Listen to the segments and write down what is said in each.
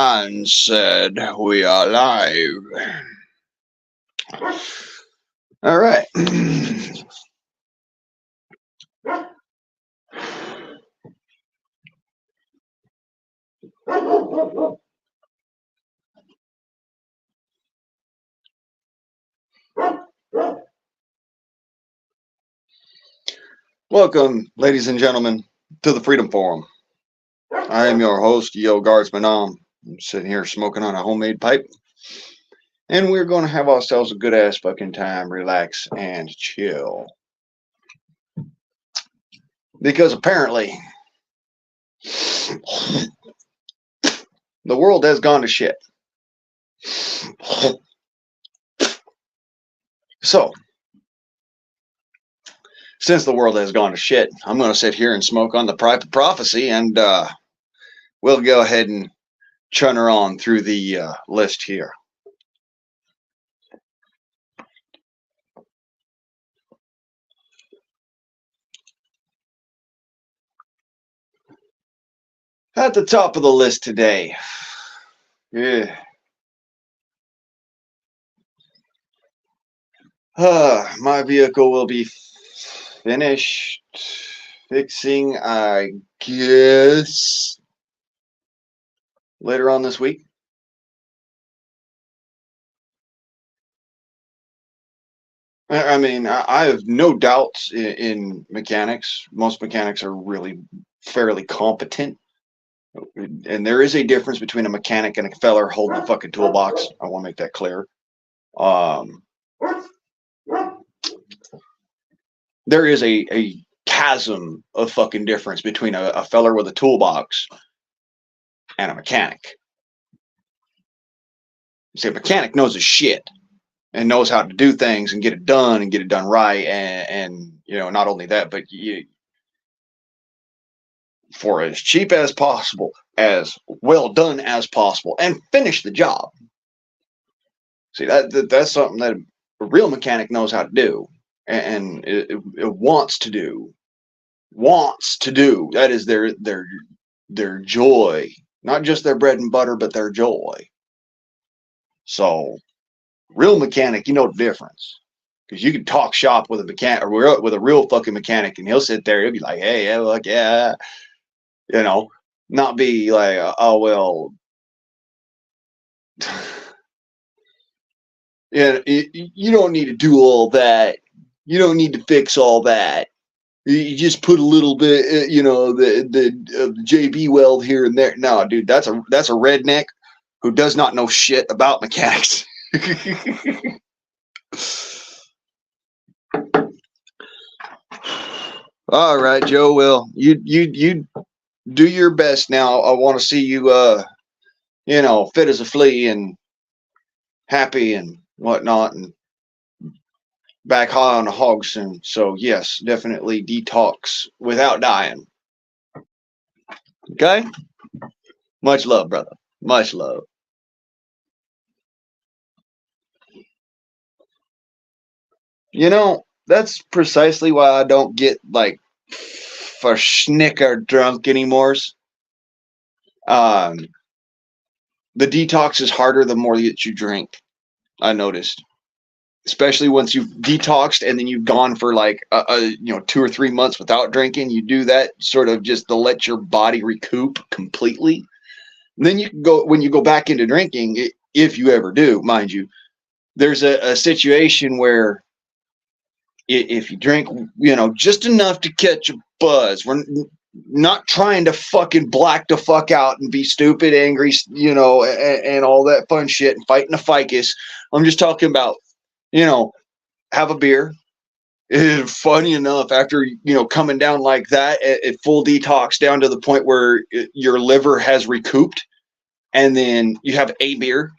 And said we are live. All right. Welcome, ladies and gentlemen, to the Freedom Forum. I am your host, Yo Guardsman. I'm sitting here smoking on a homemade pipe. And we're going to have ourselves a good ass fucking time, relax, and chill. Because apparently, the world has gone to shit. So, since the world has gone to shit, I'm going to sit here and smoke on the prophecy, and we'll go ahead and churn on through the list here. At the top of the list today, my vehicle will be finished fixing, I guess, later on this week. I mean, I have no doubts in mechanics. Most mechanics are really fairly competent. And there is a difference between a mechanic and a feller holding a fucking toolbox. I want to make that clear. There is a chasm of fucking difference between a feller with a toolbox and a mechanic. See, a mechanic knows his shit and knows how to do things and get it done right. And you know, not only that, but for as cheap as possible, as well done as possible, and finish the job. See, that's something that a real mechanic knows how to do, and it wants to do. That is their joy, not just their bread and butter, but their joy. So, real mechanic, you know the difference. Because you can talk shop with a mechanic or with a real fucking mechanic, and he'll sit there, he'll be like, "Hey, look, yeah," you know, not be like, "Oh well." Yeah, you don't need to do all that. You don't need to fix all that. You just put a little bit, you know, the JB weld here and there. No, dude, that's a redneck who does not know shit about mechanics. All right, Joe. Well, you do your best now. I want to see you, you know, fit as a flea and happy and whatnot, and back high on the hog soon. So yes, definitely detox without dying. Okay? Much love, brother. Much love. You know, that's precisely why I don't get like for snicker drunk anymore. Um, the detox is harder the more that you drink. I noticed, especially once you've detoxed and then you've gone for like you know 2 or 3 months without drinking. You do that sort of just to let your body recoup completely. And then you can go when you go back into drinking, if you ever do, mind you. There's a situation where if you drink, you know, just enough to catch a buzz. We're not trying to fucking black the fuck out and be stupid, angry, you know, and all that fun shit and fighting the ficus. I'm just talking about, you know, have a beer. Funny enough, after, you know, coming down like that at full detox down to the point where your liver has recouped, and then you have a beer,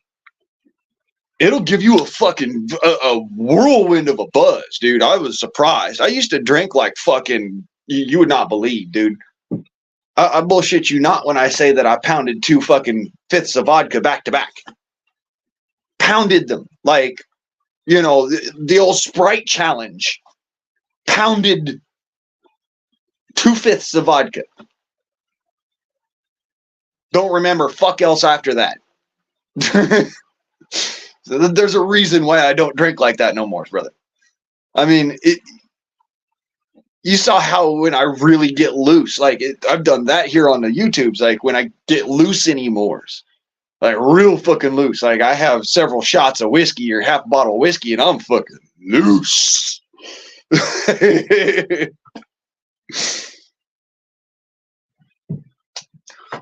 it'll give you a fucking a whirlwind of a buzz, dude. I was surprised. I used to drink like fucking, you would not believe, dude. I bullshit you not when I say that I pounded 2 fucking 5ths of vodka back to back. Pounded them like, you know, the old Sprite challenge. Pounded 2 5ths of vodka. Don't remember fuck else after that. So there's a reason why I don't drink like that no more, brother. I mean, you saw how when I really get loose, like I've done that here on the YouTubes, like when I get loose anymore, like real fucking loose. Like I have several shots of whiskey or half a bottle of whiskey and I'm fucking loose.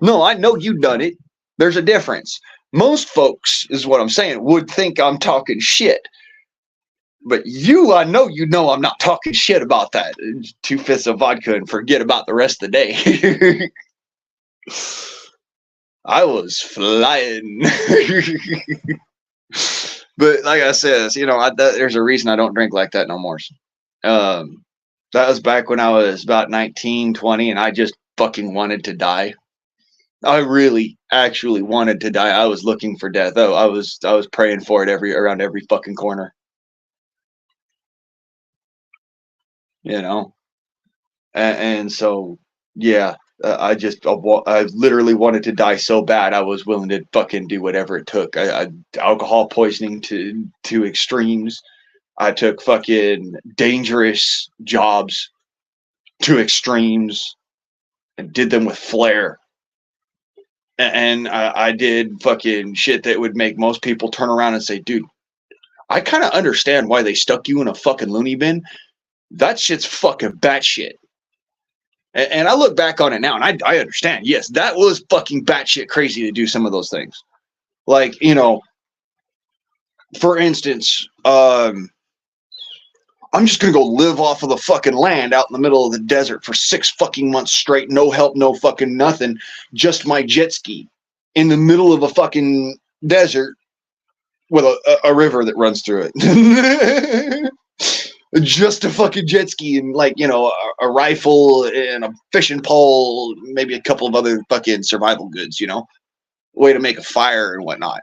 No, I know you done it. There's a difference. Most folks, is what I'm saying, would think I'm talking shit. But you, I know I'm not talking shit about that. 2/5 of vodka and forget about the rest of the day. I was flying. But like I said, there's a reason I don't drink like that no more. That was back when I was about 19, 20, and I just fucking wanted to die. I really, actually wanted to die. I was looking for death. Oh, I was praying for it around every fucking corner. And so yeah, I literally wanted to die so bad I was willing to fucking do whatever it took. I alcohol poisoning to extremes. I took fucking dangerous jobs to extremes and did them with flair. And I did fucking shit that would make most people turn around and say, dude, I kind of understand why they stuck you in a fucking loony bin. That shit's fucking batshit. And I look back on it now and I understand. Yes, that was fucking batshit crazy to do some of those things. Like, for instance, I'm just going to go live off of the fucking land out in the middle of the desert for 6 fucking months straight. No help, no fucking nothing. Just my jet ski in the middle of a fucking desert with a river that runs through it. Just a fucking jet ski and a rifle and a fishing pole, maybe a couple of other fucking survival goods, way to make a fire and whatnot.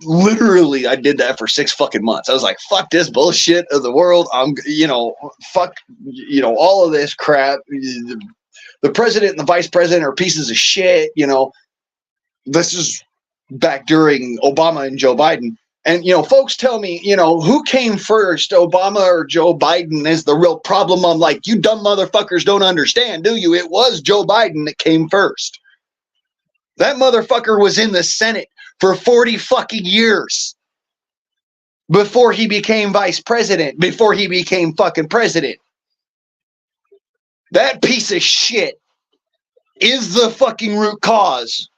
Literally, I did that for 6 fucking months. I was like, fuck this bullshit of the world. Fuck, all of this crap. The president and the vice president are pieces of shit. This is back during Obama and Joe Biden. And, folks tell me, who came first, Obama or Joe Biden is the real problem. I'm like, you dumb motherfuckers don't understand, do you? It was Joe Biden that came first. That motherfucker was in the Senate for 40 fucking years before he became vice president, before he became fucking president. That piece of shit is the fucking root cause.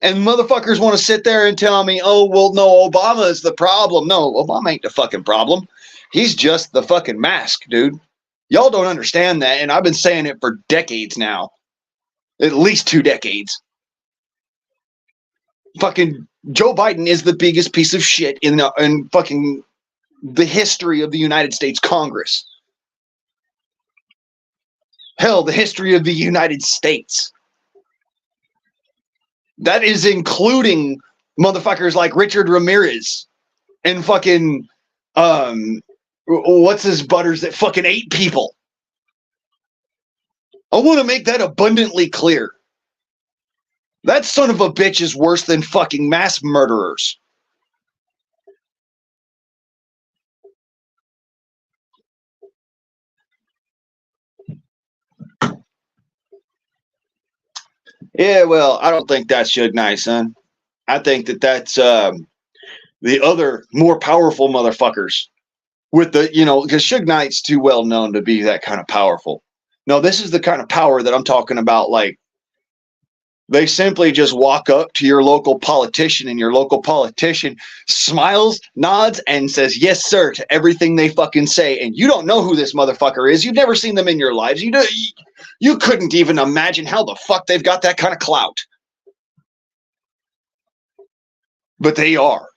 And motherfuckers want to sit there and tell me, oh, well, no, Obama is the problem. No, Obama ain't the fucking problem. He's just the fucking mask, dude. Y'all don't understand that. And I've been saying it for decades now. At least 2 decades. Fucking Joe Biden is the biggest piece of shit in fucking the history of the United States Congress. Hell, the history of the United States. That is including motherfuckers like Richard Ramirez and fucking what's his butters that fucking ate people. I want to make that abundantly clear. That son of a bitch is worse than fucking mass murderers. Yeah, well, I don't think that's Suge Knight, son. I think that's the other more powerful motherfuckers with the, because Suge Knight's too well known to be that kind of powerful. No, this is the kind of power that I'm talking about. Like, they simply just walk up to your local politician and your local politician smiles, nods, and says, yes, sir, to everything they fucking say. And you don't know who this motherfucker is. You've never seen them in your lives. You couldn't even imagine how the fuck they've got that kind of clout. But they are.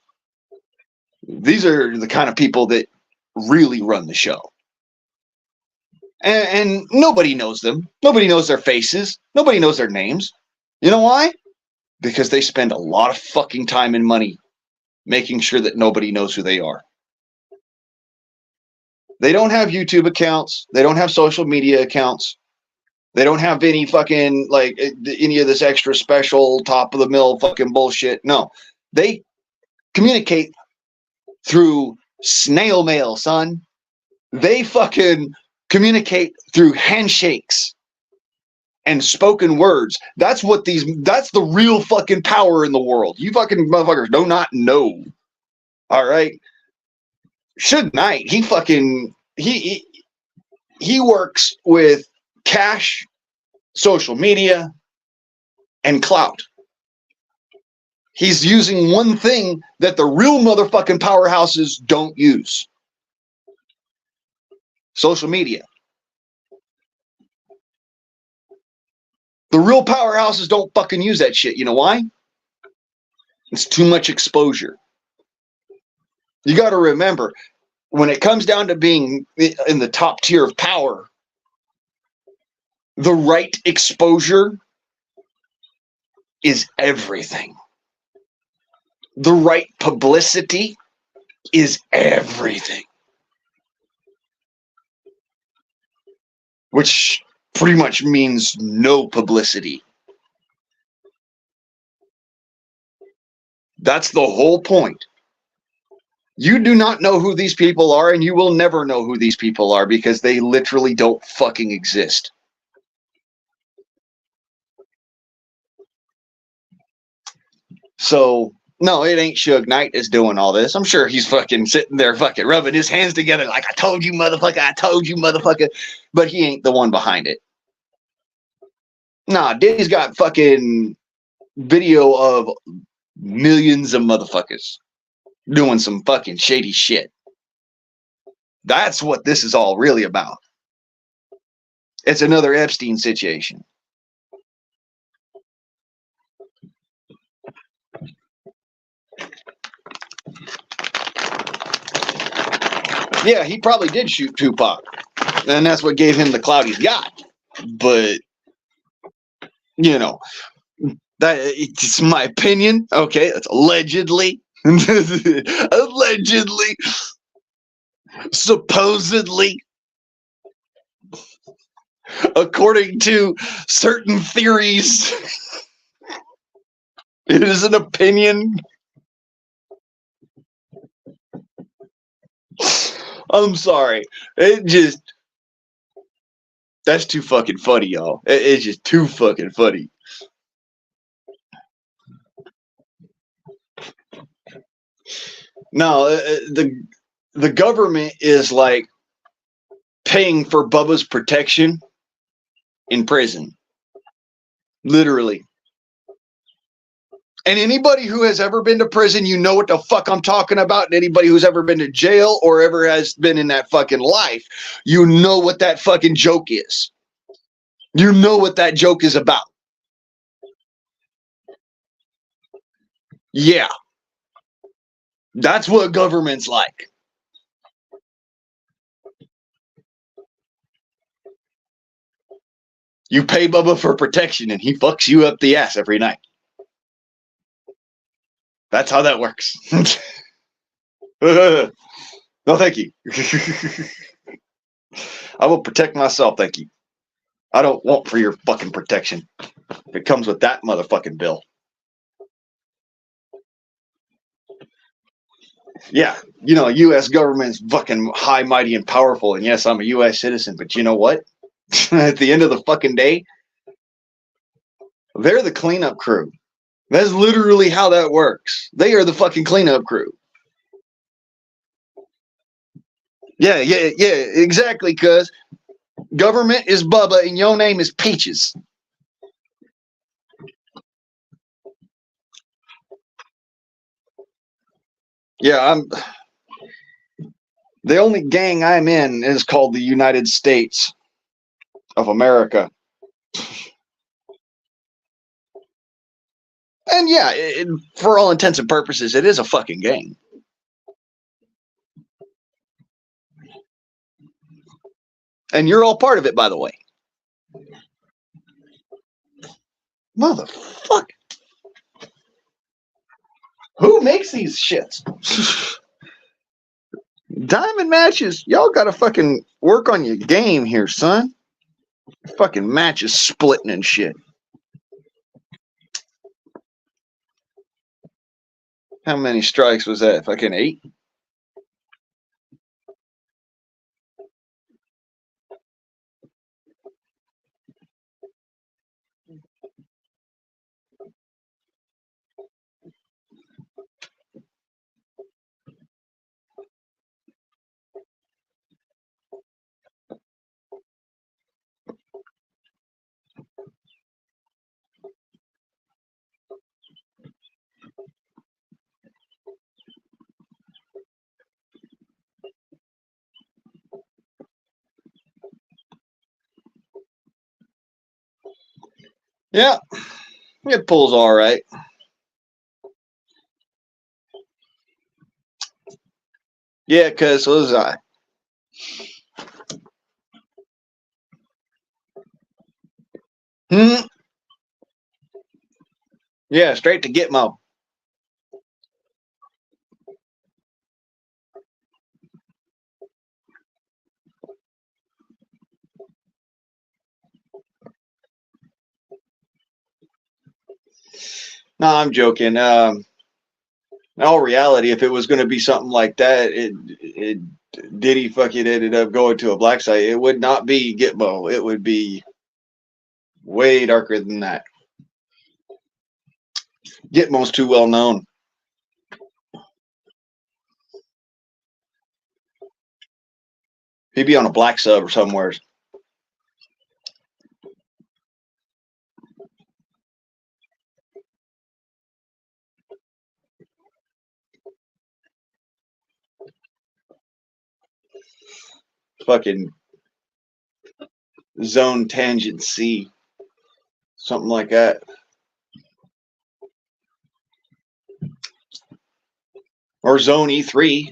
These are the kind of people that really run the show. And nobody knows them. Nobody knows their faces. Nobody knows their names. You know why? Because they spend a lot of fucking time and money making sure that nobody knows who they are. They don't have YouTube accounts. They don't have social media accounts. They don't have any fucking, like, any of this extra special top of the mill fucking bullshit. No, they communicate through snail mail, son. They fucking communicate through handshakes and spoken words. That's the real fucking power in the world. You fucking motherfuckers do not know. All right. Suge Knight, he works with cash, social media, and clout. He's using one thing that the real motherfucking powerhouses don't use. Social media. The real powerhouses don't fucking use that shit. You know why? It's too much exposure. You got to remember, when it comes down to being in the top tier of power, the right exposure is everything. The right publicity is everything. Which pretty much means no publicity. That's the whole point. You do not know who these people are, and you will never know who these people are because they literally don't fucking exist. So, no, it ain't Suge Knight is doing all this. I'm sure he's fucking sitting there fucking rubbing his hands together like, I told you, motherfucker, I told you, motherfucker. But he ain't the one behind it. Nah, Diddy's got fucking video of millions of motherfuckers doing some fucking shady shit. That's what this is all really about. It's another Epstein situation. Yeah, he probably did shoot Tupac, and that's what gave him the clout he's got. But, you know, that it's my opinion. Okay, that's allegedly. Allegedly. Supposedly. According to certain theories. It is an opinion. I'm sorry. That's too fucking funny, y'all. It's just too fucking funny. No, the government is like paying for Bubba's protection in prison. Literally. And anybody who has ever been to prison, you know what the fuck I'm talking about. And anybody who's ever been to jail or ever has been in that fucking life, you know what that fucking joke is. You know what that joke is about. Yeah. That's what government's like. You pay Bubba for protection and he fucks you up the ass every night. That's how that works. No, thank you. I will protect myself, thank you. I don't want for your fucking protection. It comes with that motherfucking bill. Yeah, you know, U.S. government's fucking high, mighty, and powerful. And yes, I'm a U.S. citizen, but you know what? At the end of the fucking day, they're the cleanup crew. That's literally how that works. They are the fucking cleanup crew. Yeah, exactly, cuz government is Bubba and your name is Peaches. Yeah, the only gang I'm in is called the United States of America. And yeah, for all intents and purposes, it is a fucking gang. And you're all part of it, by the way. Motherfucker. Who makes these shits? Diamond matches. Y'all gotta fucking work on your game here, son. Fucking match is splitting and shit. How many strikes was that? Fucking 8? Yeah, it pulls all right. Yeah, because so was I. Hmm. Yeah, straight to Gitmo. No, I'm joking. In all reality, if it was going to be something like that, it Diddy fucking ended up going to a black site. It would not be Gitmo. It would be way darker than that. Gitmo's too well known. He'd be on a black sub or somewhere. Fucking zone tangent C, something like that. Or zone E3.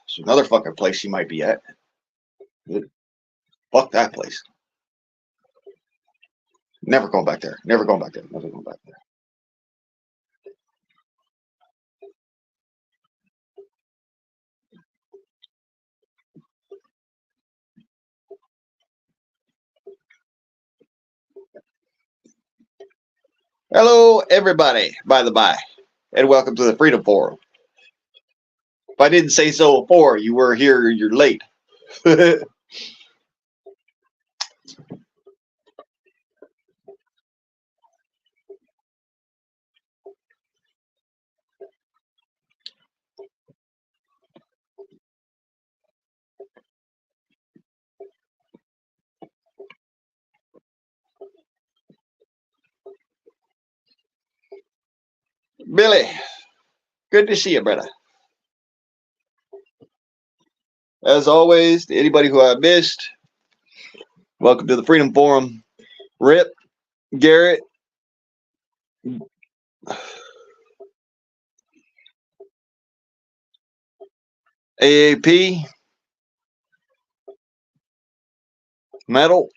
It's another fucking place he might be at. Fuck that place. Never going back there. Never going back there. Never going back there. Hello, everybody, by the by, and welcome to the Freedom Forum. If I didn't say so before, you were here, you're late. Billy, good to see you, brother. As always, to anybody who I missed, welcome to the Freedom Forum. Rip, Garrett, AAP, Metal,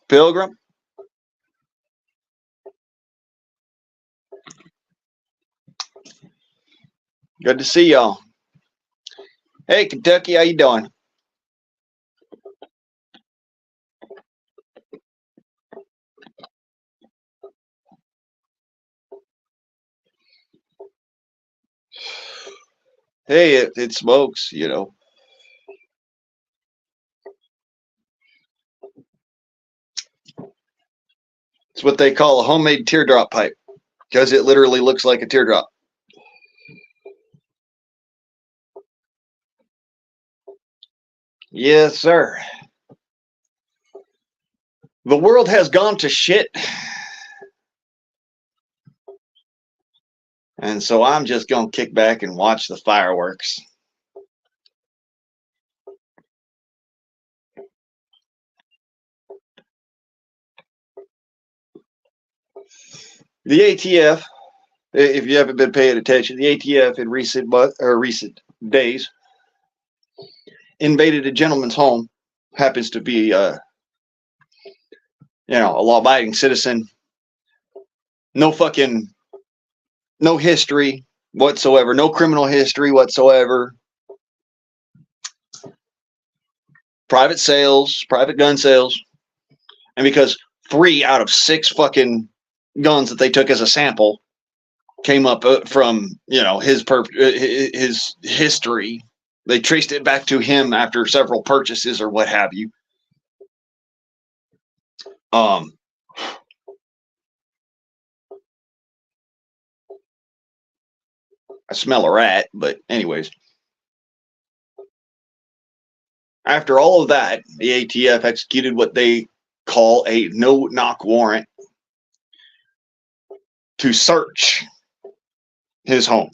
Pilgrim. Good to see y'all. Hey, Kentucky, how you doing? Hey, it smokes, you know. It's what they call a homemade teardrop pipe because it literally looks like a teardrop. Yes, sir. The world has gone to shit. And so I'm just going to kick back and watch the fireworks. The ATF, if you haven't been paying attention, the ATF in recent days invaded a gentleman's home. Happens to be, a law-abiding citizen. No history whatsoever. No criminal history whatsoever. private sales, private gun sales, and because 3 out of 6 fucking guns that they took as a sample came up from his history. They traced it back to him after several purchases or what have you. I smell a rat, but anyways. After all of that, the ATF executed what they call a no-knock warrant to search his home.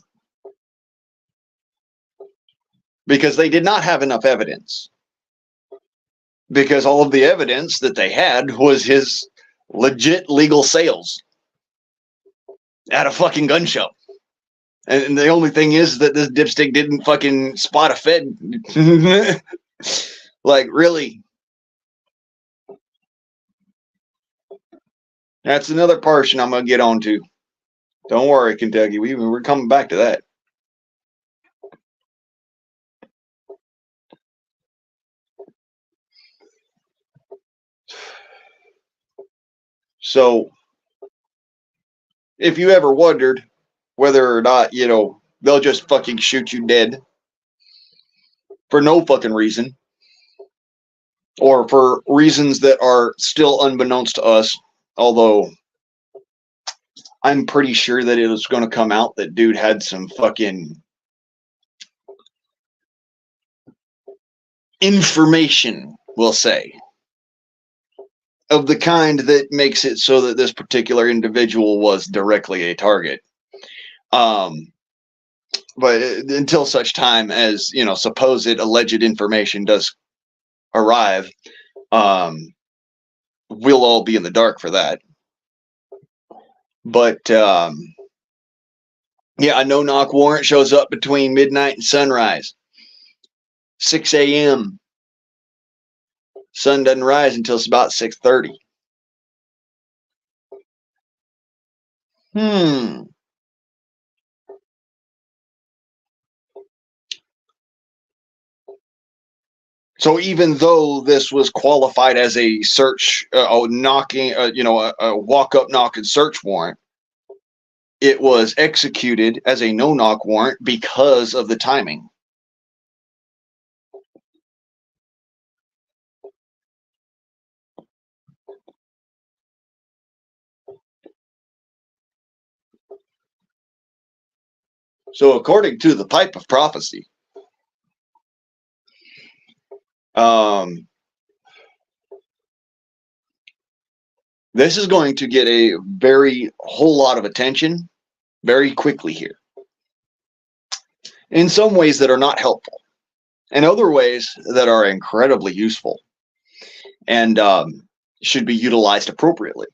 Because they did not have enough evidence. Because all of the evidence that they had was his legit legal sales at a fucking gun show. And the only thing is that this dipstick didn't fucking spot a Fed. Like, really? That's another portion I'm going to get onto. Don't worry, Kentucky. We're coming back to that. So, if you ever wondered whether or not, they'll just fucking shoot you dead for no fucking reason, or for reasons that are still unbeknownst to us, although I'm pretty sure that it was going to come out that dude had some fucking information, we'll say, of the kind that makes it so that this particular individual was directly a target. But until such time as, supposed alleged information does arrive, we'll all be in the dark for that. But, yeah, a no-knock warrant shows up between midnight and sunrise. 6 a.m. Sun doesn't rise until it's about 6:30. So even though this was qualified as a search, a walk-up, knock and search warrant, it was executed as a no-knock warrant because of the timing. So according to the pipe of prophecy, this is going to get a whole lot of attention very quickly here. In some ways that are not helpful, and other ways that are incredibly useful and should be utilized appropriately.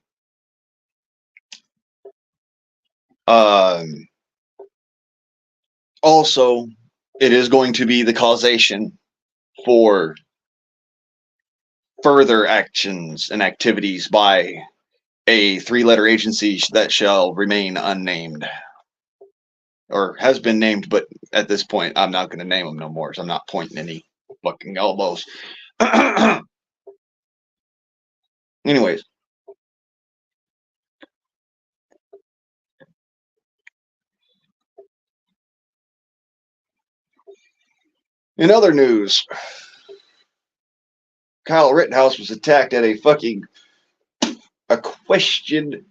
Also, it is going to be the causation for further actions and activities by a 3-letter agency that shall remain unnamed, or has been named, but at this point I'm not going to name them no more, so I'm not pointing any fucking elbows. Anyways, in other news, Kyle Rittenhouse was attacked at a question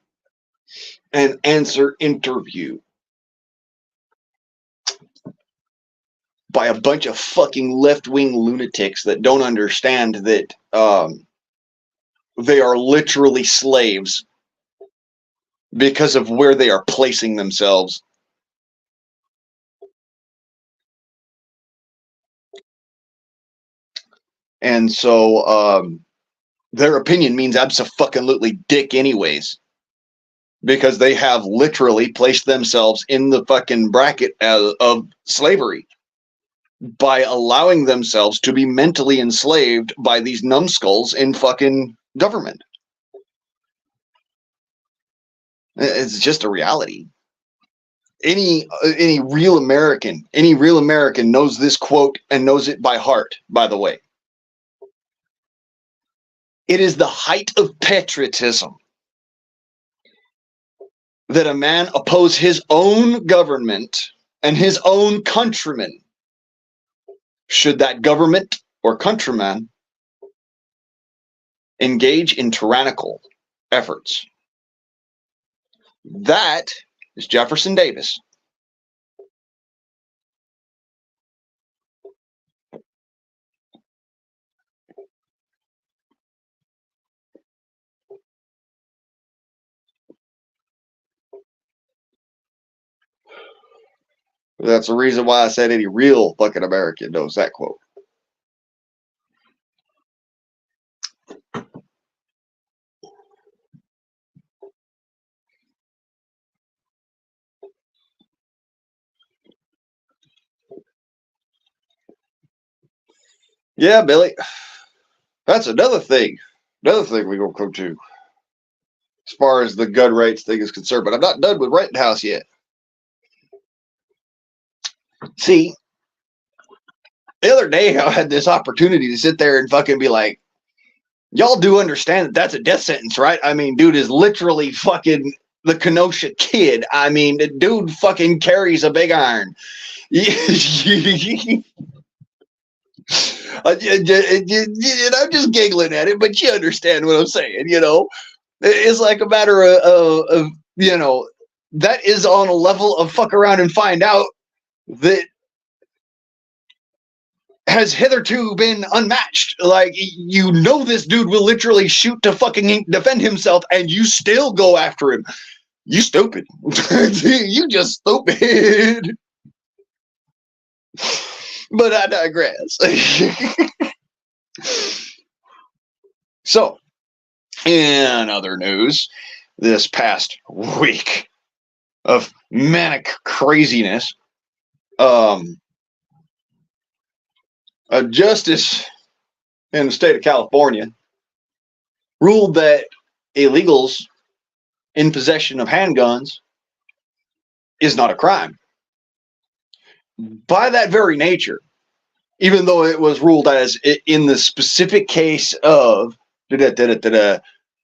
and answer interview by a bunch of fucking left-wing lunatics that don't understand that they are literally slaves because of where they are placing themselves. And so their opinion means abso-fucking-lutely dick anyways, because they have literally placed themselves in the fucking bracket of slavery by allowing themselves to be mentally enslaved by these numbskulls in fucking government. It's just a reality. Any real American knows this quote and knows it by heart, by the way. It is the height of patriotism that a man oppose his own government and his own countrymen, should that government or countryman engage in tyrannical efforts. That is Jefferson Davis. That's the reason why I said any real fucking American knows that quote. Yeah, Billy. That's another thing. Another thing we're going to come to as far as the gun rights thing is concerned. But I'm not done with Rittenhouse yet. See, the other day I had this opportunity to sit there and fucking be like, y'all do understand that that's a death sentence, right? I mean, dude is literally fucking the Kenosha Kid. I mean, the dude fucking carries a big iron. And I'm just giggling at it, but you understand what I'm saying, you know? It's like a matter of you know, that is on a level of fuck around and find out that has hitherto been unmatched. Like, you know, this dude will literally shoot to fucking defend himself, and you still go after him. You stupid. You just stupid. But I digress. So, in other news, this past week of manic craziness, a justice in the state of California ruled that illegals in possession of handguns is not a crime. By that very nature, even though it was ruled as in the specific case of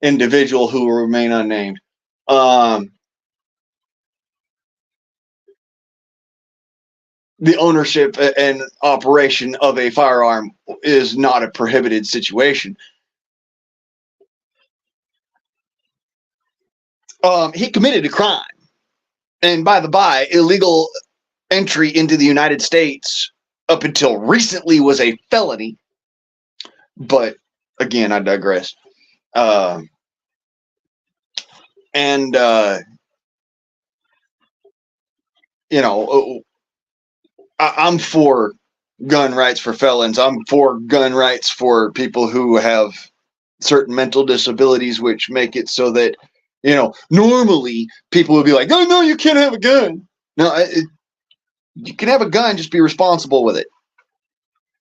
individual who will remain unnamed, the ownership and operation of a firearm is not a prohibited situation. He committed a crime. And by the by, illegal entry into the United States up until recently was a felony. But again, I digress. You know, I'm for gun rights for felons. I'm for gun rights for people who have certain mental disabilities, which make it so that, you know, normally people would be like, oh, no, you can't have a gun. No, you can have a gun, just be responsible with it.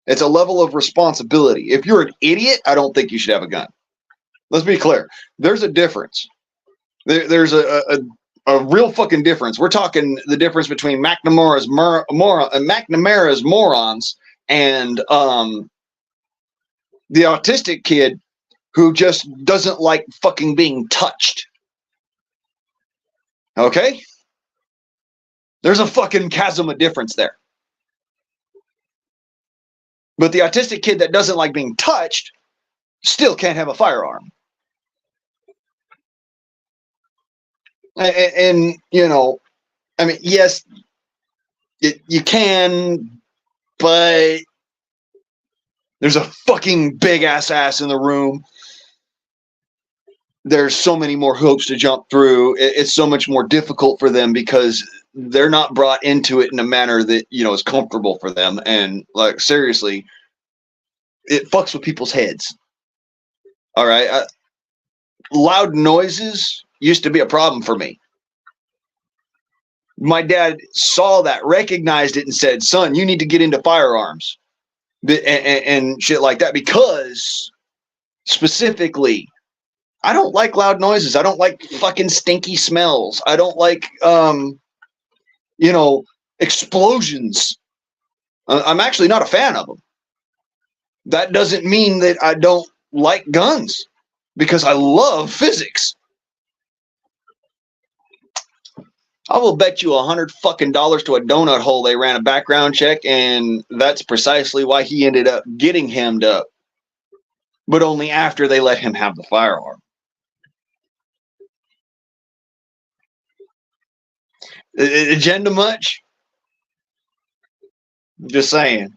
It's a level of responsibility. If you're an idiot, I don't think you should have a gun. Let's be clear. There's a difference. There's a real fucking difference. We're talking the difference between McNamara's morons and the autistic kid who just doesn't like fucking being touched. Okay? There's a fucking chasm of difference there. But the autistic kid that doesn't like being touched still can't have a firearm. And you know, I mean, yes, you can, but there's a fucking big ass in the room. There's so many more hoops to jump through. It's so much more difficult for them because they're not brought into it in a manner that, you know, is comfortable for them. And like, seriously, it fucks with people's heads. All right. Loud noises used to be a problem for me. My dad saw that, recognized it, and said, son, you need to get into firearms and shit like that, because specifically, I don't like loud noises. I don't like fucking stinky smells. I don't like, you know, explosions. I'm actually not a fan of them. That doesn't mean that I don't like guns. because I love physics. I will bet you $100 fucking to a donut hole they ran a background check, and that's precisely why he ended up getting hemmed up. But only after they let him have the firearm. Agenda much? Just saying.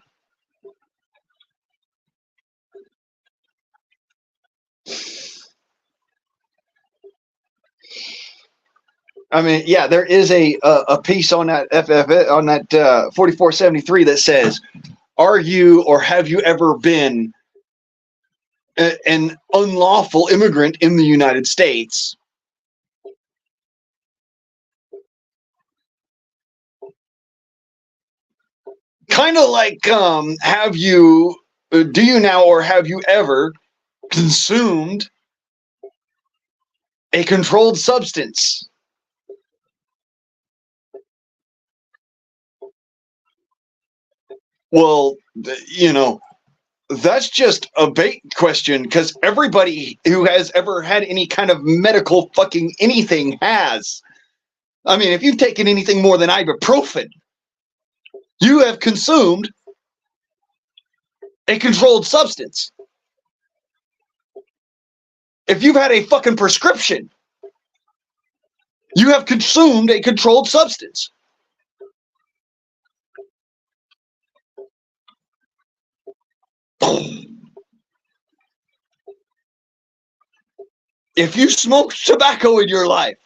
I mean, yeah, there is a piece on that on that 4473 that says, "Are you or have you ever been an unlawful immigrant in the United States?" Kind of like, have you, do you now or have you ever consumed a controlled substance? Well, that's just a bait question, because everybody who has ever had any kind of medical fucking anything has. I mean, if you've taken anything more than ibuprofen, you have consumed a controlled substance. If you've had a fucking prescription, you have consumed a controlled substance. If you smoke tobacco in your life,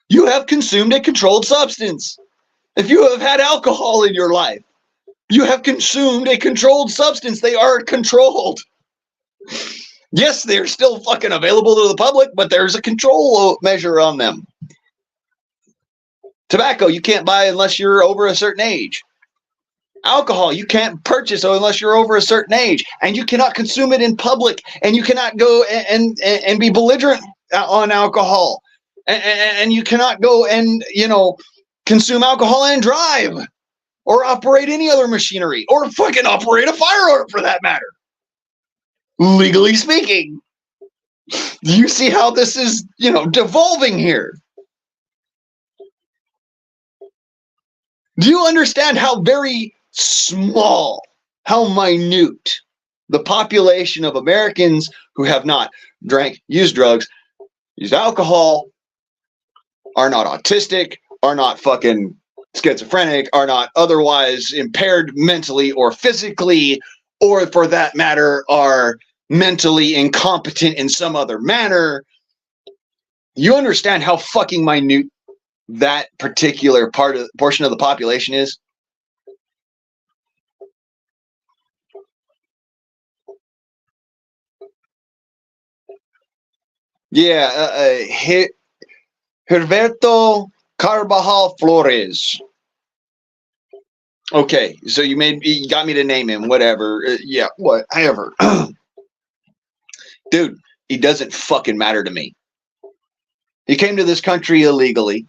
you have consumed a controlled substance. If you have had alcohol in your life, you have consumed a controlled substance. They are controlled. Yes, they're still fucking available to the public, but there's a control measure on them. Tobacco, you can't buy unless you're over a certain age. Alcohol, you can't purchase unless you're over a certain age, and you cannot consume it in public, and you cannot go and be belligerent on alcohol, and you cannot go and consume alcohol and drive, or operate any other machinery, or fucking operate a firearm for that matter. Legally speaking, do you see how this is devolving here? Do you understand how very small, how minute the population of Americans who have not drank, used drugs, used alcohol, are not autistic, are not fucking schizophrenic, are not otherwise impaired mentally or physically, or for that matter, are mentally incompetent in some other manner? You understand how fucking minute that particular portion of the population is? Yeah, Herberto Carvajal Flores. Okay, so you got me to name him, whatever. Yeah, whatever. Dude, he doesn't fucking matter to me. He came to this country illegally,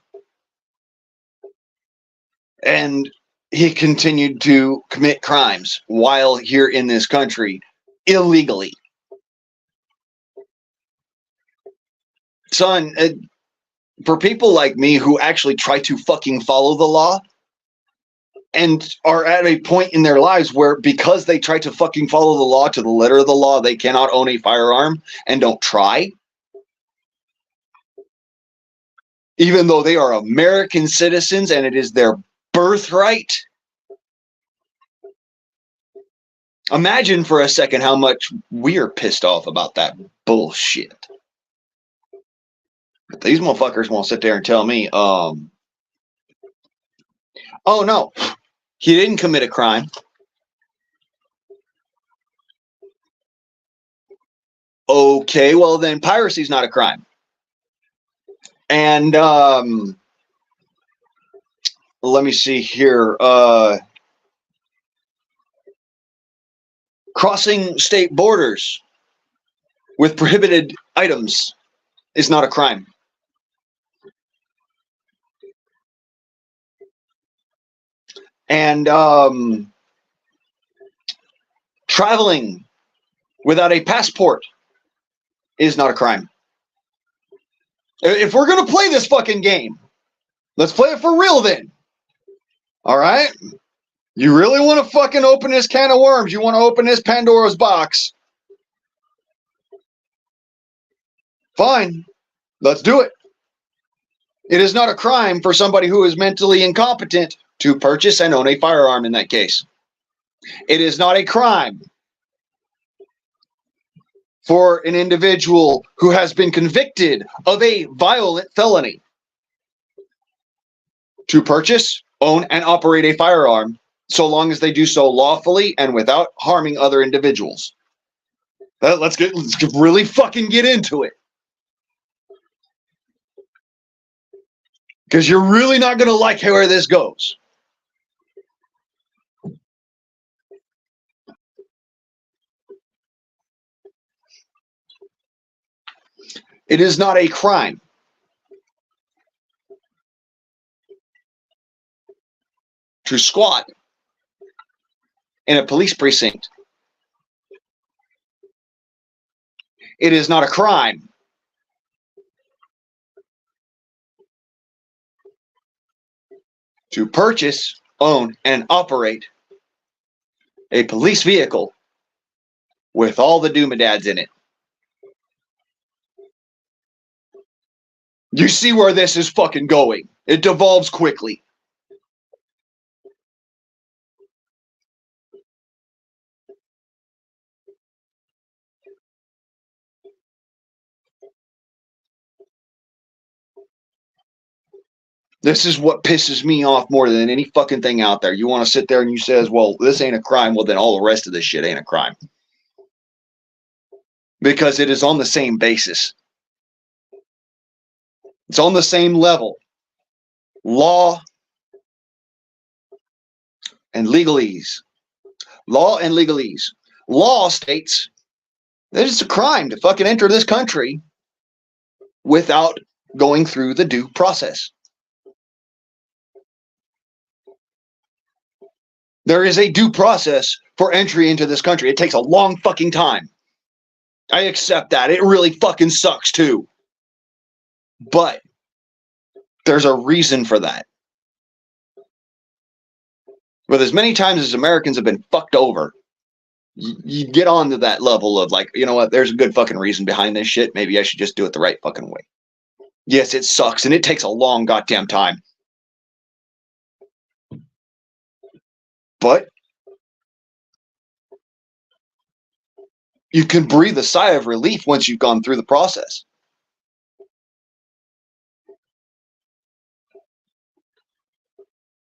and he continued to commit crimes while here in this country illegally. Son, for people like me who actually try to fucking follow the law and are at a point in their lives where, because they try to fucking follow the law to the letter of the law, they cannot own a firearm and don't try, even though they are American citizens and it is their birthright. Imagine for a second how much we're pissed off about that bullshit. But these motherfuckers won't sit there and tell me, oh no, he didn't commit a crime. Okay, well then piracy is not a crime. And let me see here. Crossing state borders with prohibited items is not a crime. And traveling without a passport is not a crime. If we're going to play this fucking game, let's play it for real then. All right? You really want to fucking open this can of worms? You want to open this Pandora's box? Fine. Let's do it. It is not a crime for somebody who is mentally incompetent to purchase and own a firearm in that case. It is not a crime for an individual who has been convicted of a violent felony to purchase, own, and operate a firearm, so long as they do so lawfully and without harming other individuals. Let's really fucking get into it. Because you're really not going to like where this goes. It is not a crime to squat in a police precinct. It is not a crime to purchase, own, and operate a police vehicle with all the doomedads in it. You see where this is fucking going. It devolves quickly. This is what pisses me off more than any fucking thing out there. You want to sit there and you says, well, this ain't a crime. Well, then all the rest of this shit ain't a crime. Because it is on the same basis. It's on the same level. Law and legalese. Law and legalese. Law states that it's a crime to fucking enter this country without going through the due process. There is a due process for entry into this country. It takes a long fucking time. I accept that. It really fucking sucks too. But there's a reason for that. But as many times as Americans have been fucked over, you get on to that level of like, you know what, there's a good fucking reason behind this shit. Maybe I should just do it the right fucking way. Yes, it sucks and it takes a long goddamn time. But you can breathe a sigh of relief once you've gone through the process.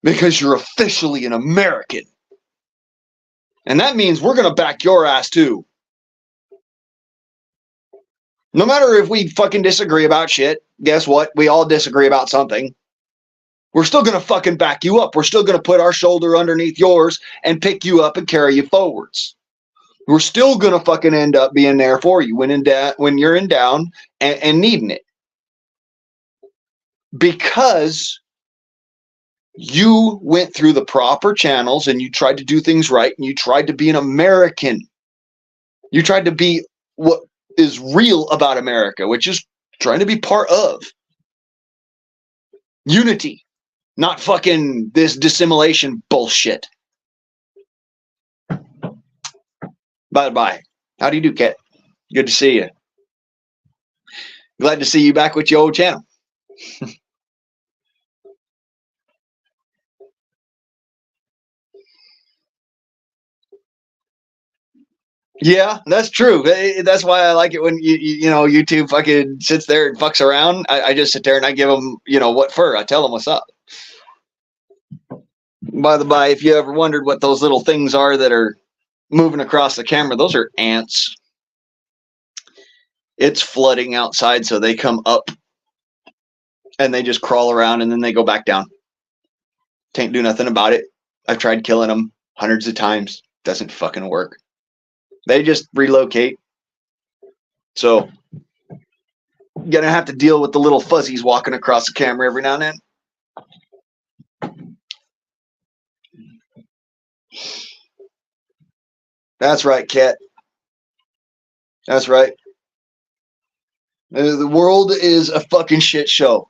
Because you're officially an American. And that means we're going to back your ass too. No matter if we fucking disagree about shit, guess what? We all disagree about something. We're still going to fucking back you up. We're still going to put our shoulder underneath yours and pick you up and carry you forwards. We're still going to fucking end up being there for you when you're in down and needing it. Because you went through the proper channels and you tried to do things right and you tried to be an American. You tried to be what is real about America, which is trying to be part of unity, not fucking this dissimulation bullshit. Bye. How do you do, Kat? Good to see you. Glad to see you back with your old channel. Yeah, that's true. That's why I like it when you know YouTube fucking sits there and fucks around. I just sit there and I give them, you know, what for. I tell them what's up. By the by, if you ever wondered what those little things are that are moving across the camera, those are ants. It's flooding outside, so they come up and they just crawl around and then they go back down. Can't do nothing about it. I've tried killing them hundreds of times. Doesn't fucking work. They just relocate. So, gonna have to deal with the little fuzzies walking across the camera every now and then. That's right, Kat. That's right. The world is a fucking shit show.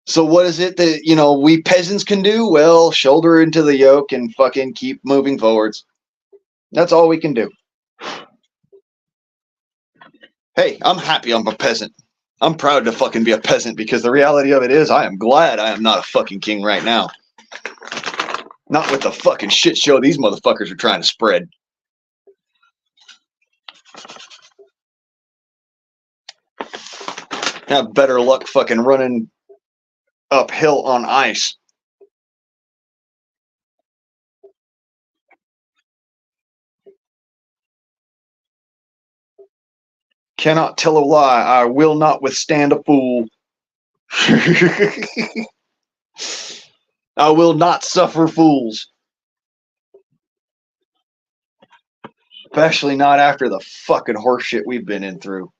So what is it that, we peasants can do? Well, shoulder into the yoke and fucking keep moving forwards. That's all we can do. Hey, I'm happy I'm a peasant. I'm proud to fucking be a peasant because the reality of it is I am glad I am not a fucking king right now. Not with the fucking shit show these motherfuckers are trying to spread. Have better luck fucking running uphill on ice. Cannot tell a lie. I will not withstand a fool. I will not suffer fools. Especially not after the fucking horseshit we've been in through.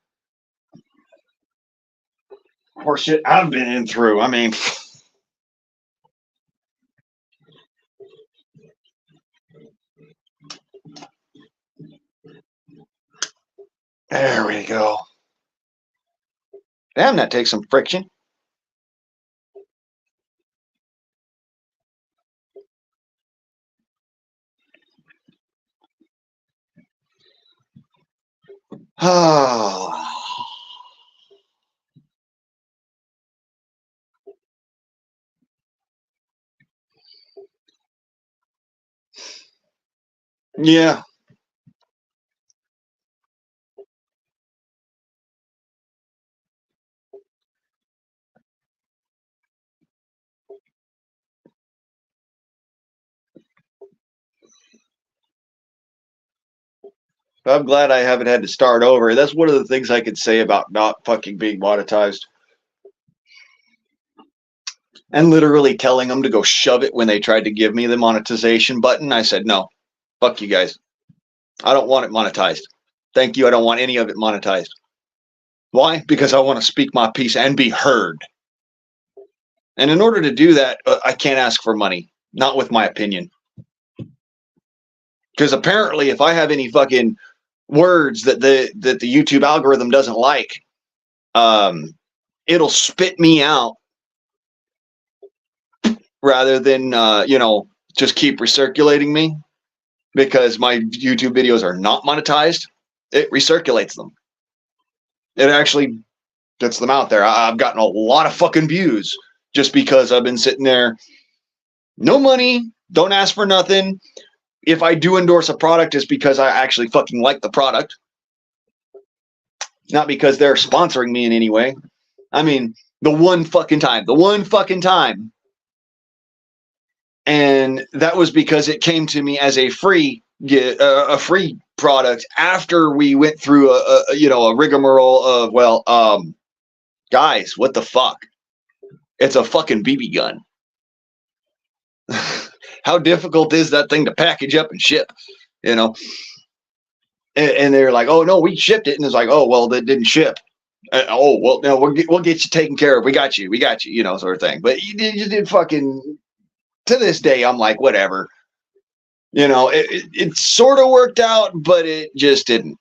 Horseshit I've been in through. I mean, there we go. Damn, that takes some friction. Oh. Yeah. I'm glad I haven't had to start over. That's one of the things I could say about not fucking being monetized. And literally telling them to go shove it when they tried to give me the monetization button. I said, no, fuck you guys. I don't want it monetized. Thank you. I don't want any of it monetized. Why? Because I want to speak my piece and be heard. And in order to do that, I can't ask for money. Not with my opinion. Because apparently, if I have any fucking words that the YouTube algorithm doesn't like, it'll spit me out rather than just keep recirculating me. Because my YouTube videos are not monetized, it recirculates them. It actually gets them out there. I've gotten a lot of fucking views just because I've been sitting there. No money, don't ask for nothing. If I do endorse a product, it's because I actually fucking like the product. Not because they're sponsoring me in any way. I mean, the one fucking time. And that was because it came to me as a free product after we went through a rigmarole of, guys, what the fuck? It's a fucking BB gun. How difficult is that thing to package up and ship? And they're like, oh no, we shipped it, and it's like, oh well, that didn't ship. Oh well, no, we'll get you taken care of. We got you, sort of thing. But you did fucking. To this day, I'm like, whatever. It sort of worked out, but it just didn't.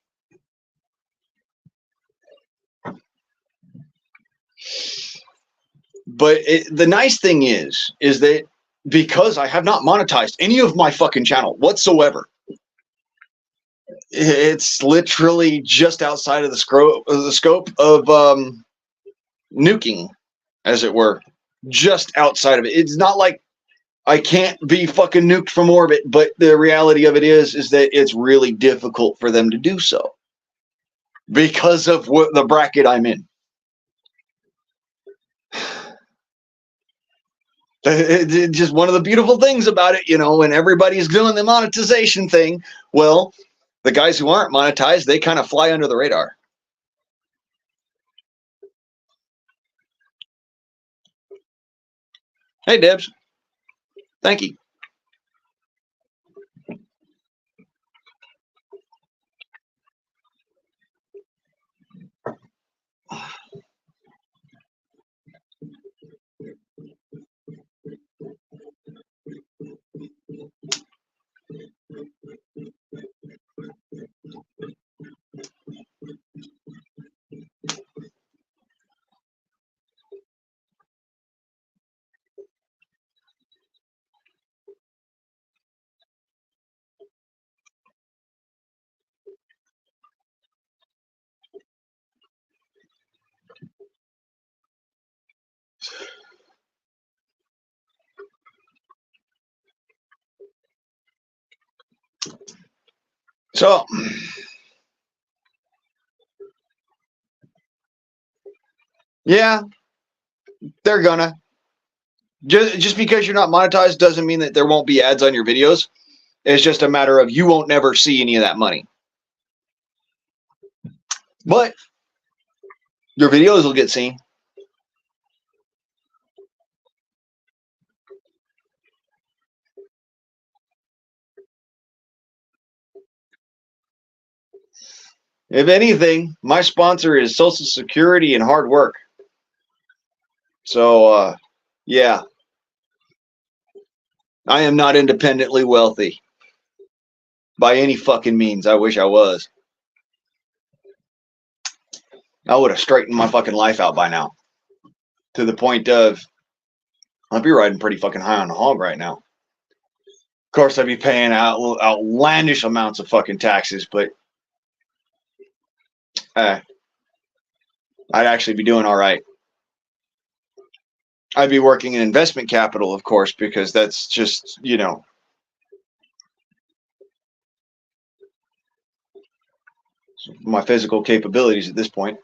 But the nice thing is that because I have not monetized any of my fucking channel whatsoever, it's literally just outside of the scope of nuking, as it were. Just outside of it. It's not like I can't be fucking nuked from orbit, but the reality of it is that it's really difficult for them to do so because of the bracket I'm in. It's just one of the beautiful things about it, when everybody's doing the monetization thing. Well, the guys who aren't monetized, they kind of fly under the radar. Hey, Debs. Thank you. So, yeah, they're gonna. Just because you're not monetized doesn't mean that there won't be ads on your videos. It's just a matter of you won't never see any of that money. But your videos will get seen. If anything, my sponsor is Social Security and hard work. So, yeah, I am not independently wealthy by any fucking means. I wish I was. I would have straightened my fucking life out by now. To the point of, I'd be riding pretty fucking high on the hog right now. Of course, I'd be paying outlandish amounts of fucking taxes, but I'd actually be doing all right. I'd be working in investment capital, of course, because that's just, my physical capabilities at this point.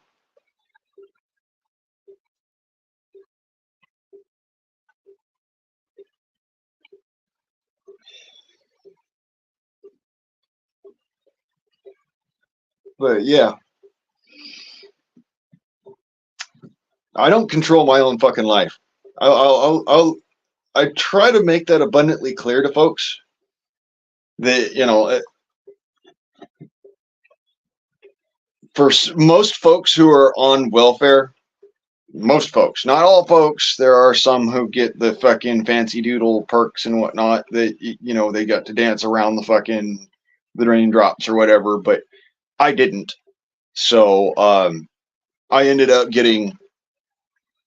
But yeah, I don't control my own fucking life. I try to make that abundantly clear to folks that, for most folks who are on welfare, most folks, not all folks, there are some who get the fucking fancy doodle perks and whatnot that, they got to dance around the raindrops or whatever, but I didn't. So, I ended up getting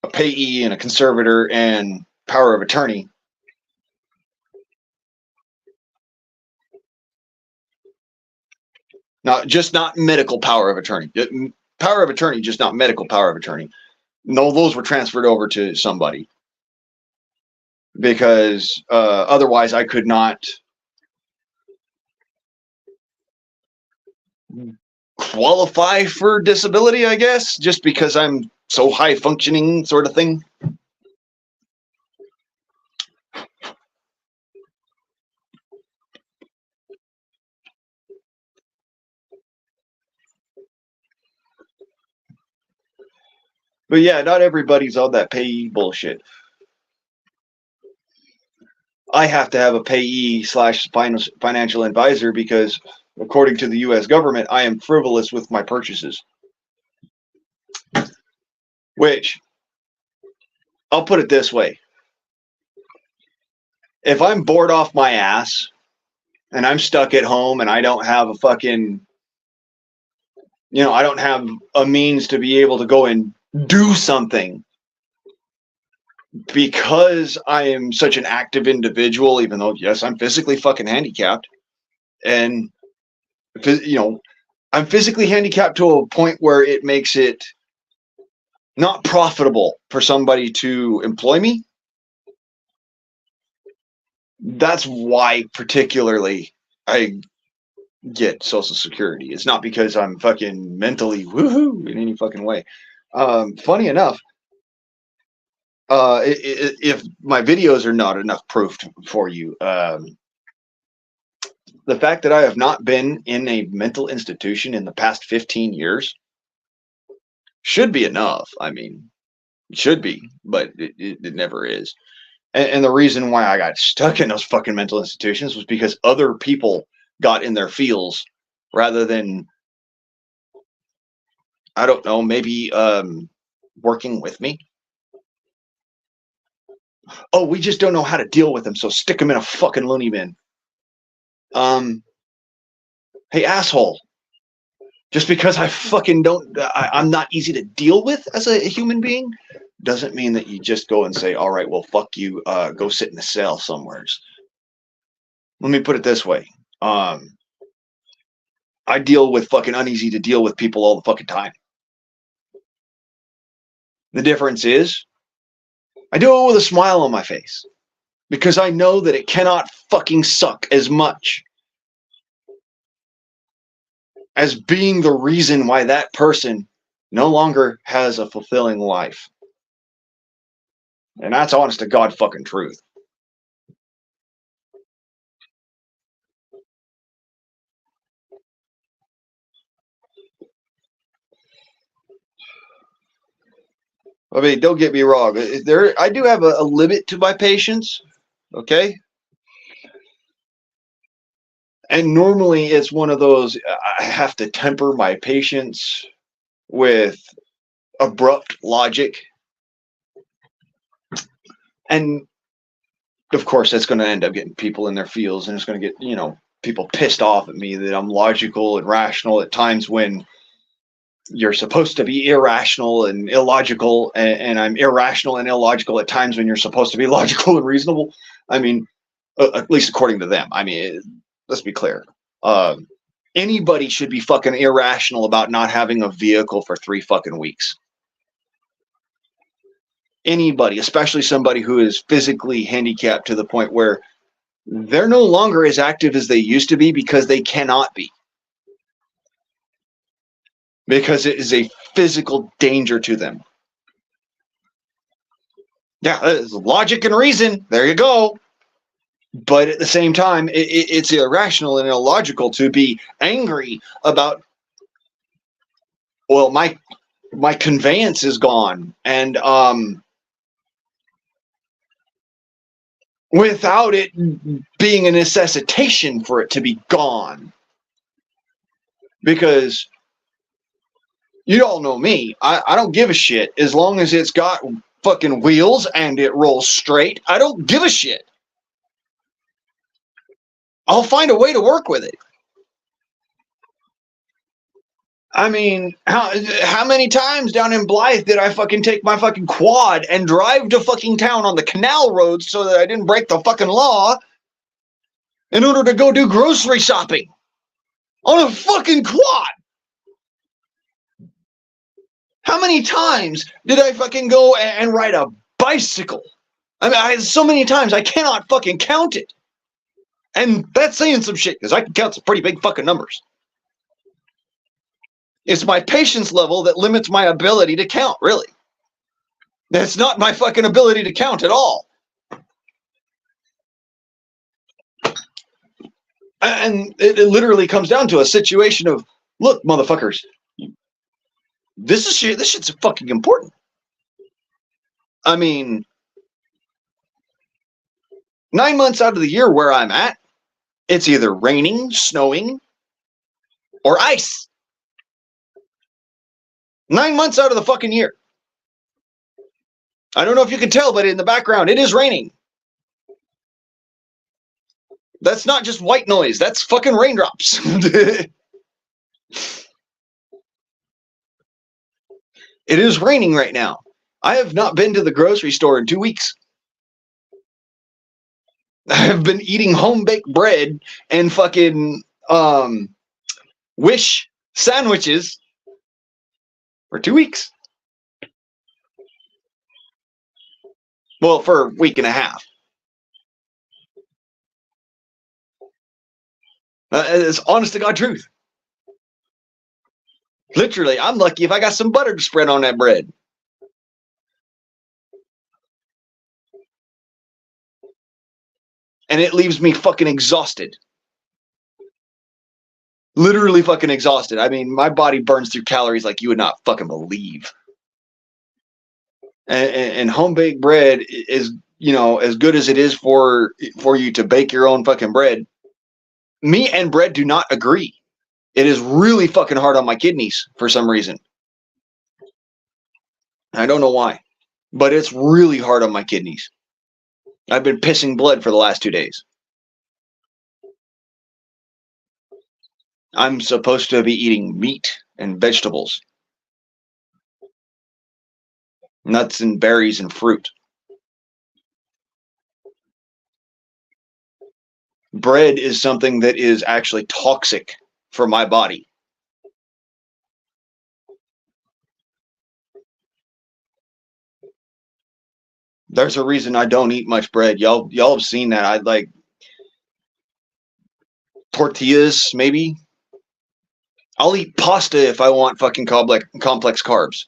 a payee and a conservator and power of attorney. Not medical power of attorney. Power of attorney, just not medical power of attorney. No, those were transferred over to somebody because otherwise I could not qualify for disability, I guess, just because I'm so high functioning sort of thing. But yeah, not everybody's on that payee bullshit. I have to have a payee / financial advisor because, according to the U.S. government, I am frivolous with my purchases. Which, I'll put it this way. If I'm bored off my ass and I'm stuck at home and I don't have a fucking, I don't have a means to be able to go and do something because I am such an active individual, even though, yes, I'm physically fucking handicapped. And, I'm physically handicapped to a point where it makes it not profitable for somebody to employ me. That's why, particularly, I get Social Security. It's not because I'm fucking mentally woohoo in any fucking way. Funny enough, if my videos are not enough proof for you, the fact that I have not been in a mental institution in the past 15 years should be enough. I mean, it should be, but it never is. And the reason why I got stuck in those fucking mental institutions was because other people got in their feels rather than, I don't know, maybe working with me. Oh, we just don't know how to deal with them, so stick them in a fucking loony bin. Hey, asshole. Just because I fucking I'm not easy to deal with as a human being, doesn't mean that you just go and say, all right, well, fuck you, go sit in a cell somewhere. Let me put it this way. I deal with fucking uneasy to deal with people all the fucking time. The difference is, I do it with a smile on my face because I know that it cannot fucking suck as much as being the reason why that person no longer has a fulfilling life. And that's honest to God fucking truth. I mean, don't get me wrong. I do have a limit to my patience, okay? And normally it's one of those I have to temper my patience with abrupt logic. And of course, that's going to end up getting people in their feels, and it's going to get, people pissed off at me that I'm logical and rational at times when you're supposed to be irrational and illogical, and I'm irrational and illogical at times when you're supposed to be logical and reasonable. I mean, at least according to them. I mean, let's be clear. Uh, Anybody should be fucking irrational about not having a vehicle for 3 fucking weeks. Anybody, especially somebody who is physically handicapped to the point where they're no longer as active as they used to be because they cannot be. Because it is a physical danger to them. Yeah, logic and reason. There you go. But at the same time, it's irrational and illogical to be angry about, well, my conveyance is gone, and without it being a necessitation for it to be gone. Because you all know me, I don't give a shit as long as it's got fucking wheels and it rolls straight. I don't give a shit. I'll find a way to work with it. I mean, how many times down in Blythe did I fucking take my fucking quad and drive to fucking town on the canal roads so that I didn't break the fucking law in order to go do grocery shopping on a fucking quad? How many times did I fucking go and ride a bicycle? I mean, so many times I cannot fucking count it. And that's saying some shit because I can count some pretty big fucking numbers. It's my patience level that limits my ability to count, really. That's not my fucking ability to count at all. And it literally comes down to a situation of, look, motherfuckers, this is shit. This shit's fucking important. I mean, 9 months out of the year where I'm at, it's either raining, snowing, or ice. 9 months out of the fucking year. I don't know if you can tell, but in the background, it is raining. That's not just white noise. That's fucking raindrops. It is raining right now. I have not been to the grocery store in 2 weeks. I have been eating home-baked bread and fucking Wish sandwiches for 2 weeks. Well, for a week and a half. It's honest to God truth. Literally, I'm lucky if I got some butter to spread on that bread. And it leaves me fucking exhausted. Literally fucking exhausted. I mean, my body burns through calories like you would not fucking believe. And home-baked bread is, as good as it is for you to bake your own fucking bread. Me and bread do not agree. It is really fucking hard on my kidneys for some reason. I don't know why, but it's really hard on my kidneys. I've been pissing blood for the last 2 days. I'm supposed to be eating meat and vegetables, nuts and berries and fruit. Bread is something that is actually toxic for my body. There's a reason I don't eat much bread. Y'all have seen that. I like tortillas, maybe. I'll eat pasta if I want fucking complex carbs.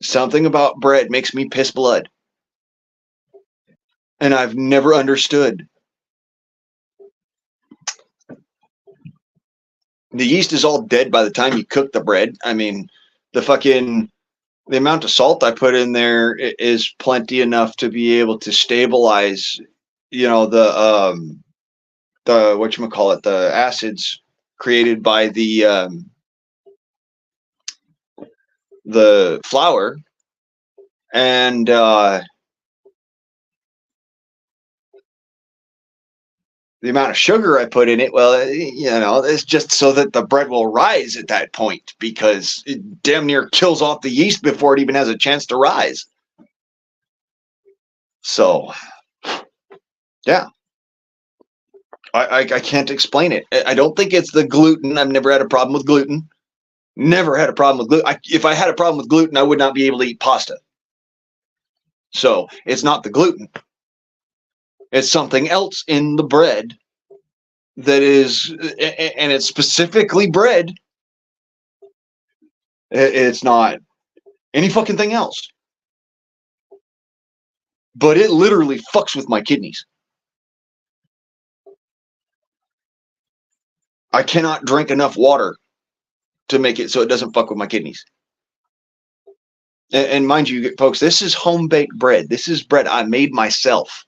Something about bread makes me piss blood. And I've never understood. The yeast is all dead by the time you cook the bread. I mean, the amount of salt I put in there is plenty enough to be able to stabilize, the whatchamacallit, the acids created by the flour. And the amount of sugar I put in it, well, it's just so that the bread will rise at that point, because it damn near kills off the yeast before it even has a chance to rise. So, yeah, I can't explain it. I don't think it's the gluten. I've never had a problem with gluten. Never had a problem with gluten. If I had a problem with gluten, I would not be able to eat pasta. So it's not the gluten. It's something else in the bread that is, and it's specifically bread. It's not any fucking thing else. But it literally fucks with my kidneys. I cannot drink enough water to make it so it doesn't fuck with my kidneys. And mind you, folks, this is home baked bread. This is bread I made myself.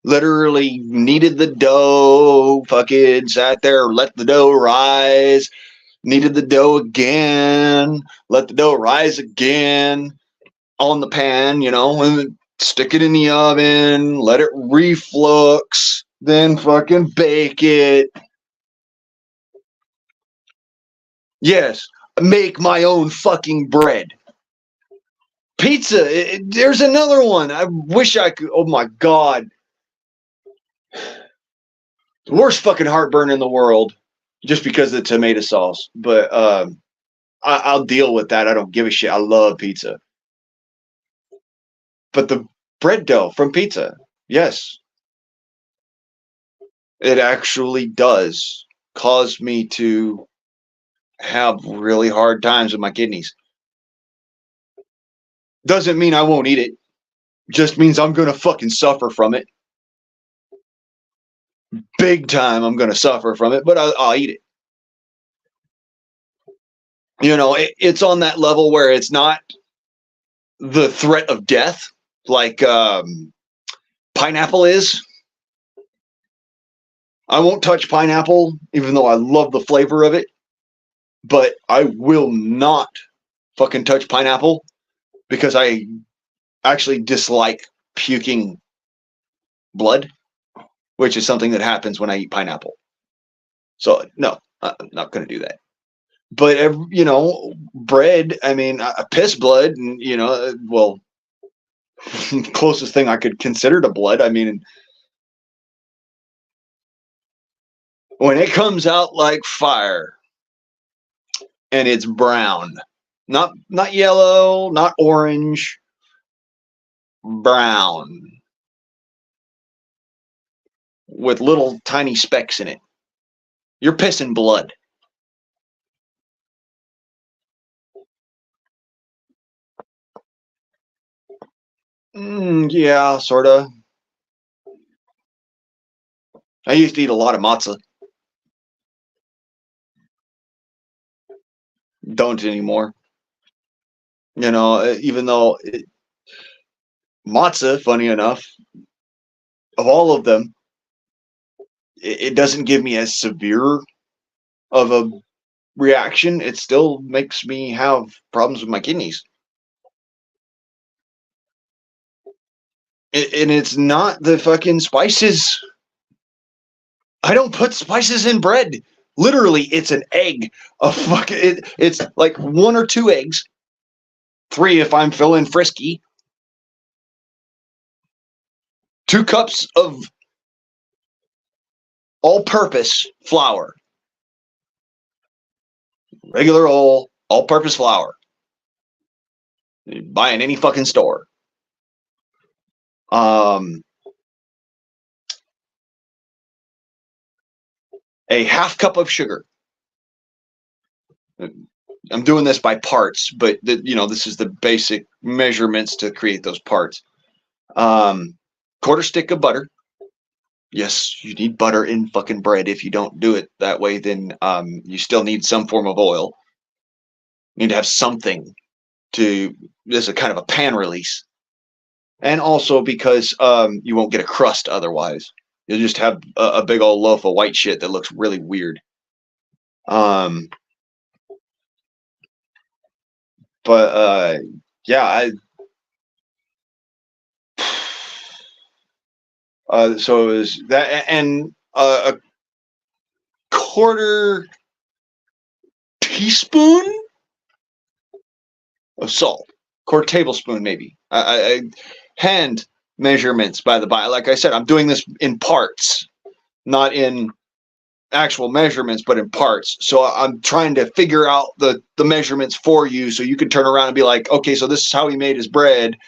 Literally kneaded the dough, fucking sat there, let the dough rise, kneaded the dough again, let the dough rise again on the pan, and then stick it in the oven, let it reflux, then fucking bake it. Yes, make my own fucking bread. Pizza, there's another one. I wish I could. Oh my God. The worst fucking heartburn in the world, just because of the tomato sauce. But I'll deal with that. I don't give a shit. I love pizza. But the bread dough from pizza, yes, it actually does cause me to have really hard times with my kidneys. Doesn't mean I won't eat it. Just means I'm going to fucking suffer from it. Big time, I'm going to suffer from it, but I'll eat it. It's on that level where it's not the threat of death like pineapple is. I won't touch pineapple, even though I love the flavor of it, but I will not fucking touch pineapple because I actually dislike puking blood, which is something that happens when I eat pineapple. So no, I'm not going to do that. But bread. I mean, piss blood, and well, closest thing I could consider to blood. I mean, when it comes out like fire and it's brown, not yellow, not orange, brown with little tiny specks in it, you're pissing blood. Yeah, sort of. I used to eat a lot of matzah. Don't anymore. Even though matzah, funny enough, of all of them, it doesn't give me as severe of a reaction. It still makes me have problems with my kidneys. And it's not the fucking spices. I don't put spices in bread. Literally, it's an egg. It's like 1 or 2 eggs, 3 if I'm feeling frisky, 2 cups of all-purpose flour, regular old all-purpose flour. You buy in any fucking store. a half cup of sugar. I'm doing this by parts, but this is the basic measurements to create those parts. Quarter stick of butter. Yes, you need butter in fucking bread. If you don't do it that way, then you still need some form of oil. You need to have something to, this is a kind of a pan release. And also because you won't get a crust otherwise. You'll just have a big old loaf of white shit that looks really weird. But yeah, so it was that, and a quarter teaspoon of salt, quarter tablespoon maybe. I hand measurements by the by. Like I said, I'm doing this in parts, not in actual measurements, but in parts. So I'm trying to figure out the measurements for you, so you can turn around and be like, okay, so this is how he made his bread,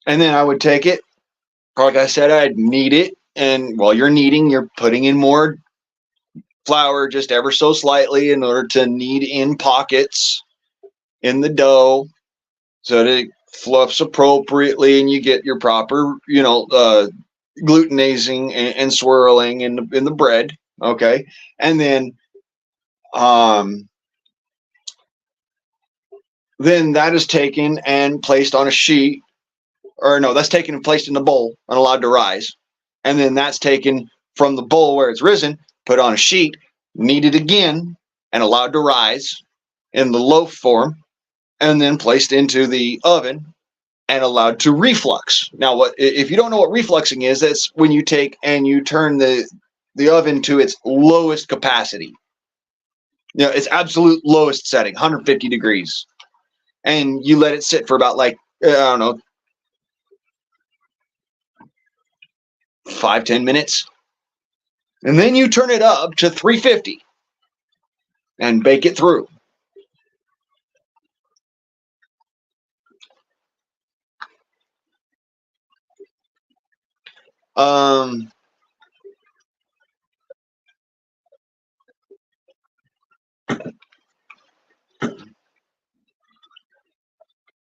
And then I would take it. Like I said, I'd knead it, and while you're kneading, you're putting in more flour just ever so slightly in order to knead in pockets in the dough so that it fluffs appropriately and you get your proper, glutenizing and swirling in the bread. Okay. And then that is taken and placed on a sheet, or no, that's taken and placed in the bowl and allowed to rise. And then that's taken from the bowl where it's risen, put on a sheet, kneaded again, and allowed to rise in the loaf form, and then placed into the oven and allowed to reflux. Now, if you don't know what refluxing is, that's when you take and you turn the oven to its lowest capacity. Its absolute lowest setting, 150 degrees. And you let it sit for about, like, I don't know, 5-10 minutes. And then you turn it up to 350 and bake it through.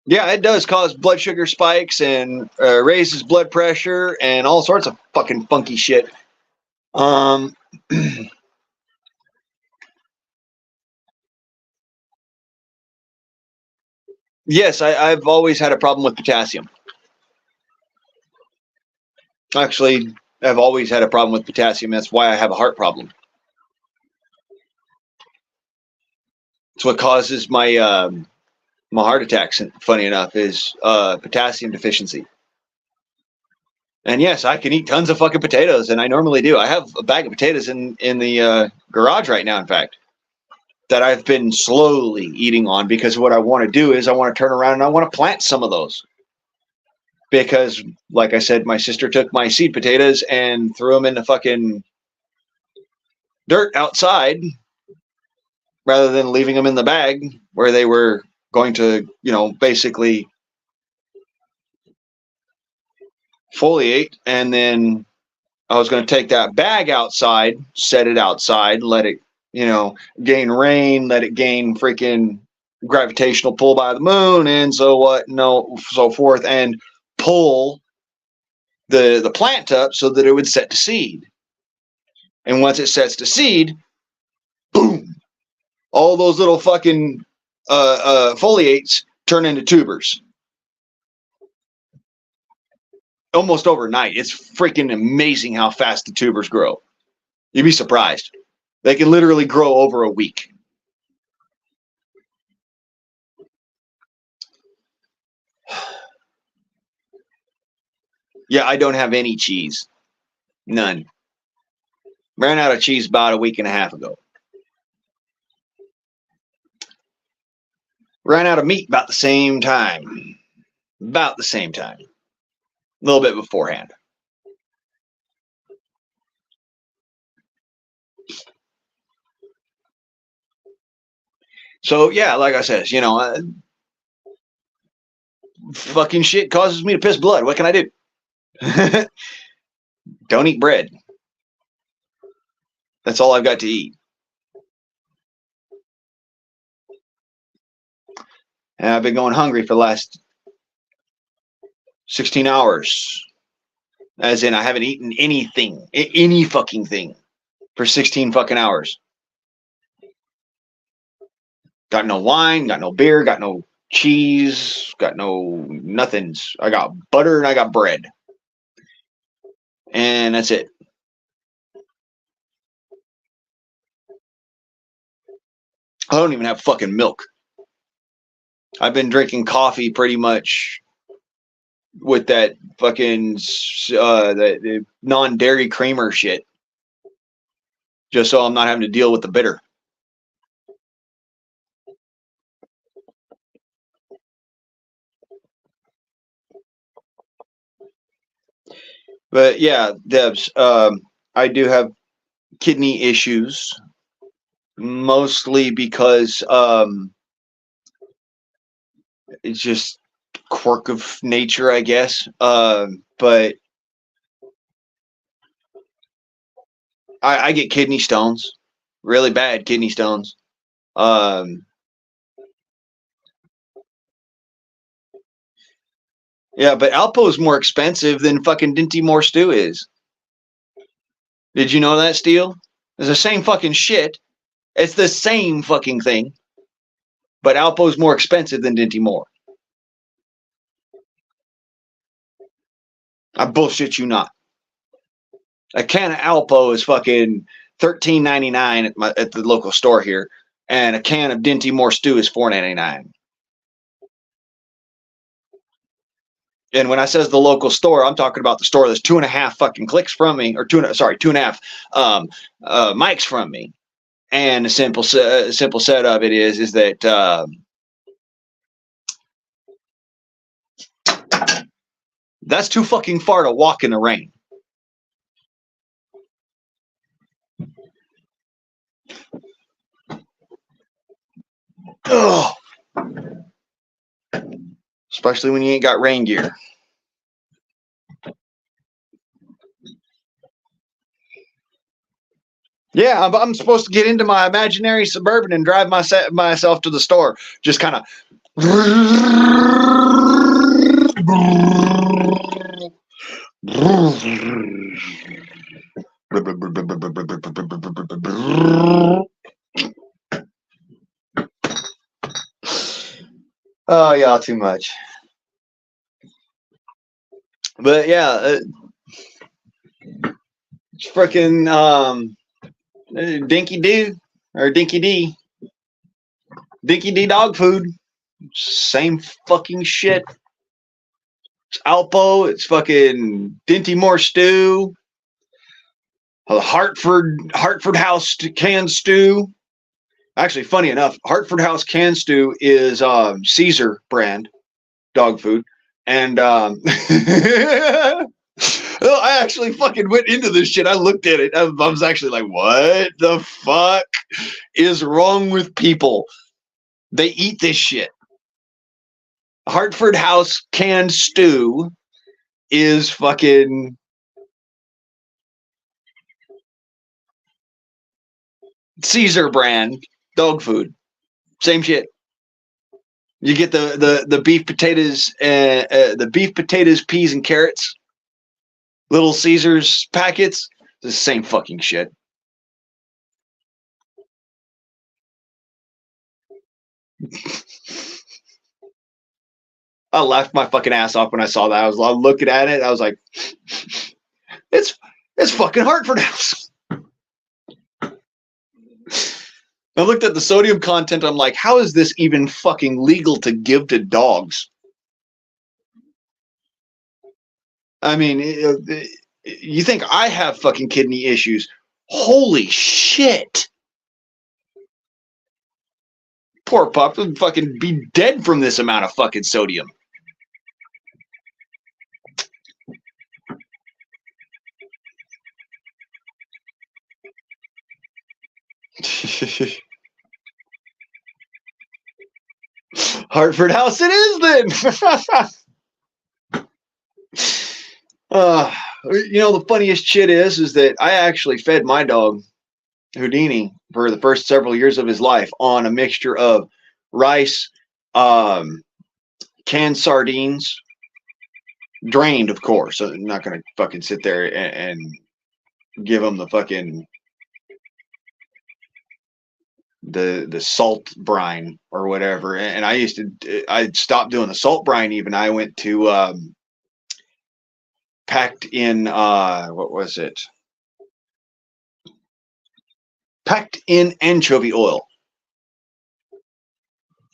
Yeah, it does cause blood sugar spikes and raises blood pressure and all sorts of fucking funky shit. Yes, I've always had a problem with potassium. Actually, I've always had a problem with potassium. That's why I have a heart problem. It's what causes my my heart attacks. Funny enough, is potassium deficiency. And yes, I can eat tons of fucking potatoes, and I normally do. I have a bag of potatoes in the garage right now, in fact, that I've been slowly eating on, because what I want to do is I want to turn around and I want to plant some of those. Because, like I said, my sister took my seed potatoes and threw them in the fucking dirt outside rather than leaving them in the bag where they were going to, basically foliate. And then I was going to take that bag outside, set it outside, let it, gain rain, let it gain freaking gravitational pull by the moon, and so forth, and pull the plant up so that it would set to seed. And once it sets to seed, boom, all those little fucking foliates turn into tubers. Almost overnight. It's freaking amazing how fast the tubers grow. You'd be surprised. They can literally grow over a week. Yeah, I don't have any cheese. None. Ran out of cheese about a week and a half ago. Ran out of meat about the same time. About the same time. A little bit beforehand. So, yeah, like I said, fucking shit causes me to piss blood. What can I do? Don't eat bread. That's all I've got to eat. And I've been going hungry for the last 16 hours. As in, I haven't eaten anything, any fucking thing, for 16 fucking hours. Got no wine, got no beer, got no cheese, got no nothings. I got butter and I got bread. And that's it. I don't even have fucking milk. I've been drinking coffee pretty much with that fucking the non-dairy creamer shit, just so I'm not having to deal with the bitter. But yeah, Debs, I do have kidney issues, mostly because it's just quirk of nature, I guess. But I get kidney stones, really bad kidney stones. Yeah, but Alpo is more expensive than fucking Dinty Moore Stew is. Did you know that, Steele? It's the same fucking shit. It's the same fucking thing. But Alpo's more expensive than Dinty Moore. I bullshit you not. A can of Alpo is fucking $13.99 at the local store here, and a can of Dinty Moore Stew is $4.99. And when I says the local store, I'm talking about the store that's 2.5 fucking clicks from me, or 2.5 mics from me. And the simple set of it is that that's too fucking far to walk in the rain. Ugh. Especially when you ain't got rain gear. Yeah, I'm supposed to get into my imaginary Suburban and drive myself to the store. Just kind of. Oh, y'all too much. But yeah, it's freaking Dinky Doo or Dinky D. Dinky D dog food. Same fucking shit. It's Alpo. It's fucking Dinty Moore Stew. Hartford House canned stew. Actually, funny enough, Hartford House canned stew is Caesar brand dog food. And I actually fucking went into this shit. I looked at it. I was actually like, what the fuck is wrong with people? They eat this shit. Hartford House canned stew is fucking Caesar brand dog food. Same shit. You get the beef potatoes, peas and carrots, Little Caesars packets. It's the same fucking shit. I laughed my fucking ass off when I saw that. I was looking at it. I was like, it's fucking Hartford House. I looked at the sodium content. I'm like, how is this even fucking legal to give to dogs? I mean, you think I have fucking kidney issues? Holy shit. Poor pup would fucking be dead from this amount of fucking sodium. Hartford House it is then. You know, the funniest shit is that I actually fed my dog Houdini for the first several years of his life on a mixture of rice, um, canned sardines, drained, of course. So I'm not gonna fucking sit there and give him the fucking the salt brine or whatever. And I stopped doing the salt brine. Even I went to packed in what was it? Packed in anchovy oil.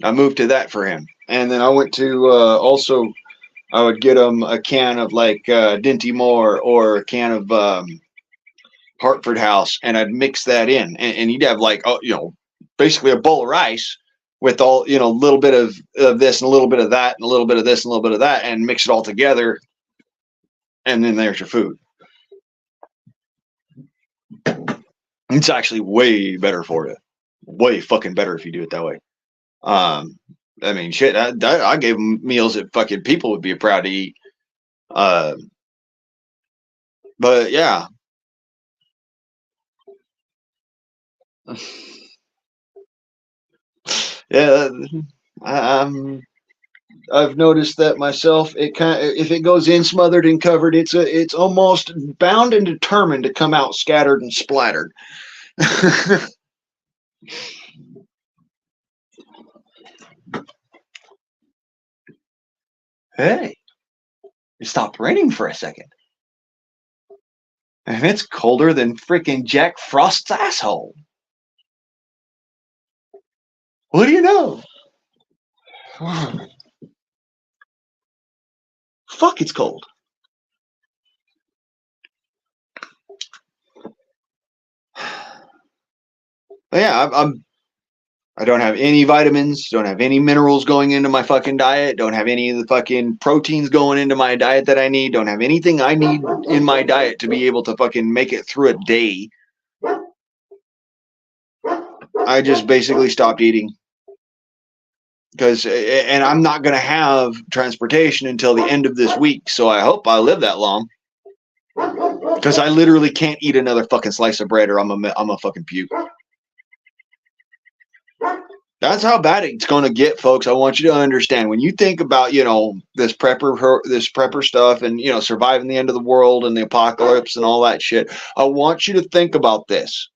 I moved to that for him, and then I went to also. I would get him a can of like Dinty Moore or a can of Hartford House, and I'd mix that in, and he'd have like basically a bowl of rice with all a little bit of this and a little bit of that and a little bit of this and a little bit of that, and mix it all together, and then there's your food. It's actually way better for you, way fucking better if you do it that way. I mean, shit, I gave them meals that fucking people would be proud to eat. Uh, but yeah. Yeah, I've noticed that myself. It kind of, if it goes in smothered and covered, it's almost bound and determined to come out scattered and splattered. Hey, it stopped raining for a second, and it's colder than freaking Jack Frost's asshole. What do you know? Fuck, it's cold. But yeah, I don't have any vitamins, don't have any minerals going into my fucking diet, don't have any of the fucking proteins going into my diet that I need, don't have anything I need in my diet to be able to fucking make it through a day. I just basically stopped eating. And I'm not going to have transportation until the end of this week, so I hope I live that long. Because I literally can't eat another fucking slice of bread or I'm a fucking puke. That's how bad it's going to get, folks. I want you to understand when you think about, this prepper stuff and, surviving the end of the world and the apocalypse and all that shit. I want you to think about this.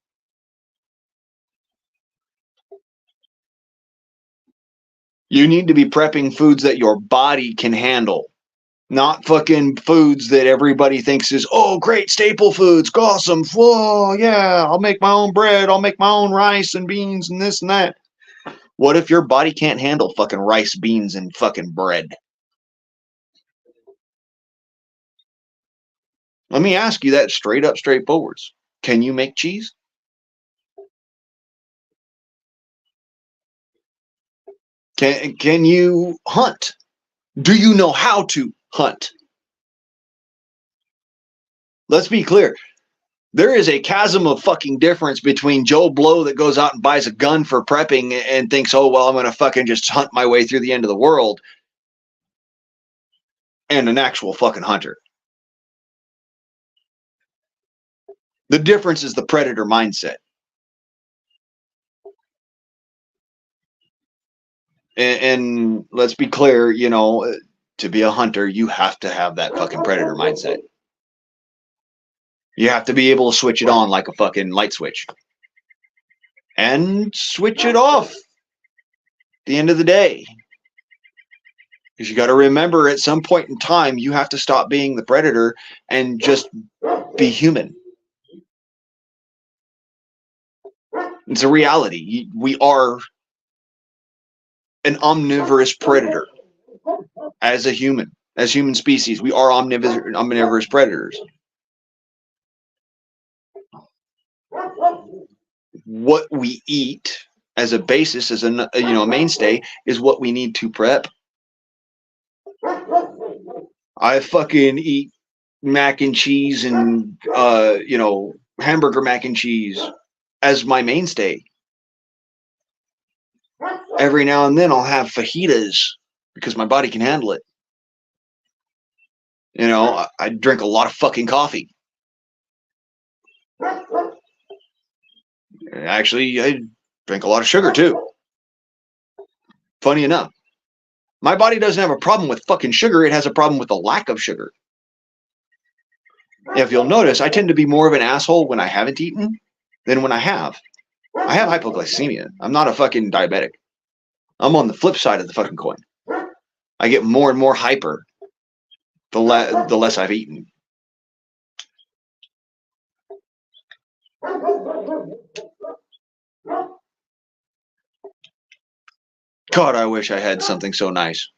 You need to be prepping foods that your body can handle, not fucking foods that everybody thinks is, oh, great staple foods, awesome. Whoa, yeah, I'll make my own bread. I'll make my own rice and beans and this and that. What if your body can't handle fucking rice, beans, and fucking bread? Let me ask you that straight up, straightforwards. Can you make cheese? Can you hunt? Do you know how to hunt? Let's be clear. There is a chasm of fucking difference between Joe Blow that goes out and buys a gun for prepping and thinks, oh, well, I'm going to fucking just hunt my way through the end of the world, and an actual fucking hunter. The difference is the predator mindset. And let's be clear, to be a hunter, you have to have that fucking predator mindset. You have to be able to switch it on like a fucking light switch. And switch it off at the end of the day. Because you got to remember at some point in time, you have to stop being the predator and just be human. It's a reality. We are an omnivorous predator as a human species. We are omnivorous predators. What we eat as a basis, as a mainstay, is what we need to prep. I fucking eat mac and cheese and hamburger mac and cheese as my mainstay. Every now and then I'll have fajitas because my body can handle it. I drink a lot of fucking coffee. Actually, I drink a lot of sugar too. Funny enough. My body doesn't have a problem with fucking sugar. It has a problem with the lack of sugar. If you'll notice, I tend to be more of an asshole when I haven't eaten than when I have. I have hypoglycemia. I'm not a fucking diabetic. I'm on the flip side of the fucking coin. I get more and more hyper the less I've eaten. God, I wish I had something so nice.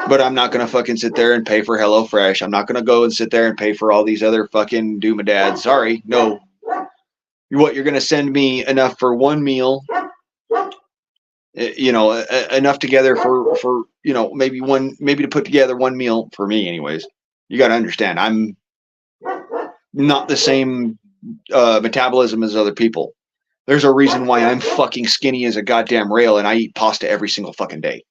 But I'm not going to fucking sit there and pay for HelloFresh. I'm not going to go and sit there and pay for all these other fucking doomedads. Sorry, no. What, you're going to send me enough for one meal? You know, enough together for you know, maybe to put together one meal for me anyways. You got to understand, I'm not the same metabolism as other people. There's a reason why I'm fucking skinny as a goddamn rail and I eat pasta every single fucking day.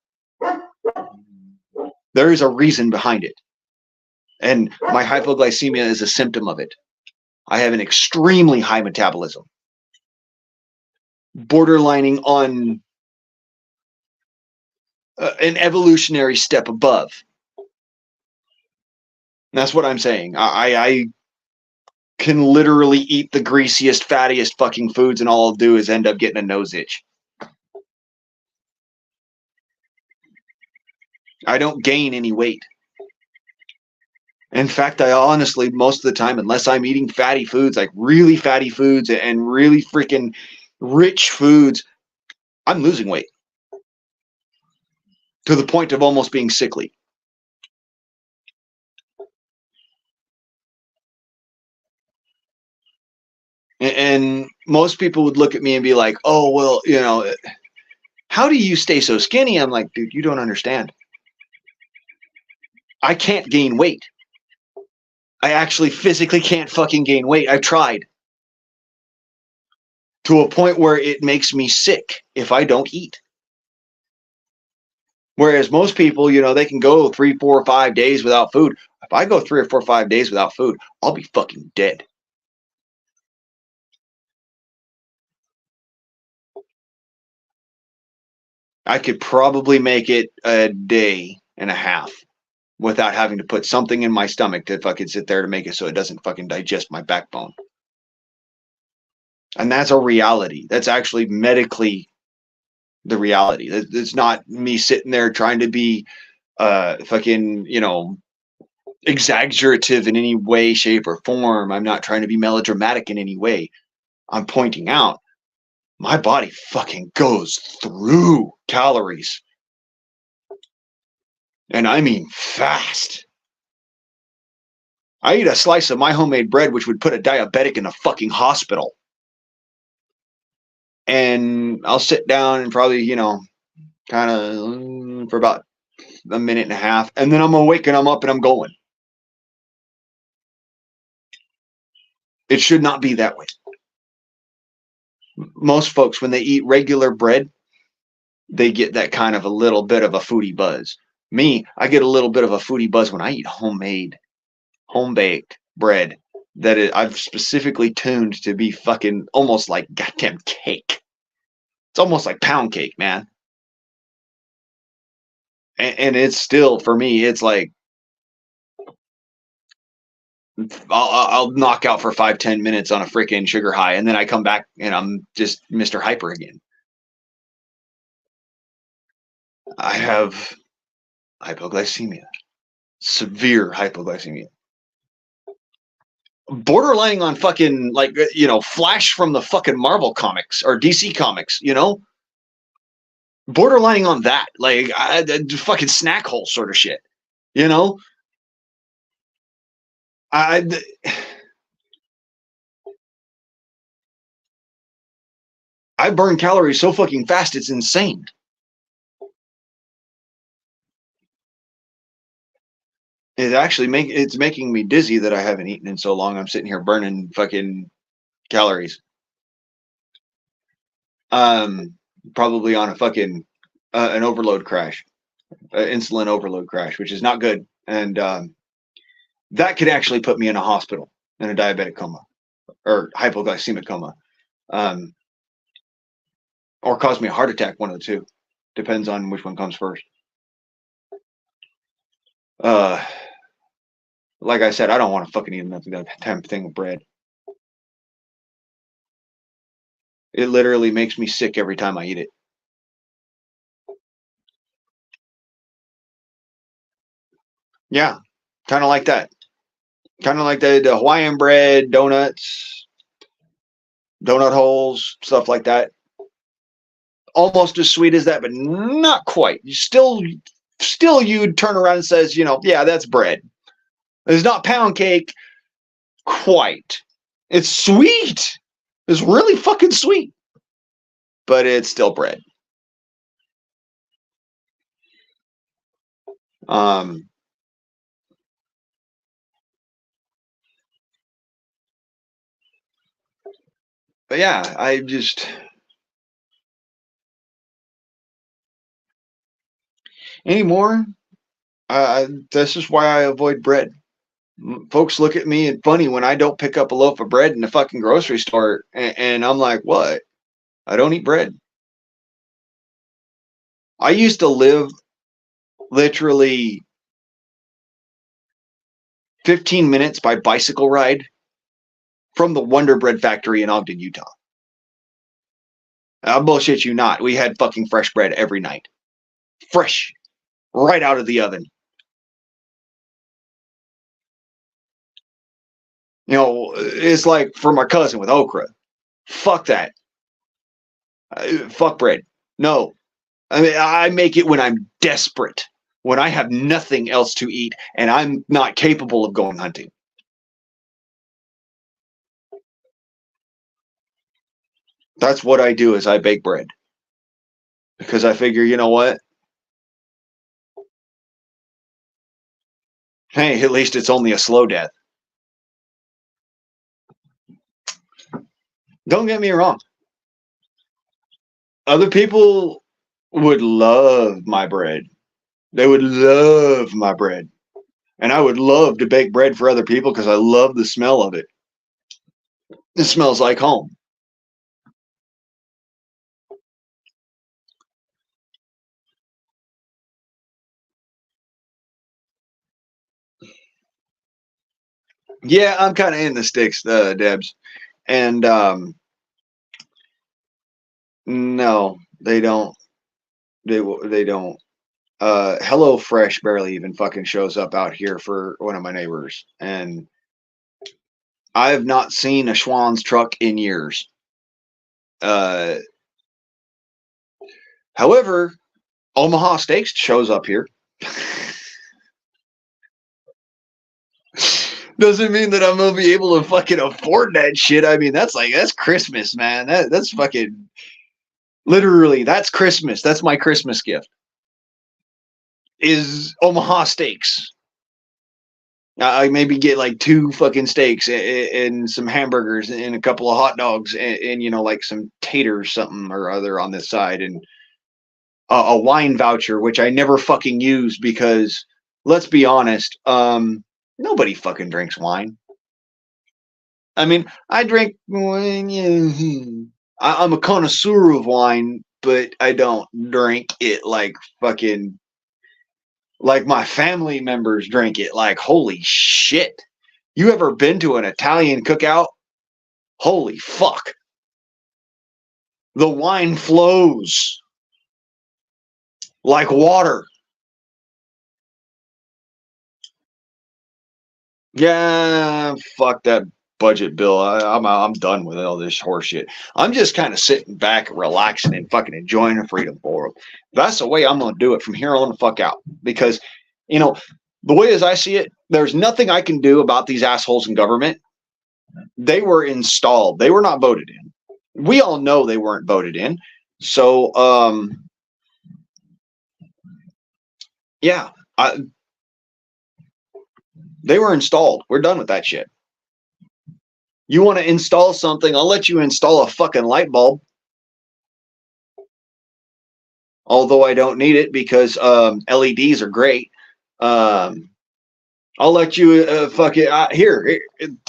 There is a reason behind it. And my hypoglycemia is a symptom of it. I have an extremely high metabolism, borderlining on an evolutionary step above. That's what I'm saying. I can literally eat the greasiest, fattiest fucking foods, and all I'll do is end up getting a nose itch. I don't gain any weight. In fact, I honestly, most of the time, unless I'm eating fatty foods, like really fatty foods and really freaking rich foods, I'm losing weight to the point of almost being sickly. And most people would look at me and be like, oh, well, you know, how do you stay so skinny? I'm like, dude, you don't understand. I can't gain weight. I actually physically can't fucking gain weight. I've tried. To a point where it makes me sick if I don't eat. Whereas most people, you know, they can go 3, 4, 5 days without food. If I go 3 or 4, 5 days without food, I'll be fucking dead. I could probably make it a day and a half without having to put something in my stomach to fucking sit there to make it so it doesn't fucking digest my backbone. And that's a reality. That's actually medically the reality. It's not me sitting there trying to be fucking, you know, exaggerative in any way, shape, or form. I'm not trying to be melodramatic in any way. I'm pointing out my body fucking goes through calories. And I mean fast. I eat a slice of my homemade bread, which would put a diabetic in the fucking hospital. And I'll sit down and probably, you know, kind of for about a minute and a half. And then I'm awake and I'm up and I'm going. It should not be that way. Most folks, when they eat regular bread, they get that kind of a little bit of a foodie buzz. Me, I get a little bit of a foodie buzz when I eat homemade, home-baked bread that I've specifically tuned to be fucking almost like goddamn cake. It's almost like pound cake, man. And it's still, for me, it's like, I'll knock out for 5-10 minutes on a freaking sugar high, and then I come back and I'm just Mr. Hyper again. I have hypoglycemia, severe hypoglycemia, borderlining on fucking, like, you know, Flash from the fucking Marvel comics or DC comics, you know, borderlining on that, like, fucking snack hole sort of shit, you know. I burn calories so fucking fast, it's insane. It's making me dizzy that I haven't eaten in so long. I'm sitting here burning fucking calories. Probably on a fucking an overload crash, insulin overload crash, which is not good, and that could actually put me in a hospital in a diabetic coma or hypoglycemic coma. um, or cause me a heart attack. One of the two, depends on which one comes first. Like I said, I don't want to fucking eat nothing that damn thing of bread. It literally makes me sick every time I eat it. Yeah, kind of like that. Kind of like the Hawaiian bread, donuts, donut holes, stuff like that. Almost as sweet as that, but not quite. You still you'd turn around and says, yeah, that's bread. It's not pound cake quite. It's sweet. It's really fucking sweet, but it's still bread. Um, but yeah, I just anymore. This is why I avoid bread. Folks look at me and funny when I don't pick up a loaf of bread in the fucking grocery store, and I'm like, what? I don't eat bread. I used to live literally 15 minutes by bicycle ride from the Wonder Bread factory in Ogden, Utah. I'll bullshit you not. We had fucking fresh bread every night. Fresh. Right out of the oven. It's like for my cousin with okra. Fuck that. Fuck bread. No. I mean, I make it when I'm desperate, when I have nothing else to eat and I'm not capable of going hunting. That's what I do is I bake bread. Because I figure, you know what? Hey, at least it's only a slow death. Don't get me wrong. Other people would love my bread. They would love my bread. And I would love to bake bread for other people because I love the smell of it. It smells like home. Yeah, I'm kind of in the sticks, Debs. And no, they don't. They don't. Hello Fresh barely even fucking shows up out here for one of my neighbors, and I have not seen a Schwann's truck in years. Uh, However, Omaha Steaks shows up here. Doesn't mean that I'm gonna be able to fucking afford that shit. I mean, that's Christmas, man. That's fucking literally that's Christmas. That's my Christmas gift. Is Omaha Steaks. I maybe get like 2 fucking steaks and some hamburgers and a couple of hot dogs and like some taters something or other on this side and a wine voucher which I never fucking use because let's be honest, nobody fucking drinks wine. I mean, I drink wine. I'm a connoisseur of wine, but I don't drink it like fucking like my family members drink it. Like, holy shit. You ever been to an Italian cookout? Holy fuck. The wine flows like water. Yeah, fuck that budget bill. I'm done with all this horseshit. I'm just kind of sitting back, relaxing, and fucking enjoying the freedom world. That's the way I'm gonna do it from here on the fuck out. Because, the way as I see it, there's nothing I can do about these assholes in government. They were installed. They were not voted in. We all know they weren't voted in. So, yeah, they were installed. We're done with that shit. You want to install something, I'll let you install a fucking light bulb. Although I don't need it because LEDs are great. I'll let you fuck it here.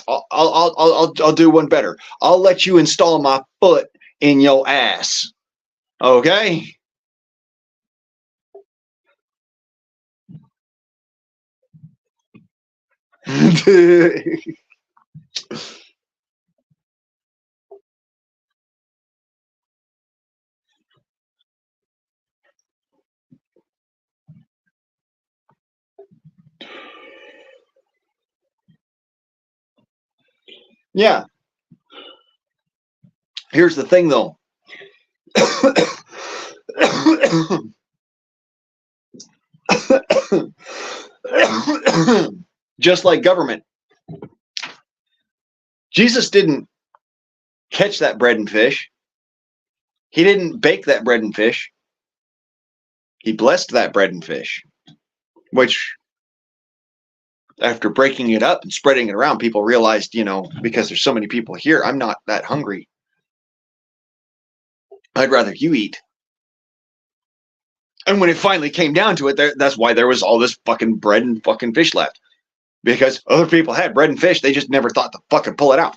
I'll do one better. I'll let you install my foot in your ass. Okay. Yeah. Here's the thing, though. Just like government, Jesus didn't catch that bread and fish. He didn't bake that bread and fish. He blessed that bread and fish, which after breaking it up and spreading it around, people realized, because there's so many people here, I'm not that hungry. I'd rather you eat. And when it finally came down to it, that's why there was all this fucking bread and fucking fish left. Because other people had bread and fish, they just never thought to fucking pull it out.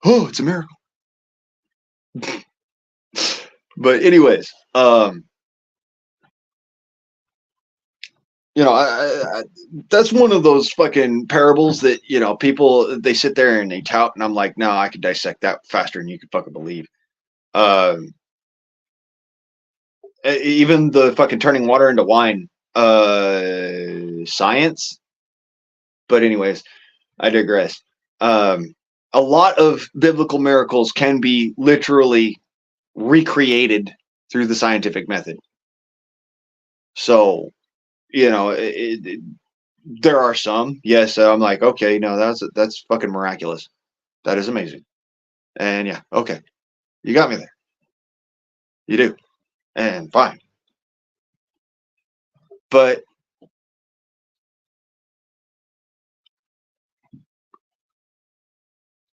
Oh, it's a miracle. But anyways, that's one of those fucking parables that, people, they sit there and they tout, and I'm like, no, I could dissect that faster than you could fucking believe. Even the fucking turning water into wine, science. But anyways, I digress. A lot of biblical miracles can be literally recreated through the scientific method. So, there are some. Yes, I'm like, okay, no, that's fucking miraculous. That is amazing. And yeah, okay, you got me there. You do, and fine. But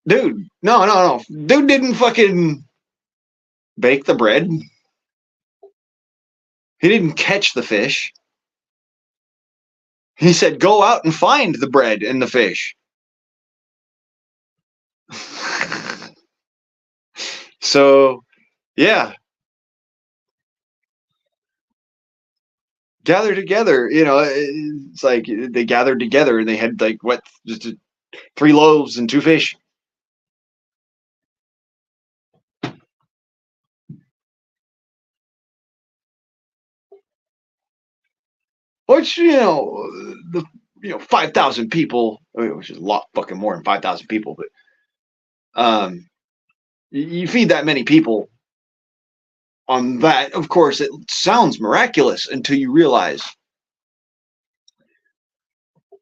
dude, no, dude didn't fucking bake the bread. He didn't catch the fish. He said, go out and find the bread and the fish. So, yeah, gather together. It's like they gathered together and they had like what, just 3 loaves and 2 fish. Which the 5,000 people, which is a lot fucking more than 5,000 people, but you feed that many people on that. Of course, it sounds miraculous until you realize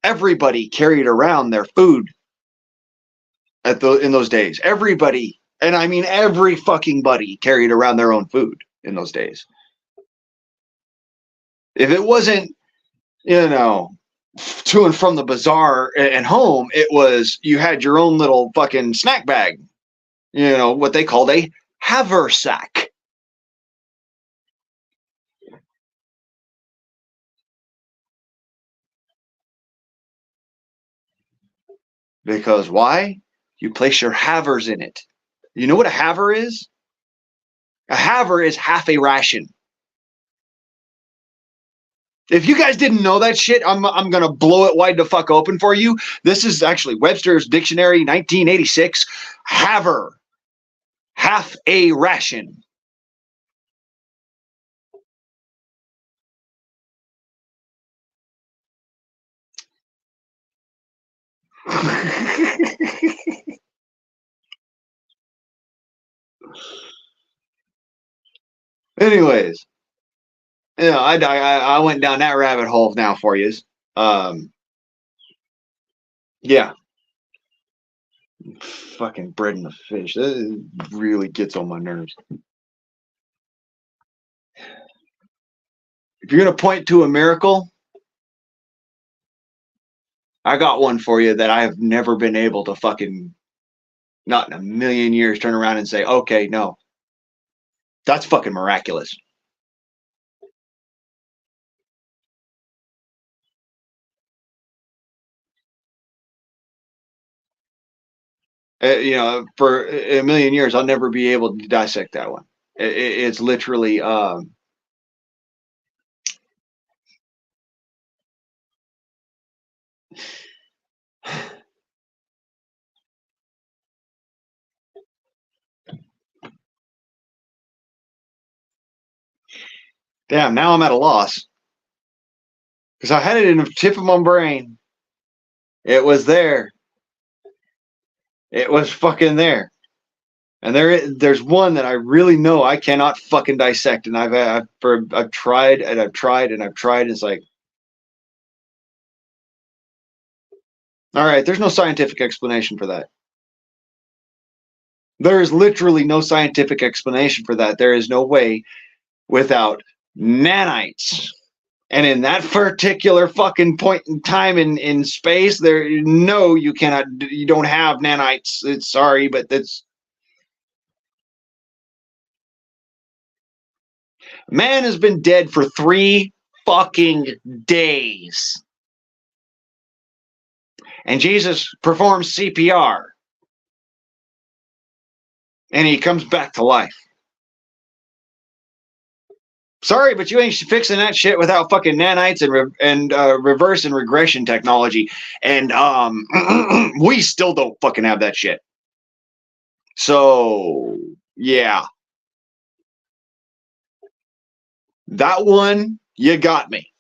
everybody carried around their food in those days. Everybody, and I mean every fucking buddy, carried around their own food in those days. If it wasn't, to and from the bazaar and home, it was you had your own little fucking snack bag. What they called a haversack. Because why? You place your havers in it. You know what a haver is? A haver is half a ration. If you guys didn't know that shit, I'm gonna blow it wide the fuck open for you. This is actually Webster's Dictionary, 1986. Haver, half a ration. Anyways, I went down that rabbit hole now for you. Yeah, fucking bread and the fish. That really gets on my nerves. If you're gonna point to a miracle, I got one for you that I have never been able to fucking, not in a million years, turn around and say, okay, no, that's fucking miraculous. For a million years, I'll never be able to dissect that one. It's literally, damn. Now I'm at a loss because I had it in the tip of my brain. It was there. It was fucking there. And there's one that I really know I cannot fucking dissect, and I've tried and I've tried and I've tried. And it's like, all right, there's no scientific explanation for that. There is literally no scientific explanation for that. There is no way without nanites. And in that particular fucking point in time in space, you cannot, you don't have nanites. It's sorry, but that's man has been dead for 3 fucking days. And Jesus performs CPR and he comes back to life. Sorry, but you ain't fixing that shit without fucking nanites and reverse and regression technology. And we still don't fucking have that shit. So yeah, that one you got me.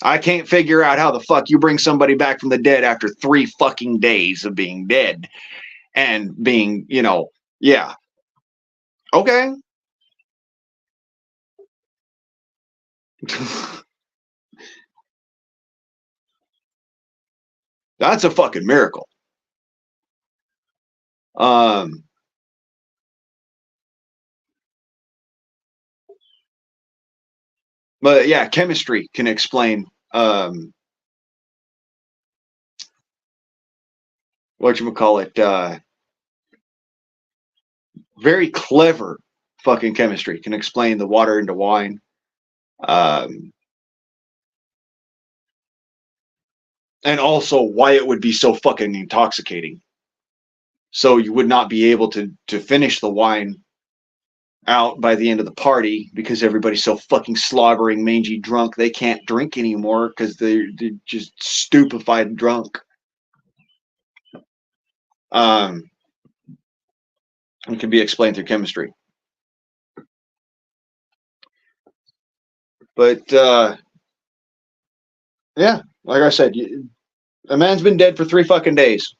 I can't figure out how the fuck you bring somebody back from the dead after 3 fucking days of being dead and being, yeah. Okay. That's a fucking miracle. Um, but yeah, chemistry can explain what you would call it. Very clever fucking chemistry can explain the water into wine. Um, and also why it would be so fucking intoxicating. So you would not be able to finish the wine out by the end of the party because everybody's so fucking slobbering, mangy drunk they can't drink anymore because they're just stupefied drunk. It can be explained through chemistry. But yeah, like I said, a man's been dead for 3 fucking days.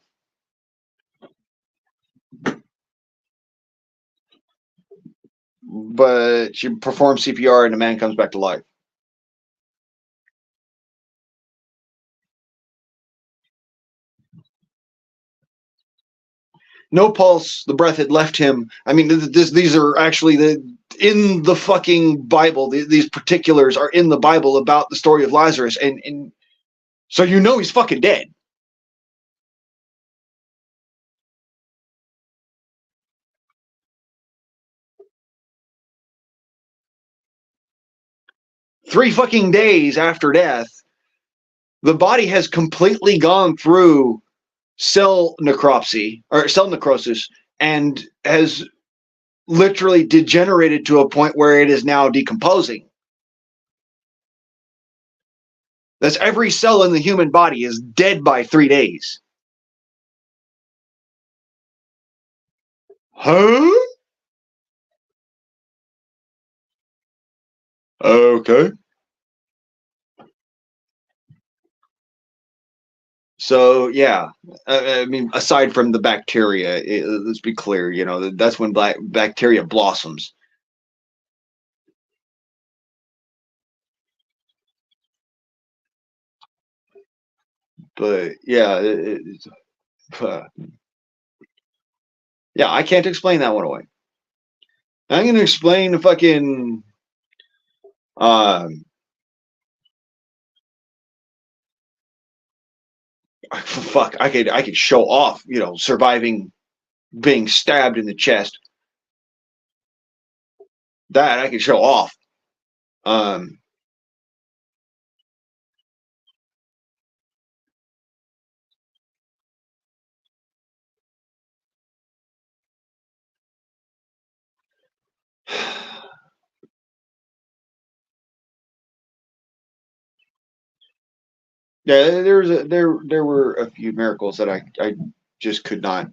But she performs CPR and the man comes back to life. No pulse, the breath had left him. I mean, these are actually in the fucking Bible. These particulars are in the Bible about the story of Lazarus, and so he's fucking dead. Three fucking days after death, the body has completely gone through cell necrosis and has literally degenerated to a point where it is now decomposing. That's every cell in the human body is dead by 3 days. Huh? Okay. So yeah, I mean, aside from the bacteria, let's be clear. That's when bacteria blossoms. But yeah, uh, yeah, I can't explain that one away. I'm gonna explain the fucking um, fuck. I could show off. Surviving being stabbed in the chest. That I could show off. Um, Yeah, there were a few miracles that I just could not.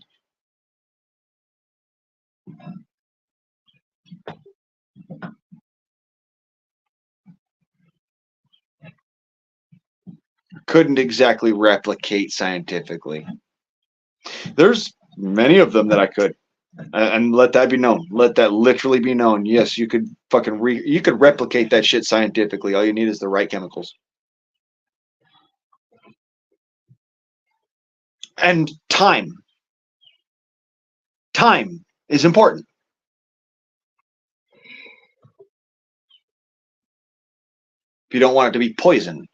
Couldn't exactly replicate scientifically. There's many of them that I could, and let that be known. Let that literally be known. Yes, you could fucking you could replicate that shit scientifically. All you need is the right chemicals and time. Time is important. If you don't want it to be poison,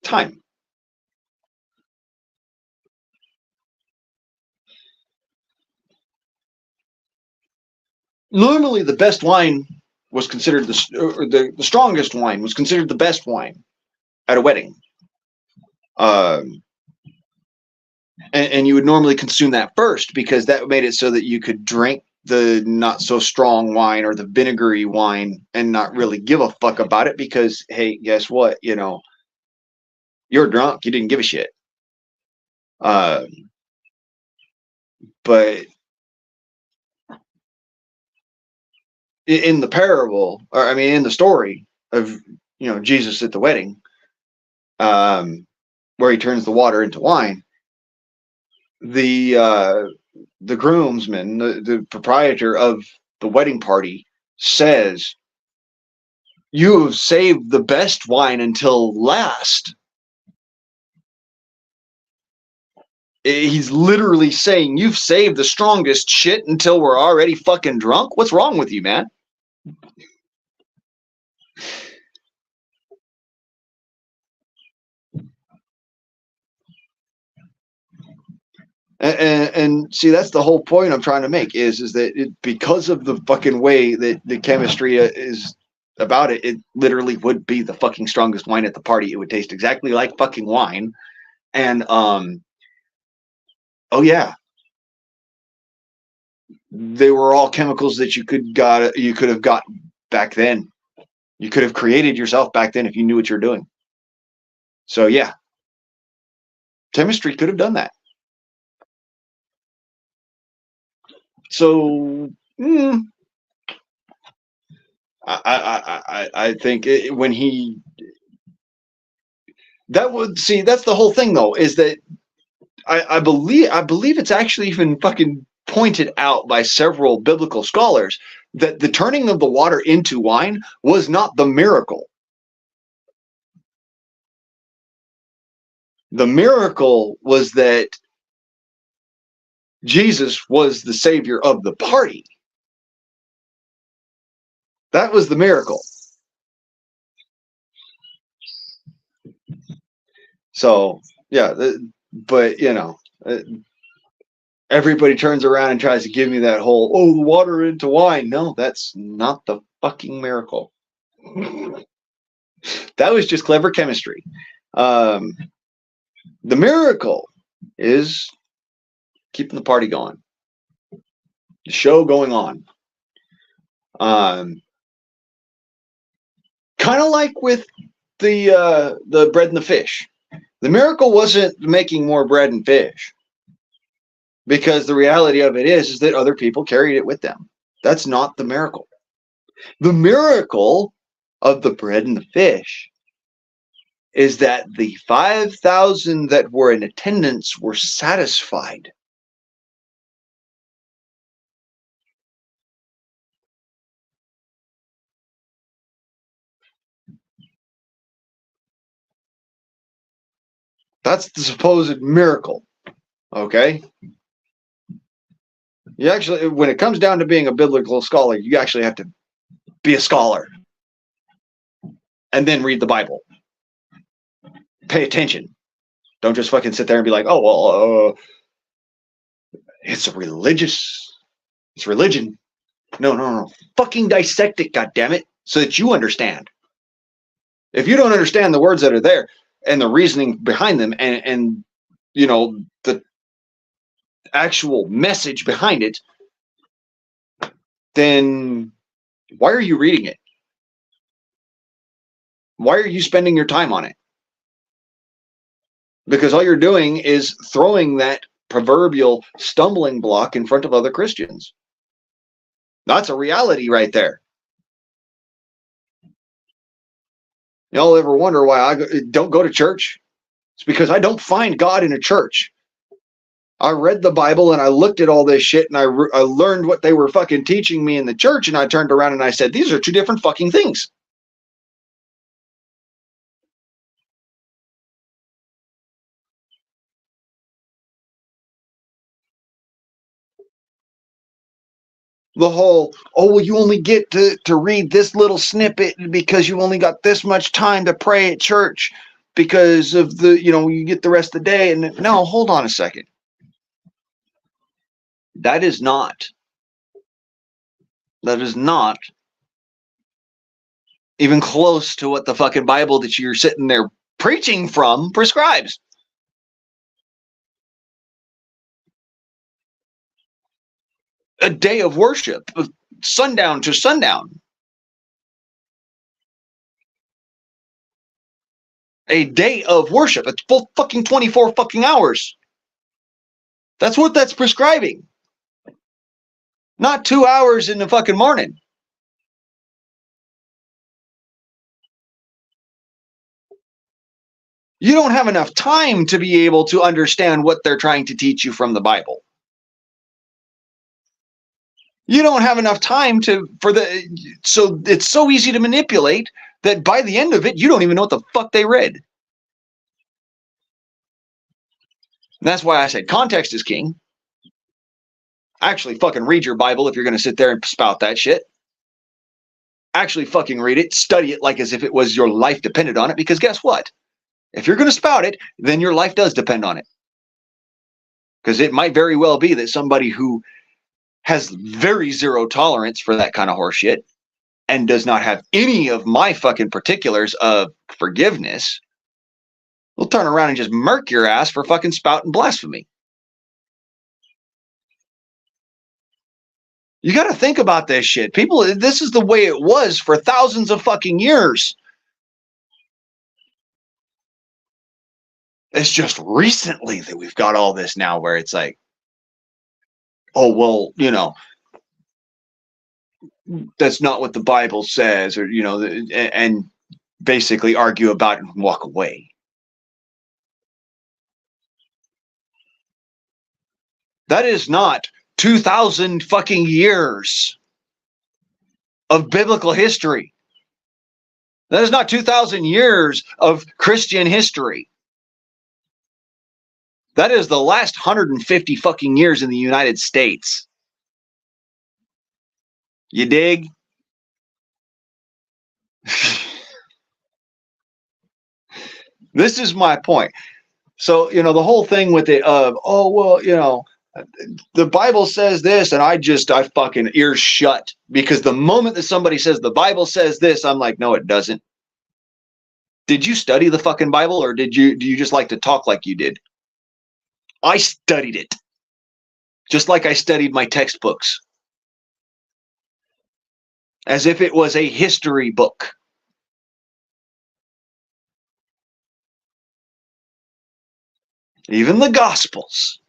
time. Normally, the best wine was considered the strongest wine was considered the best wine at a wedding. Um, and you would normally consume that first because that made it so that you could drink the not so strong wine or the vinegary wine and not really give a fuck about it because hey, guess what? You're drunk. You didn't give a shit. Uh, but in the parable, or I mean, in the story of Jesus at the wedding, um, where he turns the water into wine, the groomsman, the proprietor of the wedding party, says, "You have saved the best wine until last." He's literally saying, "You've saved the strongest shit until we're already fucking drunk. What's wrong with you, man?" And see, that's the whole point I'm trying to make is that because of the fucking way that the chemistry is about it, it literally would be the fucking strongest wine at the party. It would taste exactly like fucking wine. And oh yeah, they were all chemicals that you could have got back then. You could have created yourself back then if you knew what you're doing. So yeah, chemistry could have done that. So I think when he that would see that's the whole thing though is that I believe it's actually even fucking pointed out by several biblical scholars that the turning of the water into wine was not the miracle. The miracle was that Jesus was the savior of the party. That was the miracle. So yeah, but everybody turns around and tries to give me that whole the water into wine. No, that's not the fucking miracle. That was just clever chemistry. Um, the miracle is keeping the party going, the show going on. Um, kind of like with the bread and the fish. The miracle wasn't making more bread and fish because the reality of it is that other people carried it with them. That's not the miracle. The miracle of the bread and the fish is that the 5,000 that were in attendance were satisfied. That's the supposed miracle. Okay? You actually, when it comes down to being a biblical scholar, you actually have to be a scholar and then read the Bible. Pay attention. Don't just fucking sit there and be like, oh, well, it's it's religion. No. Fucking dissect it, goddammit, so that you understand. If you don't understand the words that are there and the reasoning behind them and the actual message behind it, then why are you reading it? Why are you spending your time on it? Because all you're doing is throwing that proverbial stumbling block in front of other Christians. That's a reality right there. Y'all ever wonder why I don't go to church? It's because I don't find God in a church. I read the Bible and I looked at all this shit and I learned what they were fucking teaching me in the church, and I turned around and I said, these are two different fucking things. The whole, oh, well, you only get to read this little snippet because you only got this much time to pray at church because of the, you get the rest of the day. And no, hold on a second. That is not even close to what the fucking Bible that you're sitting there preaching from prescribes. A day of worship, sundown to sundown. A day of worship. It's full fucking 24 fucking hours. That's what that's prescribing. Not 2 hours in the fucking morning. You don't have enough time to be able to understand what they're trying to teach you from the Bible. You don't have enough time so it's so easy to manipulate that by the end of it, you don't even know what the fuck they read. And that's why I said context is king. Actually fucking read your Bible if you're going to sit there and spout that shit. Actually fucking read it, study it like as if it was your life depended on it, because guess what? If you're going to spout it, then your life does depend on it. Because it might very well be that somebody who has very zero tolerance for that kind of horseshit and does not have any of my fucking particulars of forgiveness will turn around and just murk your ass for fucking spouting blasphemy. You got to think about this shit. People, this is the way it was for thousands of fucking years. It's just recently that we've got all this now where it's like, oh, well, that's not what the Bible says, or, and basically argue about it and walk away. That is not 2,000 fucking years of biblical history. That is not 2,000 years of Christian history. That is the last 150 fucking years in the United States. You dig? This is my point. So, the whole thing with it of, oh, well, the Bible says this, and I fucking ears shut, because the moment that somebody says the Bible says this, I'm like, no, it doesn't. Did you study the fucking Bible, or do you just like to talk like you did? I studied it. Just like I studied my textbooks. As if it was a history book. Even the Gospels.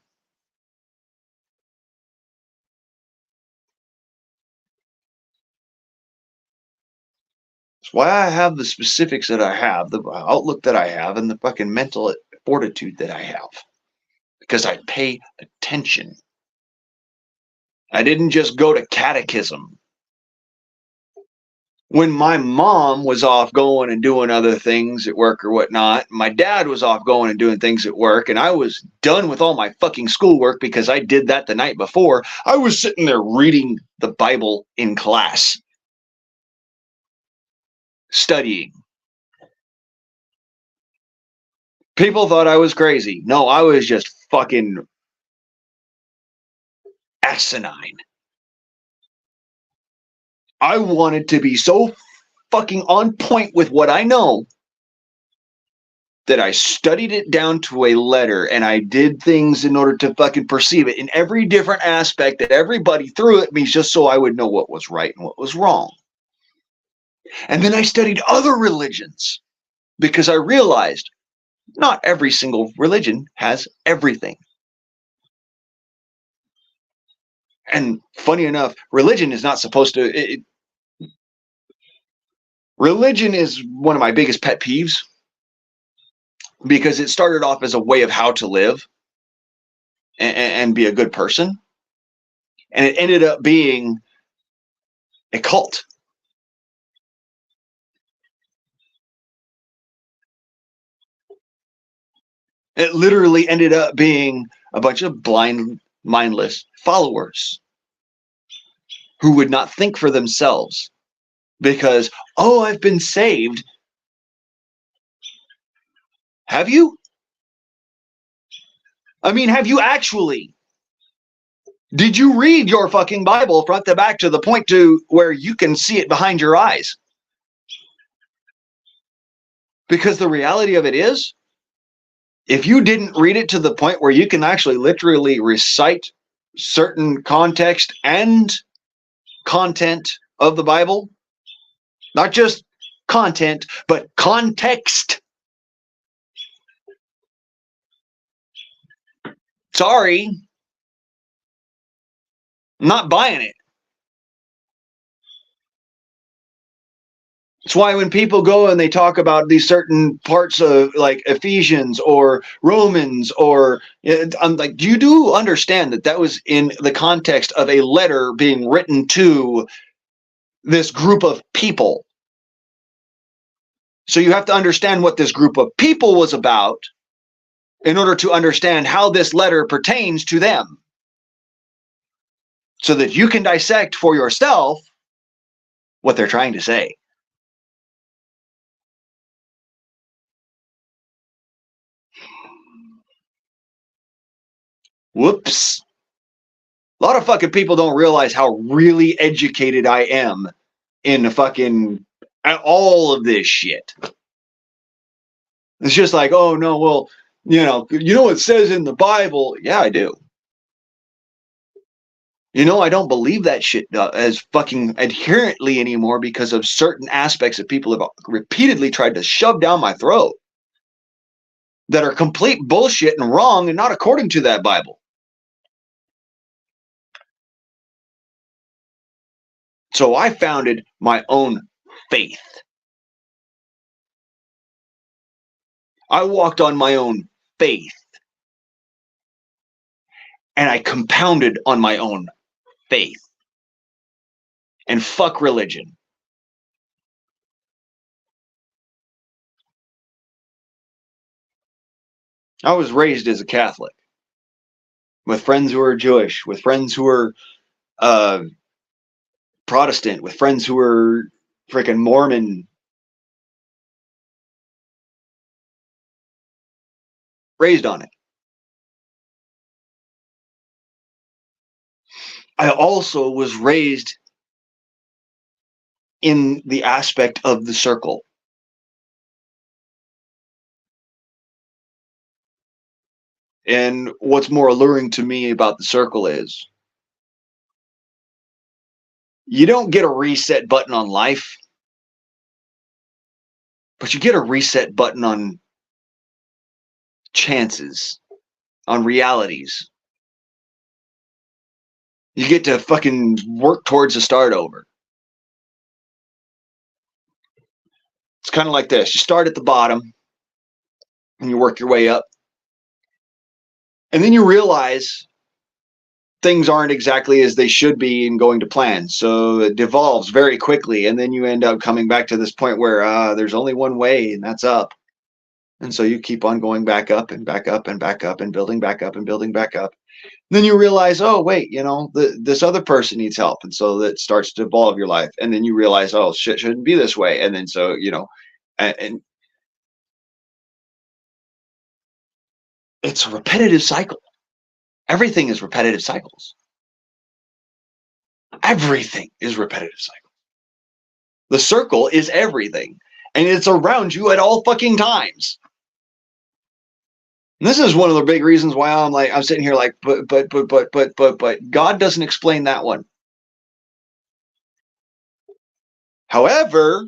That's why I have the specifics that I have, the outlook that I have, and the fucking mental fortitude that I have. Because I pay attention. I didn't just go to catechism. When my mom was off going and doing other things at work or whatnot, my dad was off going and doing things at work, and I was done with all my fucking schoolwork because I did that the night before. I was sitting there reading the Bible in class. Studying. People thought I was crazy. No, I was just fucking asinine. I wanted to be so fucking on point with what I know that I studied it down to a letter, and I did things in order to fucking perceive it in every different aspect that everybody threw at me, just so I would know what was right and what was wrong. And then I studied other religions. because I realized not every single religion has everything. And funny enough, religion is not supposed to. Religion is one of my biggest pet peeves because it started off as a way of how to live and be a good person. And it ended up being a cult. It literally ended up being a bunch of blind, mindless followers who would not think for themselves because, oh, I've been saved. Have you? I mean, have you actually? Did you read your fucking Bible front to back to the point to where you can see it behind your eyes? Because the reality of it is, if you didn't read it to the point where you can actually literally recite certain context and content of the Bible, not just content, but context. Sorry, I'm not buying it. It's why when people go and they talk about these certain parts of like Ephesians or Romans or I'm like, you do understand that that was in the context of a letter being written to this group of people. So you have to understand what this group of people was about in order to understand how this letter pertains to them. So that you can dissect for yourself what they're trying to say. Whoops. A lot of fucking people don't realize how really educated I am in the fucking all of this shit. It's just like, oh no, well, you know what it says in the Bible. Yeah, I do. I don't believe that shit as fucking adherently anymore because of certain aspects that people have repeatedly tried to shove down my throat that are complete bullshit and wrong and not according to that Bible. So I founded my own faith. I walked on my own faith. And I compounded on my own faith. And fuck religion. I was raised as a Catholic. With friends who are Jewish. With friends who are Protestant. With friends who are freaking Mormon. Raised on it. I also was raised in the aspect of the circle. And what's more alluring to me about the circle is you don't get a reset button on life, but you get a reset button on chances, on realities. You get to fucking work towards a start over. It's kind of like this. You start at the bottom and you work your way up. And then you realize things aren't exactly as they should be and going to plan. So it devolves very quickly. And then you end up coming back to this point where there's only one way, and that's up. And so you keep on going back up and back up and back up and building back up and building back up. And then you realize, oh, wait, this other person needs help. And so that starts to evolve your life. And then you realize, oh, shit shouldn't be this way. And then so, and it's a repetitive cycle. Everything is repetitive cycles. Everything is repetitive cycles. The circle is everything. And it's around you at all fucking times. And this is one of the big reasons why I'm sitting here like, but God doesn't explain that one. However,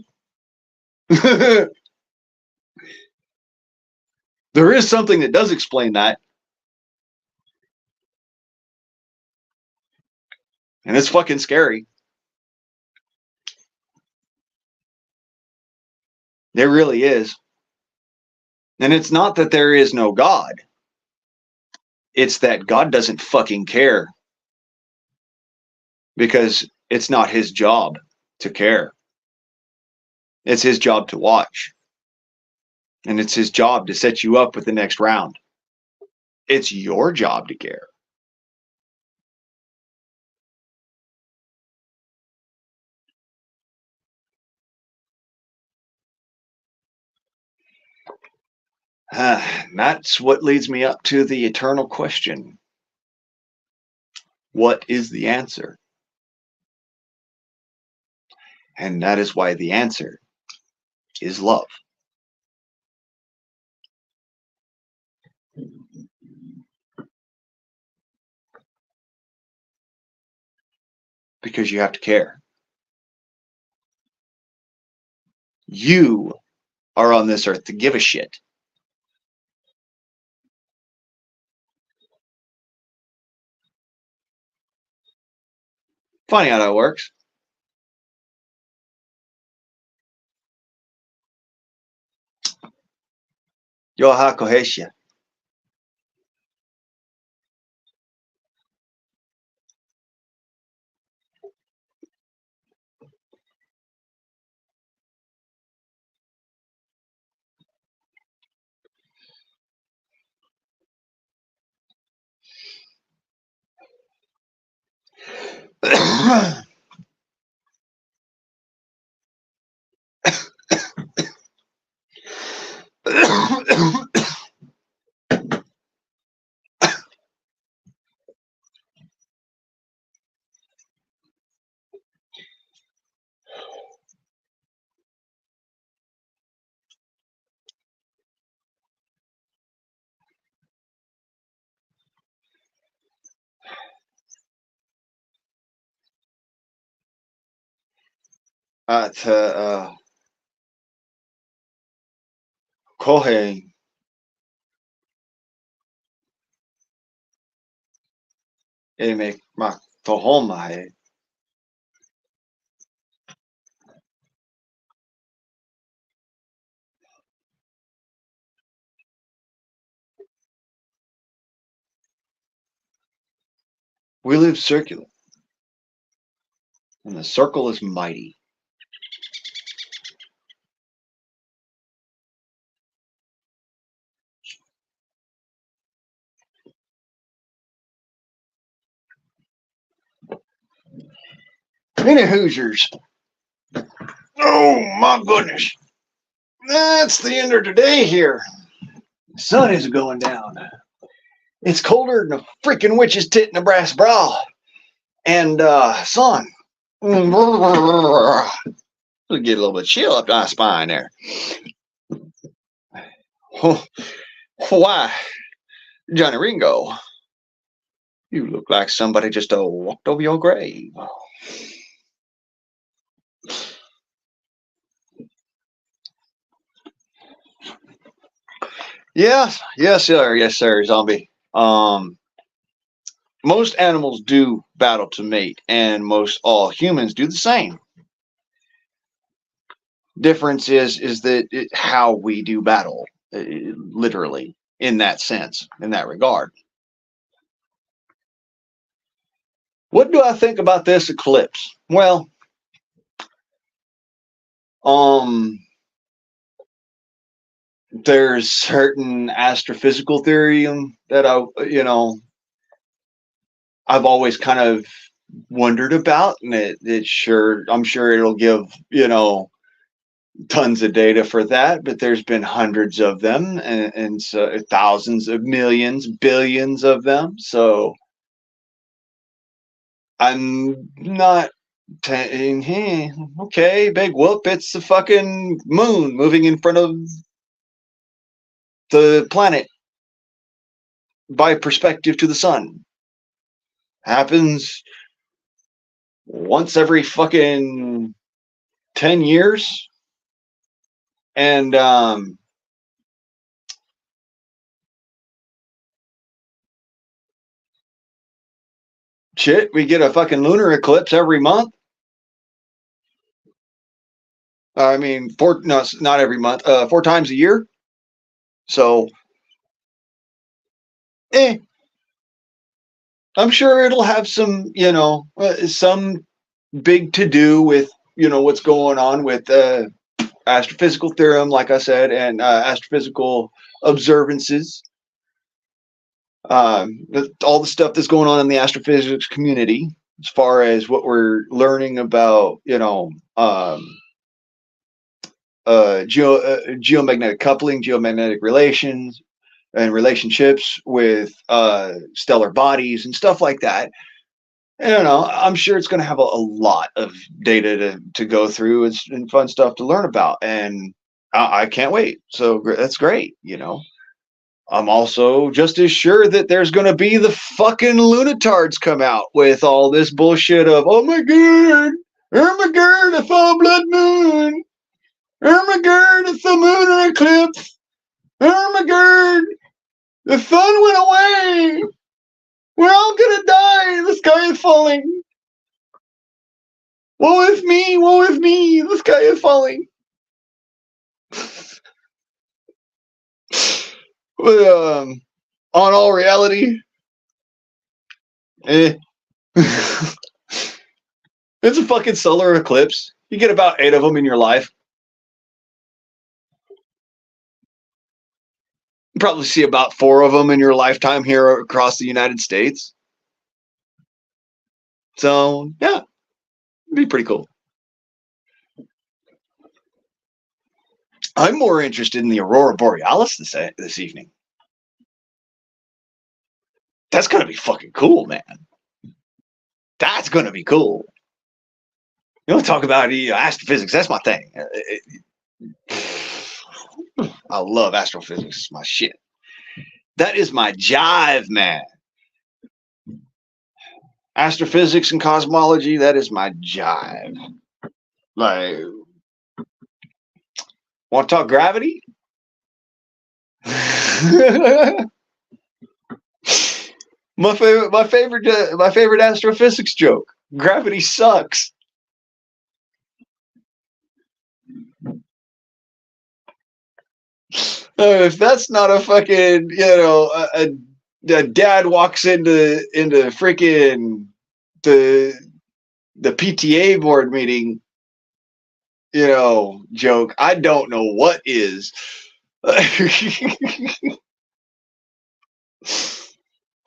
There is something that does explain that. And it's fucking scary. There really is. And it's not that there is no God. It's that God doesn't fucking care. Because it's not his job to care. It's his job to watch. And it's his job to set you up with the next round. It's your job to care. That's what leads me up to the eternal question. What is the answer? And that is why the answer is love. Because you have to care. You are on this earth to give a shit. Funny how that works. Yo hakohesia. Kohe eme tohomahe. We live circular, and the circle is mighty. Many Hoosiers. Oh my goodness. That's the end of today here. The sun is going down. It's colder than a freaking witch's tit in a brass bra. And son. It'll get a little bit chill up my spine there. Why, Johnny Ringo, you look like somebody just walked over your grave. Yes, yes, sir, zombie. Most animals do battle to mate, and most all humans do the same. Difference is that how we do battle, literally, in that sense, in that regard. What do I think about this eclipse? Well, there's certain astrophysical theory that I've always kind of wondered about, and I'm sure it'll give tons of data for that, but there's been hundreds of them, and so thousands of millions, billions of them. So I'm not saying, hey, okay, big whoop, it's the fucking moon moving in front of the planet by perspective to the sun. Happens once every fucking 10 years. And Shit, we get a fucking lunar eclipse every month. I mean, no, not every month. 4 times a year. So, eh, I'm sure it'll have some, some big to do with, what's going on with astrophysical theorem, like I said, and astrophysical observances. All the stuff that's going on in the astrophysics community, as far as what we're learning about, geomagnetic coupling, geomagnetic relations, and relationships with stellar bodies and stuff like that. I don't know. I'm sure it's going to have a lot of data to go through and fun stuff to learn about, and I can't wait. So that's great. I'm also just as sure that there's going to be the fucking lunatards come out with all this bullshit of, oh my god, I saw a blood moon. Oh my god, it's a lunar eclipse. Oh my god, the sun went away. We're all gonna die. The sky is falling. Woe is me, woe is me. The sky is falling. But, on all reality, it's a fucking solar eclipse. You get about 8 of them in your life. You probably see about 4 of them in your lifetime here across the United States. So, yeah, it'd be pretty cool. I'm more interested in the Aurora Borealis this evening. That's going to be fucking cool, man. That's going to be cool. Talk about astrophysics. That's my thing. I love astrophysics. It's my shit. That is my jive, man. Astrophysics and cosmology, that is my jive. Like, want to talk gravity? my favorite astrophysics joke. Gravity sucks. If that's not a fucking, a dad walks into freaking the PTA board meeting, joke, I don't know what is.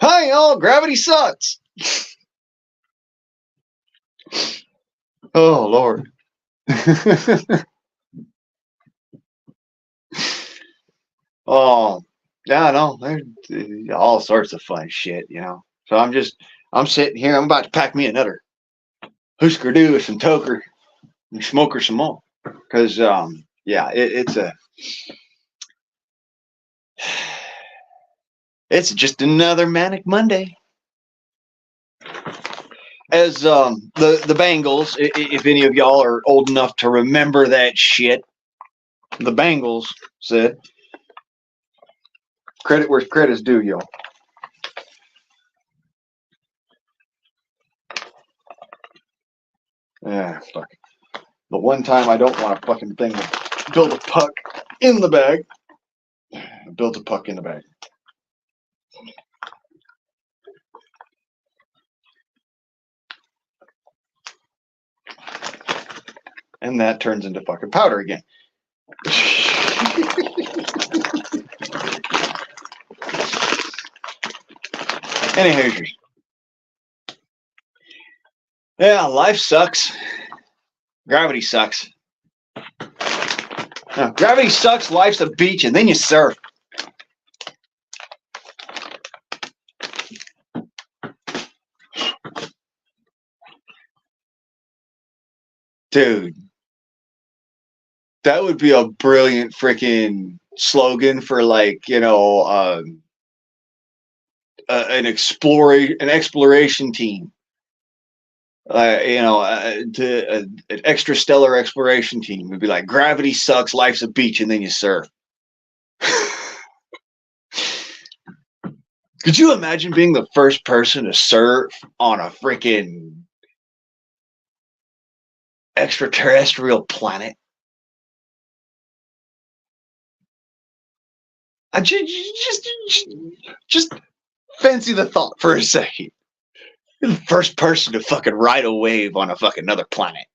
Hi, y'all. Gravity sucks. Oh, Lord. Oh, yeah, no, there's all sorts of fun shit, So I'm sitting here. I'm about to pack me another Husker Du with some toker and smoke her some more. Because, yeah, it's just another Manic Monday. As the Bangles, if any of y'all are old enough to remember that shit, the Bangles said, credit where credit's due, y'all. Yeah, fuck. The one time I don't want a fucking thing to build a puck in the bag, I built a puck in the bag. And that turns into fucking powder again. Anyhow, yeah, life sucks. Gravity sucks. No, gravity sucks, life's a beach, and then you surf. Dude, that would be a brilliant freaking slogan for, like, an exploration team. An extrastellar exploration team would be like, gravity sucks, life's a beach, and then you surf. Could you imagine being the first person to surf on a freaking extraterrestrial planet? I just fancy the thought for a second. You're the first person to fucking ride a wave on a fucking another planet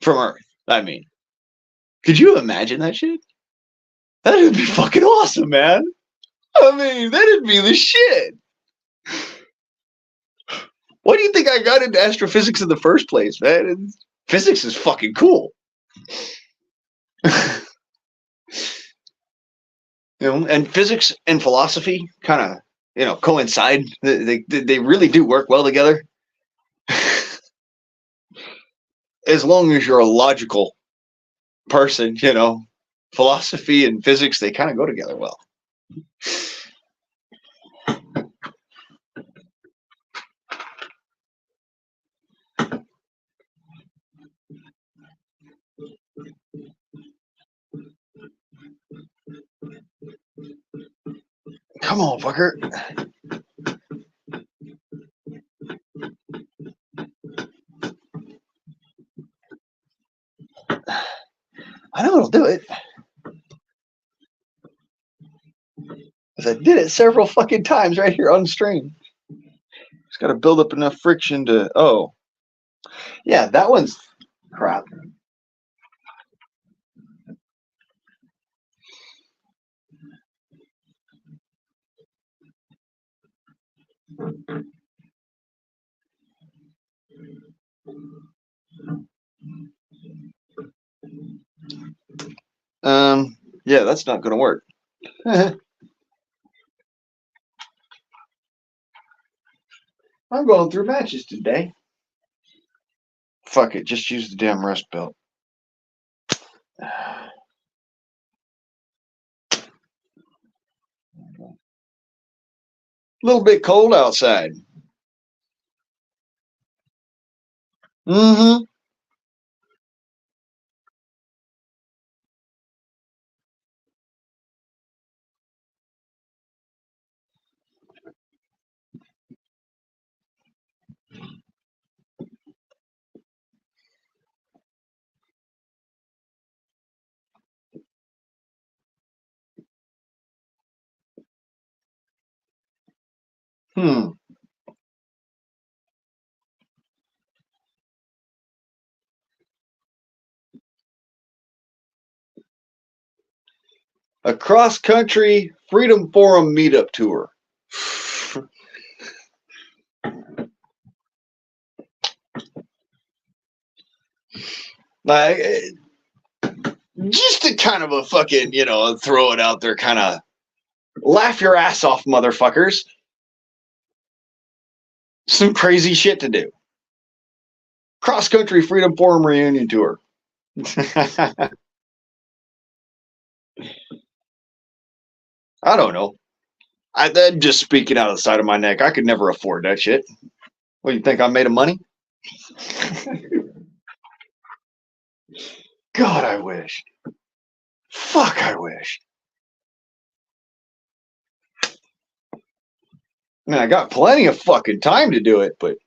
from Earth. I mean, could you imagine that shit? That would be fucking awesome, man. I mean, that'd be the shit. Why do you think I got into astrophysics in the first place, man? Physics is fucking cool. And physics and philosophy kind of, coincide. They really do work well together. As long as you're a logical person, philosophy and physics, they kind of go together well. Come on, fucker. I know it'll do it. Because I did it several fucking times right here on stream. Just got to build up enough friction to... Oh. Yeah, that one's crap. Yeah, that's not going to work. I'm going through matches today. Fuck it, just use the damn rust belt. A little bit cold outside. Mm-hmm. A cross-country Freedom Forum meetup tour. Like, just a kind of a fucking, throw it out there, kind of laugh your ass off, motherfuckers. Some crazy shit to do. Cross-country Freedom Forum reunion tour. I don't know. I'm just speaking out of the side of my neck. I could never afford that shit. What, do you think I'm made of money? God, I wish. Fuck, I wish. I mean, I got plenty of fucking time to do it, but...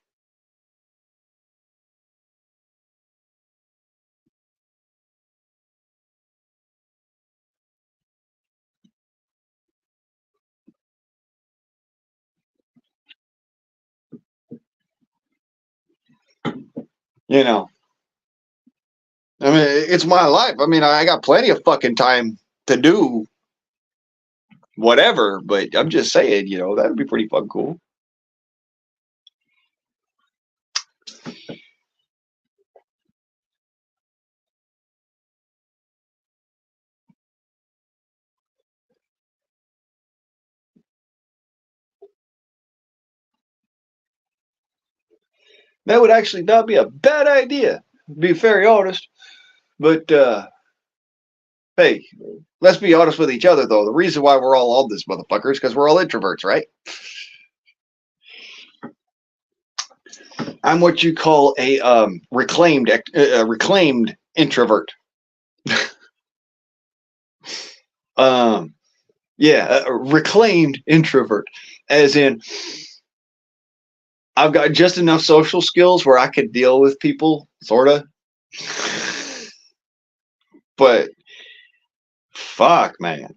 I mean, it's my life. I mean, I got plenty of fucking time to do whatever, but I'm just saying, that'd be pretty fucking cool. That would actually not be a bad idea, to be very honest. But, hey, let's be honest with each other, though. The reason why we're all on this motherfucker is because we're all introverts, right? I'm what you call a reclaimed introvert. Yeah, a reclaimed introvert, as in I've got just enough social skills where I could deal with people, sorta. But fuck, man.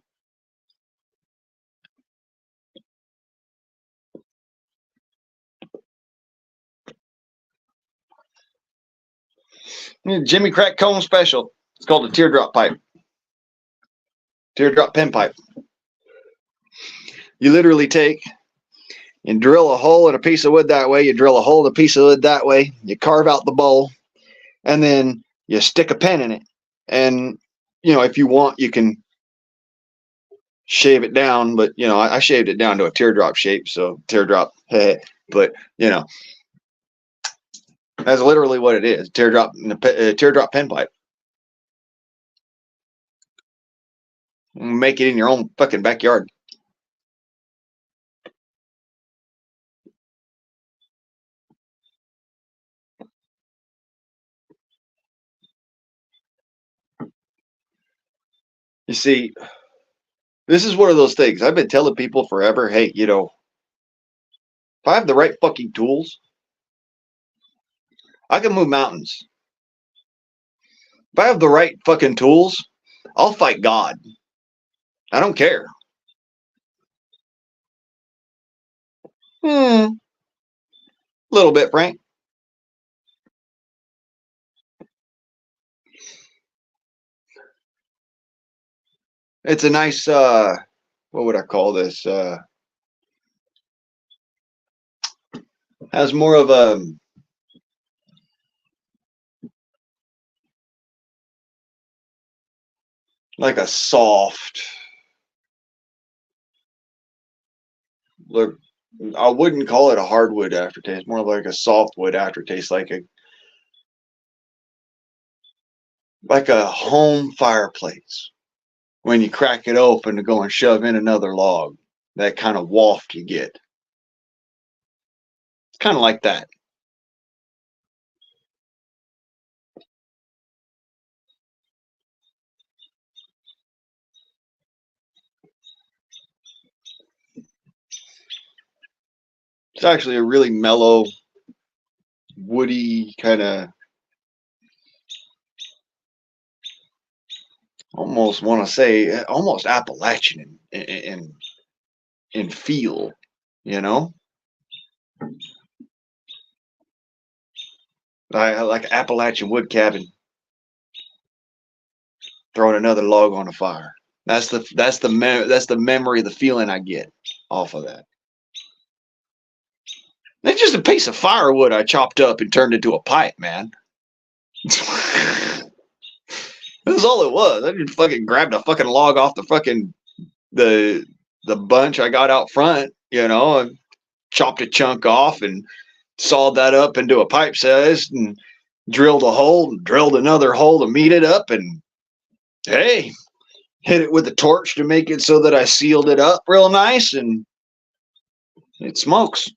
Jimmy Crack Cone special. It's called a teardrop pipe, teardrop pen pipe. You literally take and drill a hole in a piece of wood that way. You drill a hole in a piece of wood that way. You carve out the bowl, and then you stick a pen in it. And if you want, you can shave it down. But I shaved it down to a teardrop shape, so teardrop. But that's literally what it is. Teardrop pen pipe. Make it in your own fucking backyard. You see, this is one of those things. I've been telling people forever, hey, if I have the right fucking tools, I can move mountains. If I have the right fucking tools, I'll fight God. I don't care. A little bit, Frank. It's a nice, what would I call this? Has more of a, like a soft, look, I wouldn't call it a hardwood aftertaste, more like a softwood aftertaste, like a home fireplace. When you crack it open to go and shove in another log, that kind of waft you get. It's kind of like that. It's actually a really mellow, woody kind of, almost want to say almost Appalachian in feel, you know. I like Appalachian wood cabin, throwing another log on the fire. That's the memory, the feeling I get off of that. It's just a piece of firewood I chopped up and turned into a pipe, man. That's all it was. I just fucking grabbed a fucking log off the the bunch I got out front, and chopped a chunk off and sawed that up into a pipe size and drilled a hole and drilled another hole to meet it up, and hey, hit it with a torch to make it so that I sealed it up real nice, and it smokes.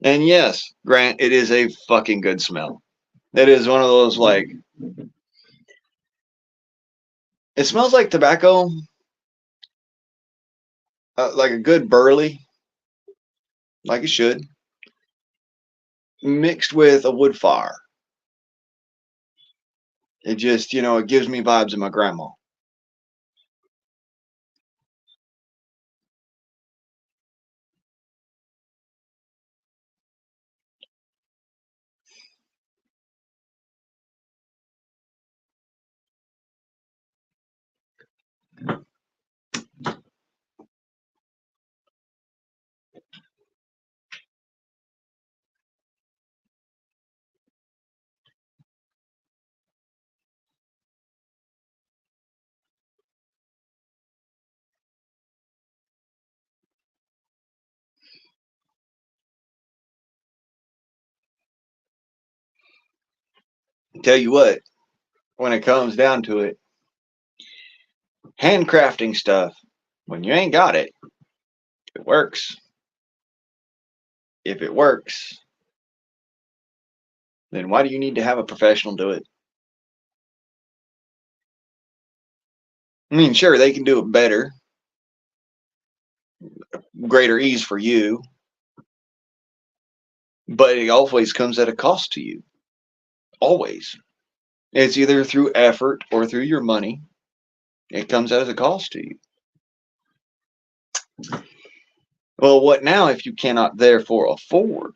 And yes, Grant, it is a fucking good smell. It is one of those, like, it smells like tobacco, like a good burley, like it should, mixed with a wood fire. It just, it gives me vibes of my grandma. Tell you what, when it comes down to it, handcrafting stuff, when you ain't got it, it works. If it works, then why do you need to have a professional do it? I mean, sure, they can do it better, greater ease for you, but it always comes at a cost to you. Always. It's either through effort or through your money. It comes at a cost to you. Well, what now if you cannot therefore afford?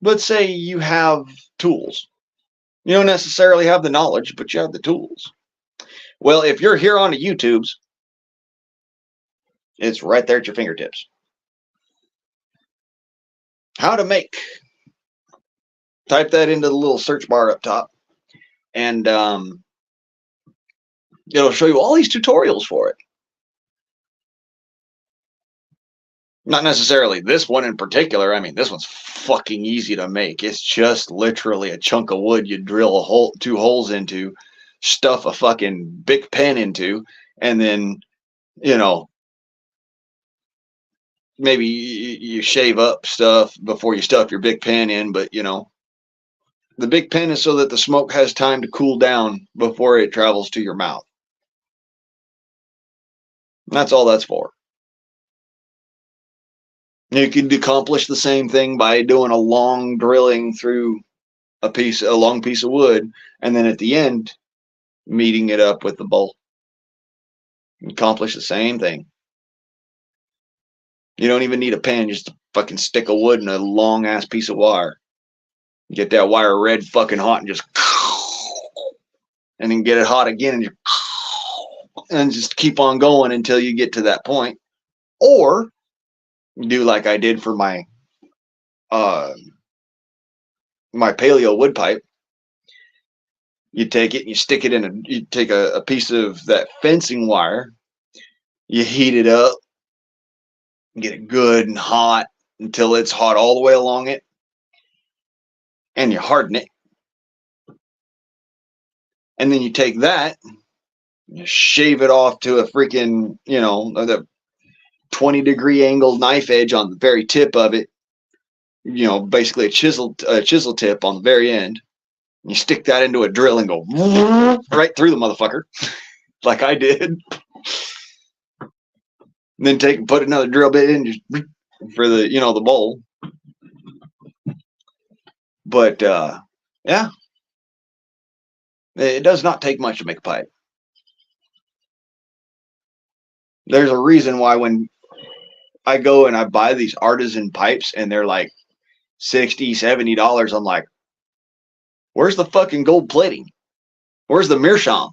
Let's say you have tools. You don't necessarily have the knowledge, but you have the tools. Well, if you're here on the YouTubes, it's right there at your fingertips. How to make. Type that into the little search bar up top, and it'll show you all these tutorials for it. Not necessarily this one in particular. I mean, this one's fucking easy to make. It's just literally a chunk of wood you drill a hole, 2 holes into, stuff a fucking big pen into, and then, you know, maybe you shave up stuff before you stuff your big pen in, but, you know, the big pen is so that the smoke has time to cool down before it travels to your mouth. That's all that's for. You could accomplish the same thing by doing a long drilling through a long piece of wood, and then at the end, meeting it up with the bowl. Accomplish the same thing. You don't even need a pen, just a fucking stick of wood and a long ass piece of wire. Get that wire red fucking hot and just, and then get it hot again and just keep on going until you get to that point. Or do like I did for my my paleo wood pipe. You take it and you stick it in you take a piece of that fencing wire, you heat it up, get it good and hot until it's hot all the way along it, and you harden it. And then you take that, you shave it off to a freaking, you know, the 20-degree angle knife edge on the very tip of it, you know, basically a chisel tip on the very end. You stick that into a drill and go right through the motherfucker, like I did. And then put another drill bit in just for the, you know, the bowl. But yeah, it does not take much to make a pipe. There's a reason why when I go and I buy these artisan pipes and they're like $60, $70, I'm like, where's the fucking gold plating? Where's the meerschaum?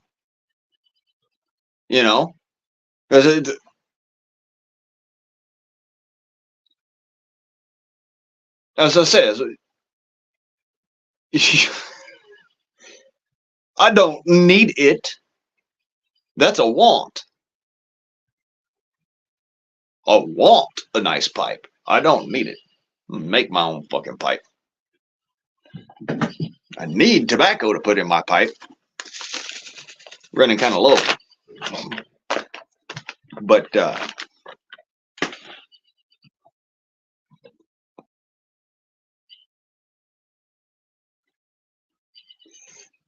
You know, because as I said, I don't need it. That's a want. I want a nice pipe. I don't need it. Make my own fucking pipe. I need tobacco to put in my pipe. Running kind of low. But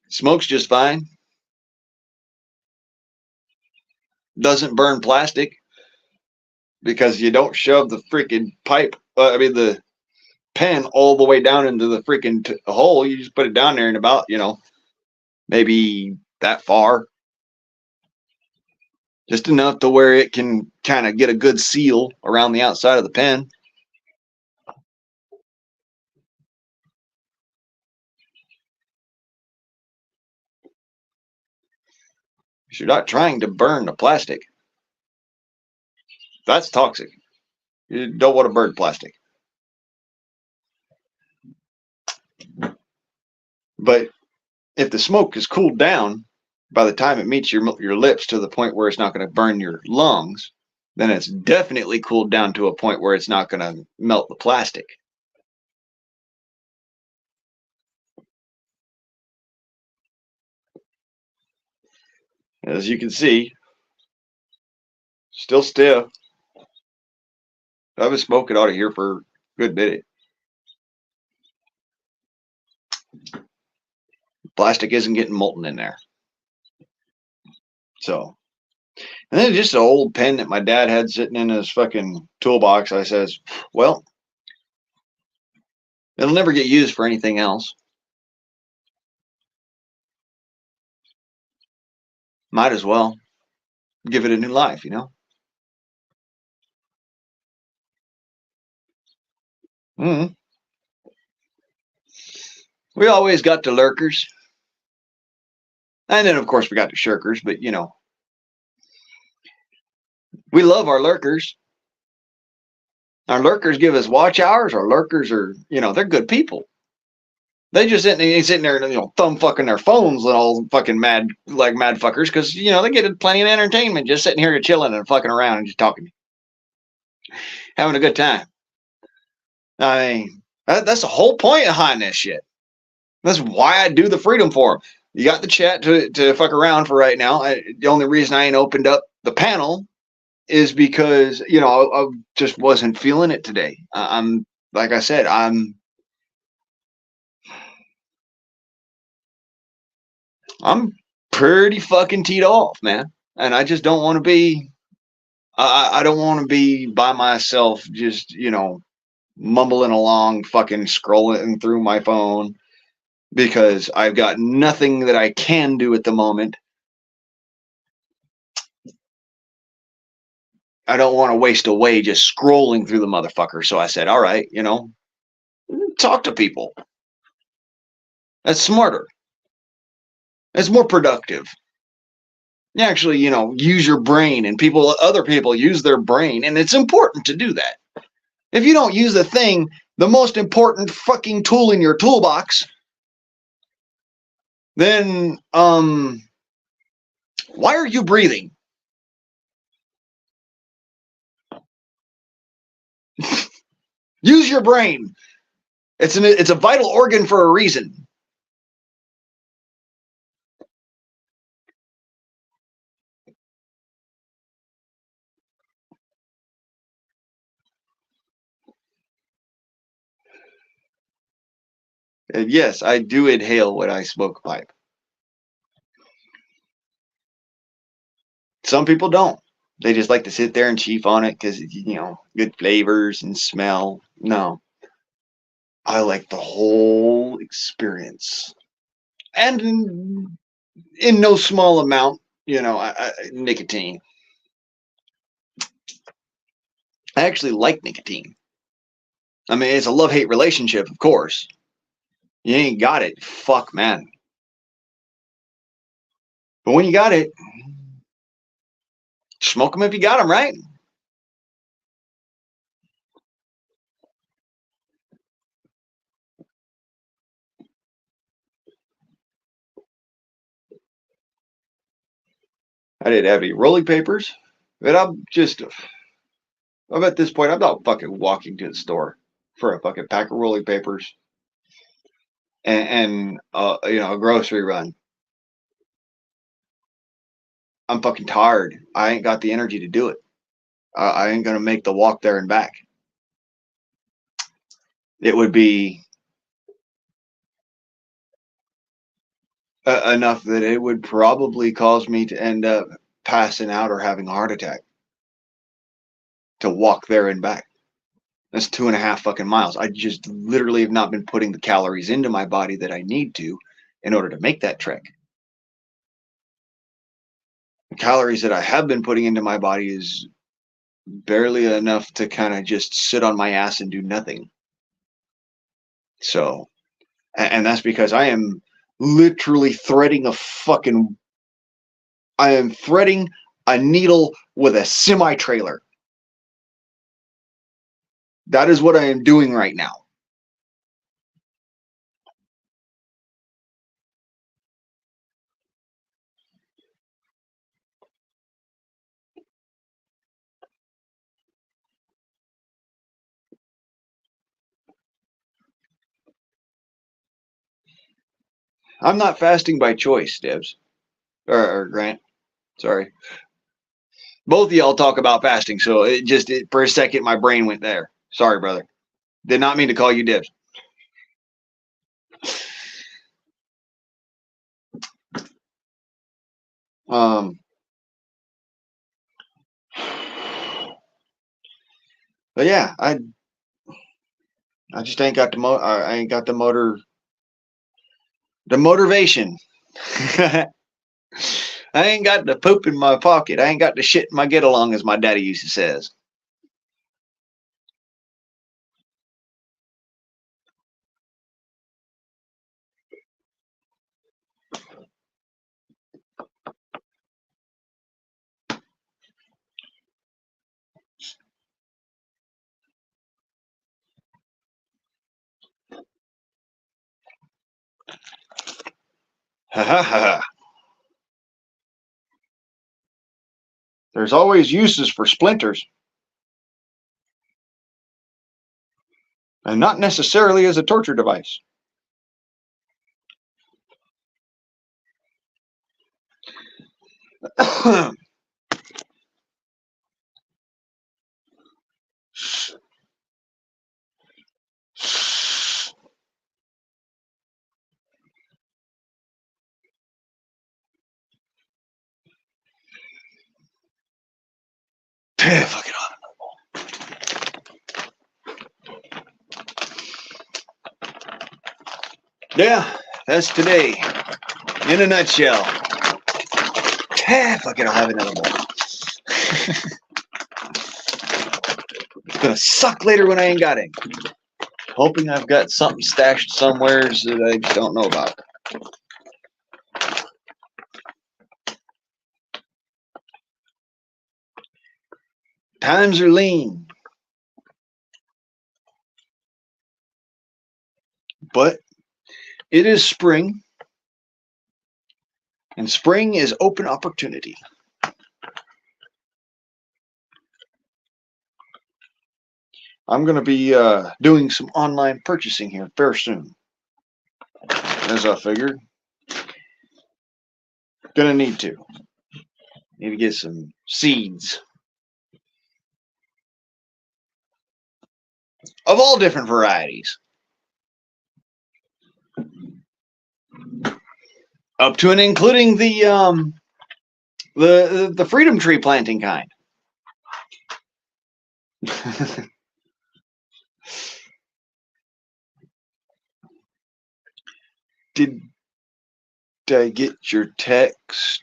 smokes just fine. Doesn't burn plastic because you don't shove the freaking pipe, the pen all the way down into the freaking hole. You just put it down there and about, you know, maybe that far. Just enough to where it can kind of get a good seal around the outside of the pen. You're not trying to burn the plastic. That's toxic. You don't want to burn plastic. But if the smoke is cooled down by the time it meets your lips to the point where it's not going to burn your lungs, then it's definitely cooled down to a point where it's not going to melt the plastic. As you can see, still stiff. I've been smoking out of here for a good minute. Plastic isn't getting molten in there. So, and then just an old pen that my dad had sitting in his fucking toolbox. I says, well, it'll never get used for anything else. Might as well give it a new life, you know? Mm-hmm. We always got the lurkers. And then, of course, we got the shirkers, but, you know, we love our lurkers. Our lurkers give us watch hours. Our lurkers are, you know, they're good people. They just sitting there, you know, thumb fucking their phones and all fucking mad, like mad fuckers, because, you know, they get plenty of entertainment just sitting here chilling and fucking around and just talking, having a good time. I mean, that's the whole point behind this shit. That's why I do the Freedom Forum. You got the chat to fuck around for right now. The only reason I ain't opened up the panel is because, you know, I just wasn't feeling it today. I'm, like I said, I'm pretty fucking teed off, man. And I just don't want to be, I don't want to be by myself, just, you know, mumbling along, fucking scrolling through my phone because I've got nothing that I can do at the moment. I don't want to waste away just scrolling through the motherfucker. So I said, all right, you know, talk to people. That's smarter. That's more productive. You actually, you know, use your brain, and other people use their brain, and it's important to do that. If you don't use the thing, the most important fucking tool in your toolbox, then why are you breathing? Use your brain. It's a vital organ for a reason. And yes, I do inhale when I smoke a pipe. Some people don't. They just like to sit there and chief on it because, you know, good flavors and smell. No, I like the whole experience. And in no small amount, you know, nicotine. I actually like nicotine. I mean, it's a love-hate relationship, of course. You ain't got it. Fuck, man. But when you got it, smoke them if you got them, right? I didn't have any rolling papers, but I'm at this point, I'm not fucking walking to the store for a fucking pack of rolling papers and you know, a grocery run. I'm fucking tired. I ain't got the energy to do it. I ain't gonna make the walk there and back. It would be enough that it would probably cause me to end up passing out or having a heart attack to walk there and back. That's 2.5 fucking miles. I just literally have not been putting the calories into my body that I need to in order to make that trek. The calories that I have been putting into my body is barely enough to kind of just sit on my ass and do nothing. So, and that's because I am literally I am threading a needle with a semi trailer. That is what I am doing right now. I'm not fasting by choice, Debs or Grant. Sorry. Both of y'all talk about fasting, so for a second my brain went there. Sorry, brother. Did not mean to call you dibs. Um, but yeah, I just ain't got I ain't got the motivation. I ain't got the poop in my pocket. I ain't got the shit in my get along, as my daddy used to says. Ha ha ha. There's always uses for splinters, and not necessarily as a torture device. Fuck it off. Yeah, that's today in a nutshell. Fuck it, I'll have another bowl. It's gonna suck later when I ain't got it. Hoping I've got something stashed somewhere that I just don't know about. Times are lean, but it is spring, and spring is open opportunity. I'm going to be doing some online purchasing here very soon, as I figured. Gonna need to get some seeds of all different varieties, up to and including the freedom tree planting kind. Did I get your text?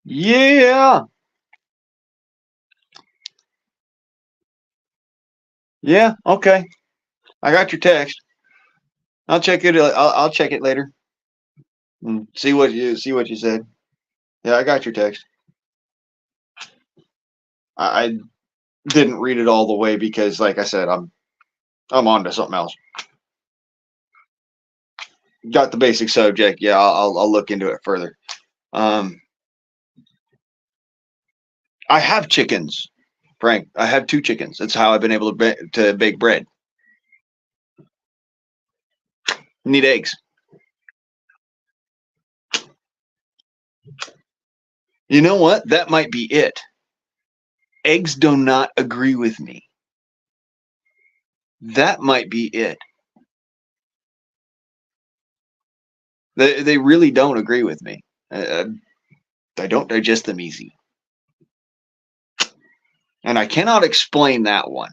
Yeah. Yeah, okay. I got your text. I'll check it. I'll check it later. And see what you said. Yeah, I got your text. I didn't read it all the way because, like I said, I'm on to something else. Got the basic subject. Yeah, I'll look into it further. I have chickens, Frank. I have 2 chickens. That's how I've been able to bake bread. Need eggs. You know what? That might be it. Eggs do not agree with me. That might be it. They really don't agree with me. I don't digest them easy. And I cannot explain that one.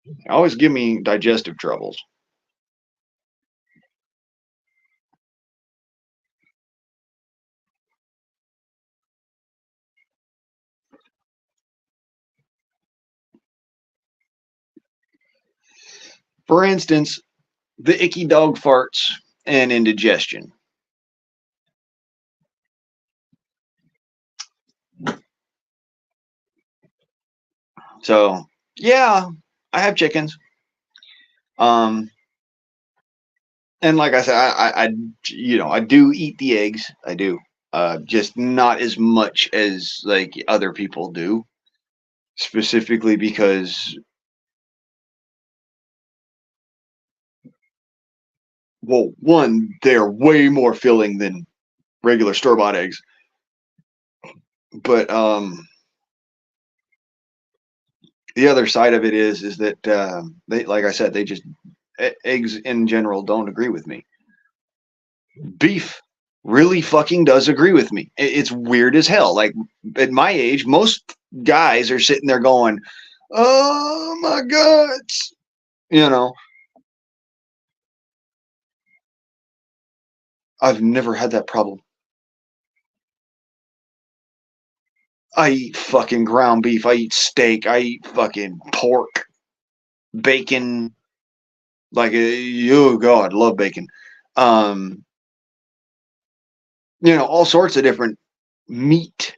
They always give me digestive troubles. For instance, the icky dog farts and indigestion. So, yeah, I have chickens. And like I said, I do eat the eggs. I do. Just not as much as like other people do. Specifically because Well, one, they're way more filling than regular store-bought eggs. But the other side of it is that they, like I said, they just eggs in general don't agree with me. Beef really fucking does agree with me. It's weird as hell. Like at my age, most guys are sitting there going, "Oh my guts," you know. I've never had that problem. I eat fucking ground beef. I eat steak. I eat fucking pork, bacon. Like, oh god, love bacon. Um, all sorts of different meat.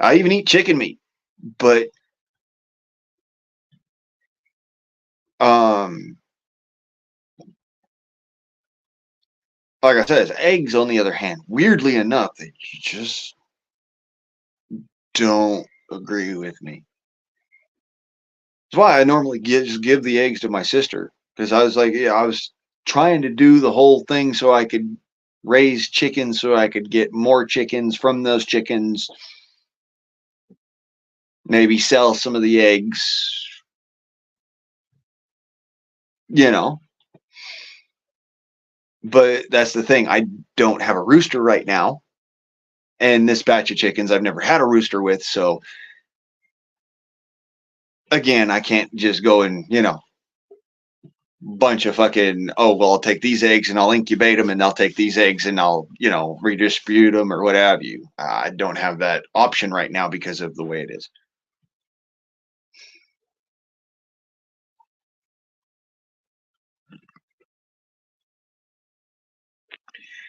I even eat chicken meat. But um, like I said, eggs on the other hand, weirdly enough, they just don't agree with me. That's why I normally just give the eggs to my sister because I was like, yeah, I was trying to do the whole thing so I could raise chickens so I could get more chickens from those chickens, maybe sell some of the eggs, you know. But that's the thing. I don't have a rooster right now. And this batch of chickens I've never had a rooster with. So again, I can't just go and, bunch of fucking, oh, well, I'll take these eggs and I'll incubate them and I'll take these eggs and I'll, redistribute them or what have you. I don't have that option right now because of the way it is.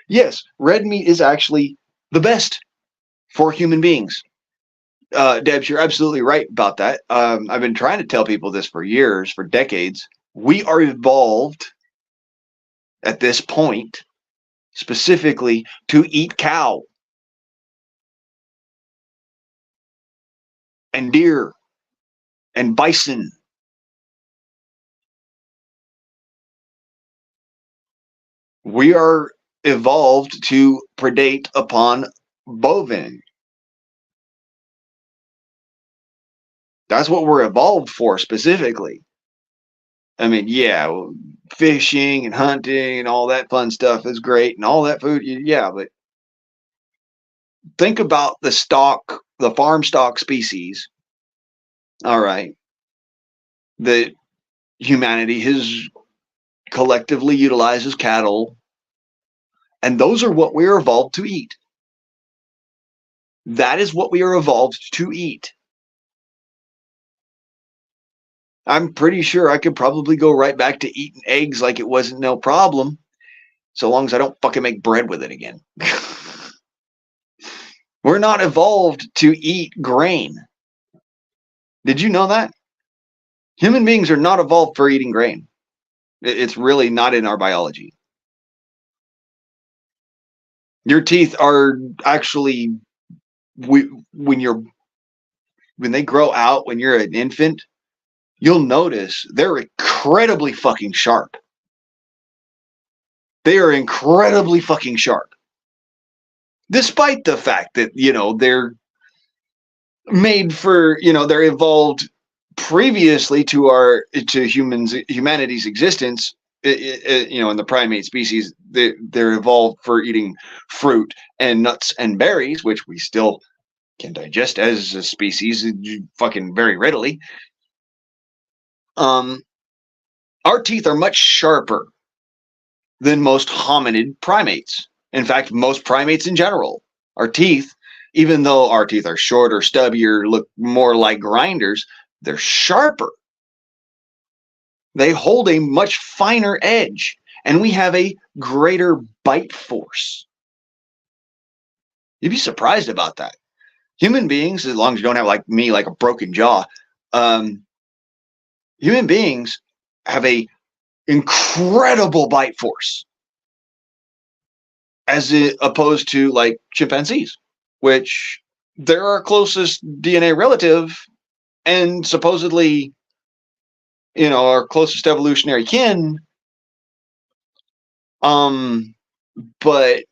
Yes, red meat is actually the best for human beings. Debs, you're absolutely right about that. I've been trying to tell people this for years, for decades. We are evolved at this point specifically to eat cow and deer and bison. We are evolved to predate upon bovine. That's what we're evolved for specifically. I mean, yeah, fishing and hunting and all that fun stuff is great and all that food, yeah, but think about the farm stock species, all right, that humanity has collectively utilized as cattle, and those are what we're evolved to eat. That is what we are evolved to eat. I'm pretty sure I could probably go right back to eating eggs like it wasn't no problem, so long as I don't fucking make bread with it again. We're not evolved to eat grain. Did you know that? Human beings are not evolved for eating grain. It's really not in our biology. Your teeth are actually when they grow out when you're an infant, you'll notice they're incredibly fucking sharp. They are incredibly fucking sharp. Despite the fact that, they're made for, they're evolved previously to humanity's existence, in the primate species, they're evolved for eating fruit and nuts and berries, which we still can digest as a species fucking very readily. Um, our teeth are much sharper than most hominid primates. In fact, most primates in general. Our teeth, even though our teeth are shorter, stubbier, look more like grinders, they're sharper. They hold a much finer edge, and we have a greater bite force. You'd be surprised about that. Human beings, as long as you don't have like me, like a broken jaw, um, human beings have a incredible bite force as opposed to like chimpanzees, which they're our closest DNA relative and supposedly, our closest evolutionary kin. But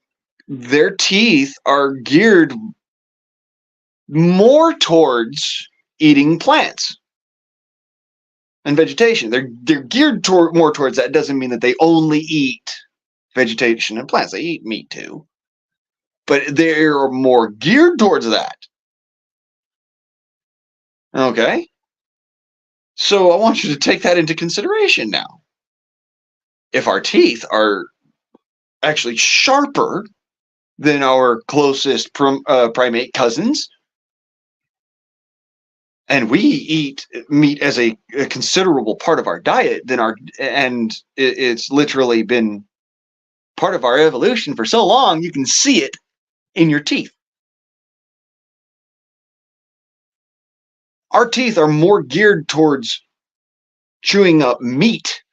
their teeth are geared more towards eating plants and vegetation. They're geared more towards that. Doesn't mean that they only eat vegetation and plants. They eat meat too, but they're more geared towards that. Okay. So I want you to take that into consideration now. If our teeth are actually sharper than our closest primate cousins, and we eat meat as a considerable part of our diet, it's literally been part of our evolution for so long, you can see it in your teeth. Our teeth are more geared towards chewing up meat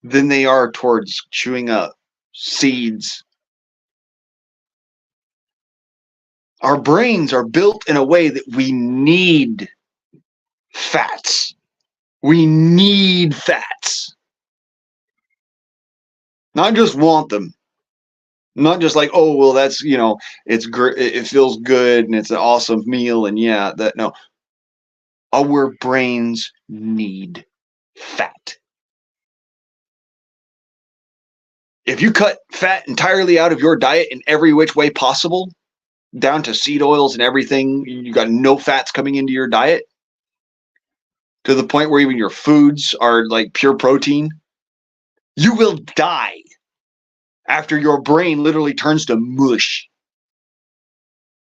than they are towards chewing up seeds. Our brains are built in a way that we need fats. We need fats. Not just want them. Not just like, oh, well, that's, it's great. It feels good and it's an awesome meal. And yeah, no. Our brains need fat. If you cut fat entirely out of your diet in every which way possible, down to seed oils and everything, you got no fats coming into your diet, to the point where even your foods are like pure protein, you will die after your brain literally turns to mush.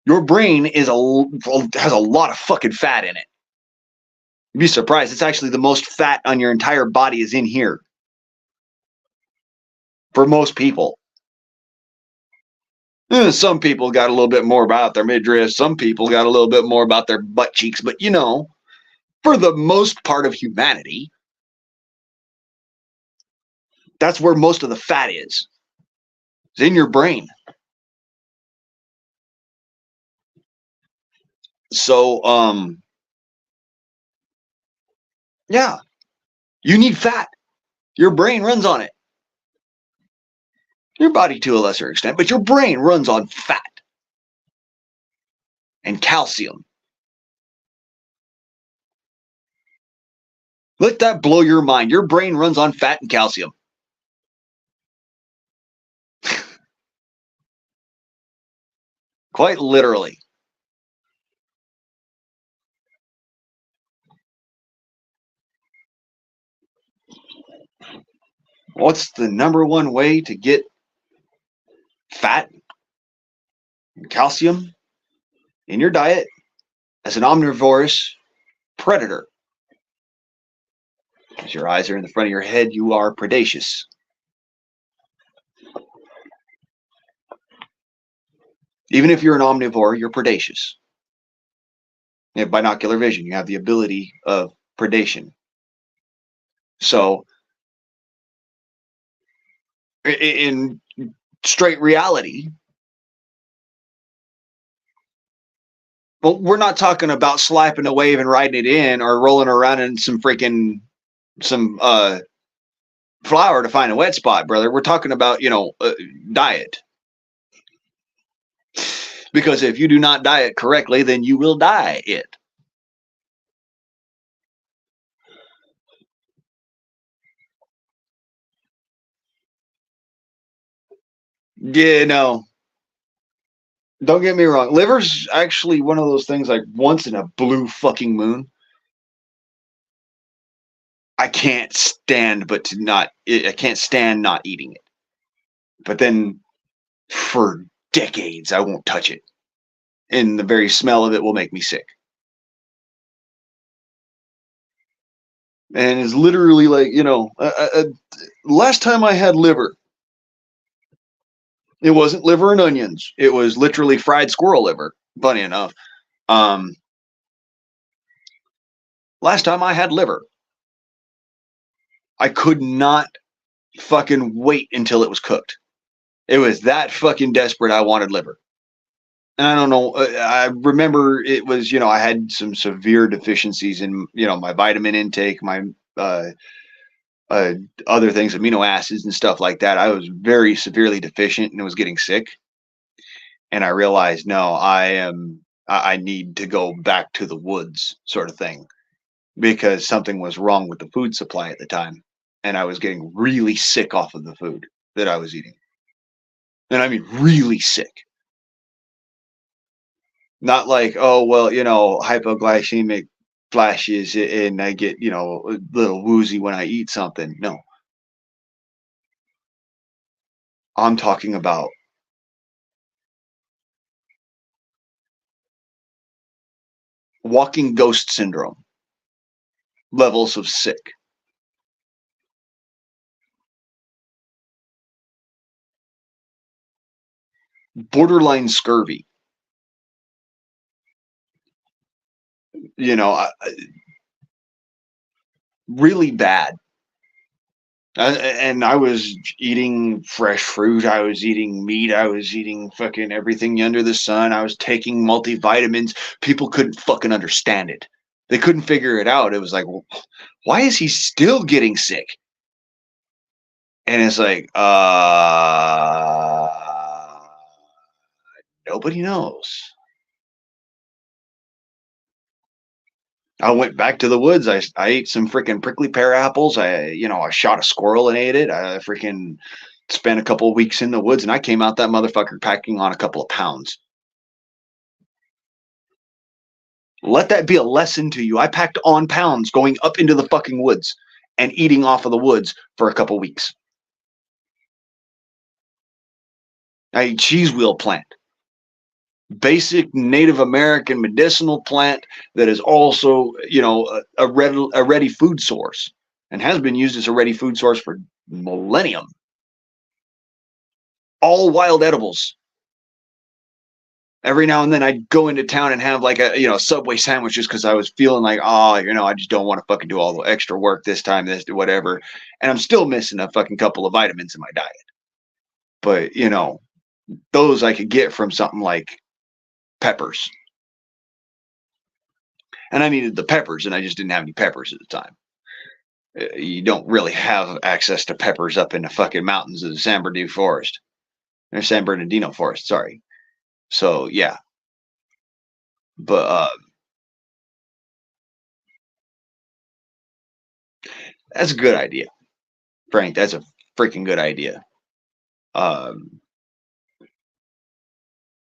Your brain has a lot of fucking fat in it. You'd be surprised. It's actually the most fat on your entire body is in here. For most people. Some people got a little bit more about their midriff. Some people got a little bit more about their butt cheeks. But, for the most part of humanity, that's where most of the fat is. It's in your brain. So, yeah, you need fat. Your brain runs on it. Your body to a lesser extent, but your brain runs on fat and calcium. Let that blow your mind. Your brain runs on fat and calcium. Quite literally. What's the number one way to get fat and calcium in your diet as an omnivorous predator? As your eyes are in the front of your head, you are predaceous. Even if you're an omnivore, you're predaceous. You have binocular vision. You have the ability of predation. So, in straight reality, well, we're not talking about slapping a wave and riding it in or rolling around in some flour to find a wet spot, brother. We're talking about, diet. Because if you do not diet correctly, then you will die it. Yeah, no. Don't get me wrong. Liver's actually one of those things like once in a blue fucking moon. I can't stand not eating it. But then for decades, I won't touch it. And the very smell of it will make me sick. And it's literally like, last time I had liver, it wasn't liver and onions. It was literally fried squirrel liver, funny enough. Last time I had liver, I could not fucking wait until it was cooked. It was that fucking desperate I wanted liver. And I don't know, I remember it was, I had some severe deficiencies in, my vitamin intake, my uh, other things, amino acids and stuff like that. I was very severely deficient and was getting sick. And I realized, no, I need to go back to the woods, sort of thing, because something was wrong with the food supply at the time. And I was getting really sick off of the food that I was eating. And I mean, really sick. Not like, oh, well, hypoglycemic flashes and I get, a little woozy when I eat something. No, I'm talking about walking ghost syndrome levels of sick. Borderline scurvy. You know, really bad. And I was eating fresh fruit. I was eating meat. I was eating fucking everything under the sun. I was taking multivitamins. People couldn't fucking understand it. They couldn't figure it out. It was like, well, why is he still getting sick? And it's like, nobody knows. I went back to the woods. I ate some freaking prickly pear apples. I shot a squirrel and ate it. I freaking spent a couple of weeks in the woods and I came out that motherfucker packing on a couple of pounds. Let that be a lesson to you. I packed on pounds going up into the fucking woods and eating off of the woods for a couple of weeks. I ate cheese wheel plant. Basic Native American medicinal plant that is also, a ready food source and has been used as a ready food source for millennium. All wild edibles. Every now and then I'd go into town and have like a Subway sandwiches because I was feeling like, I just don't want to fucking do all the extra work this time, this whatever. And I'm still missing a fucking couple of vitamins in my diet. But those I could get from something like peppers. And I needed the peppers, and I just didn't have any peppers at the time. You don't really have access to peppers up in the fucking mountains of the San Bernardino forest. Or San Bernardino forest, sorry. So, yeah. But that's a good idea. Frank, that's a freaking good idea.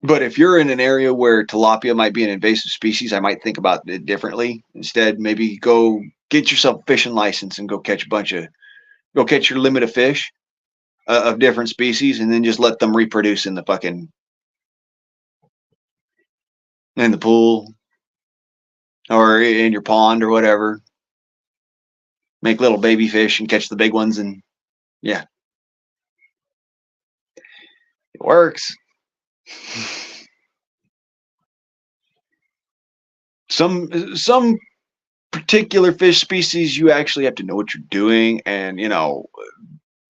But if you're in an area where tilapia might be an invasive species, I might think about it differently. Instead, maybe go get yourself a fishing license and go catch your limit of fish of different species, and then just let them reproduce in the pool or in your pond or whatever. Make little baby fish and catch the big ones, and yeah, it works. Some particular fish species you actually have to know what you're doing and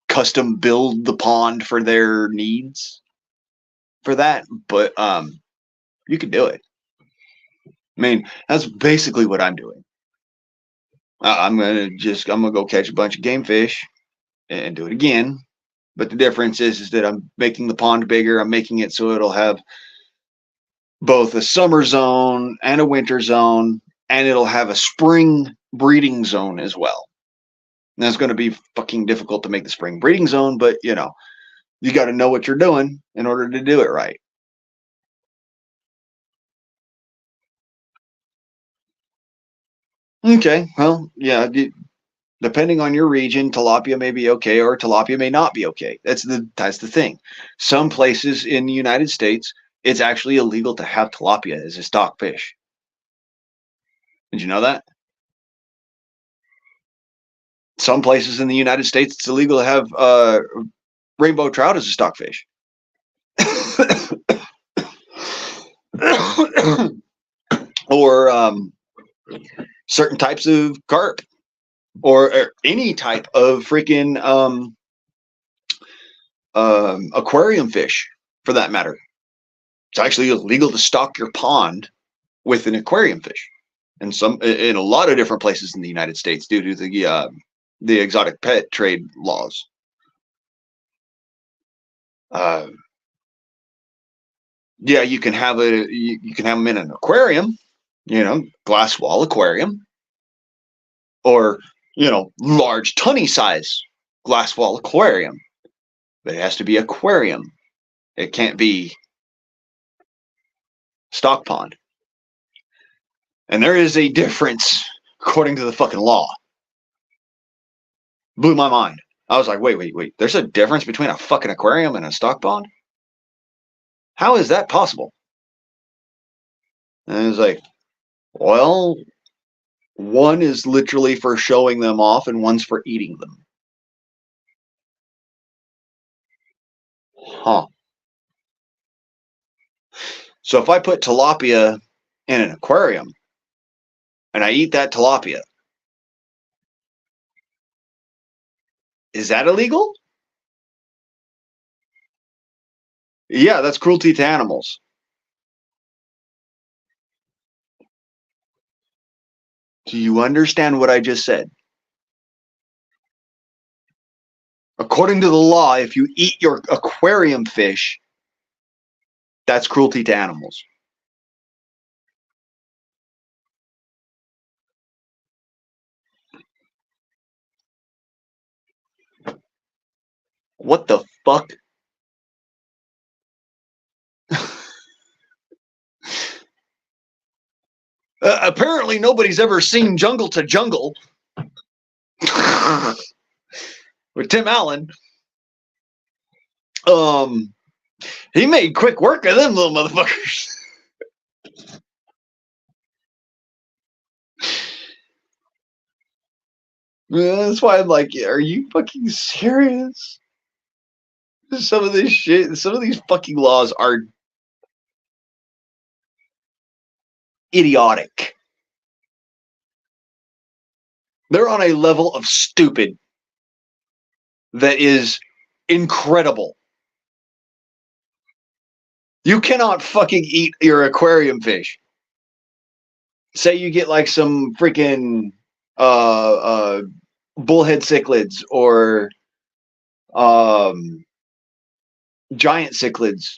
custom build the pond for their needs for that, but you can do it. I mean, that's basically what I'm doing. I'm gonna go catch a bunch of game fish and do it again, but the difference is that I'm making the pond bigger. I'm making it so it'll have both a summer zone and a winter zone, and it'll have a spring breeding zone as well. And that's going to be fucking difficult to make the spring breeding zone, but you got to know what you're doing in order to do it right. Okay, well, yeah, depending on your region, tilapia may be okay or tilapia may not be okay. That's the thing. Some places in the United States, it's actually illegal to have tilapia as a stock fish. Did you know that? Some places in the United States, it's illegal to have rainbow trout as a stock fish. Or certain types of carp or any type of freaking aquarium fish for that matter. It's actually illegal to stock your pond with an aquarium fish, and in a lot of different places in the United States due to the exotic pet trade laws. Yeah, you can have you can have them in an aquarium, glass wall aquarium, or large tunny size glass wall aquarium. But it has to be aquarium. It can't be stock pond. And there is a difference according to the fucking law. Blew my mind. I was like, wait. There's a difference between a fucking aquarium and a stock pond? How is that possible? And it was like, well, one is literally for showing them off and one's for eating them. Huh. So if I put tilapia in an aquarium and I eat that tilapia, is that illegal? Yeah, that's cruelty to animals. Do you understand what I just said? According to the law, if you eat your aquarium fish, that's cruelty to animals. What the fuck? Apparently, nobody's ever seen Jungle to Jungle with Tim Allen. He made quick work of them little motherfuckers. That's why I'm like, are you fucking serious? Some of this shit, some of these fucking laws are idiotic. They're on a level of stupid that is incredible. You cannot fucking eat your aquarium fish. Say you get like some freaking bullhead cichlids or giant cichlids,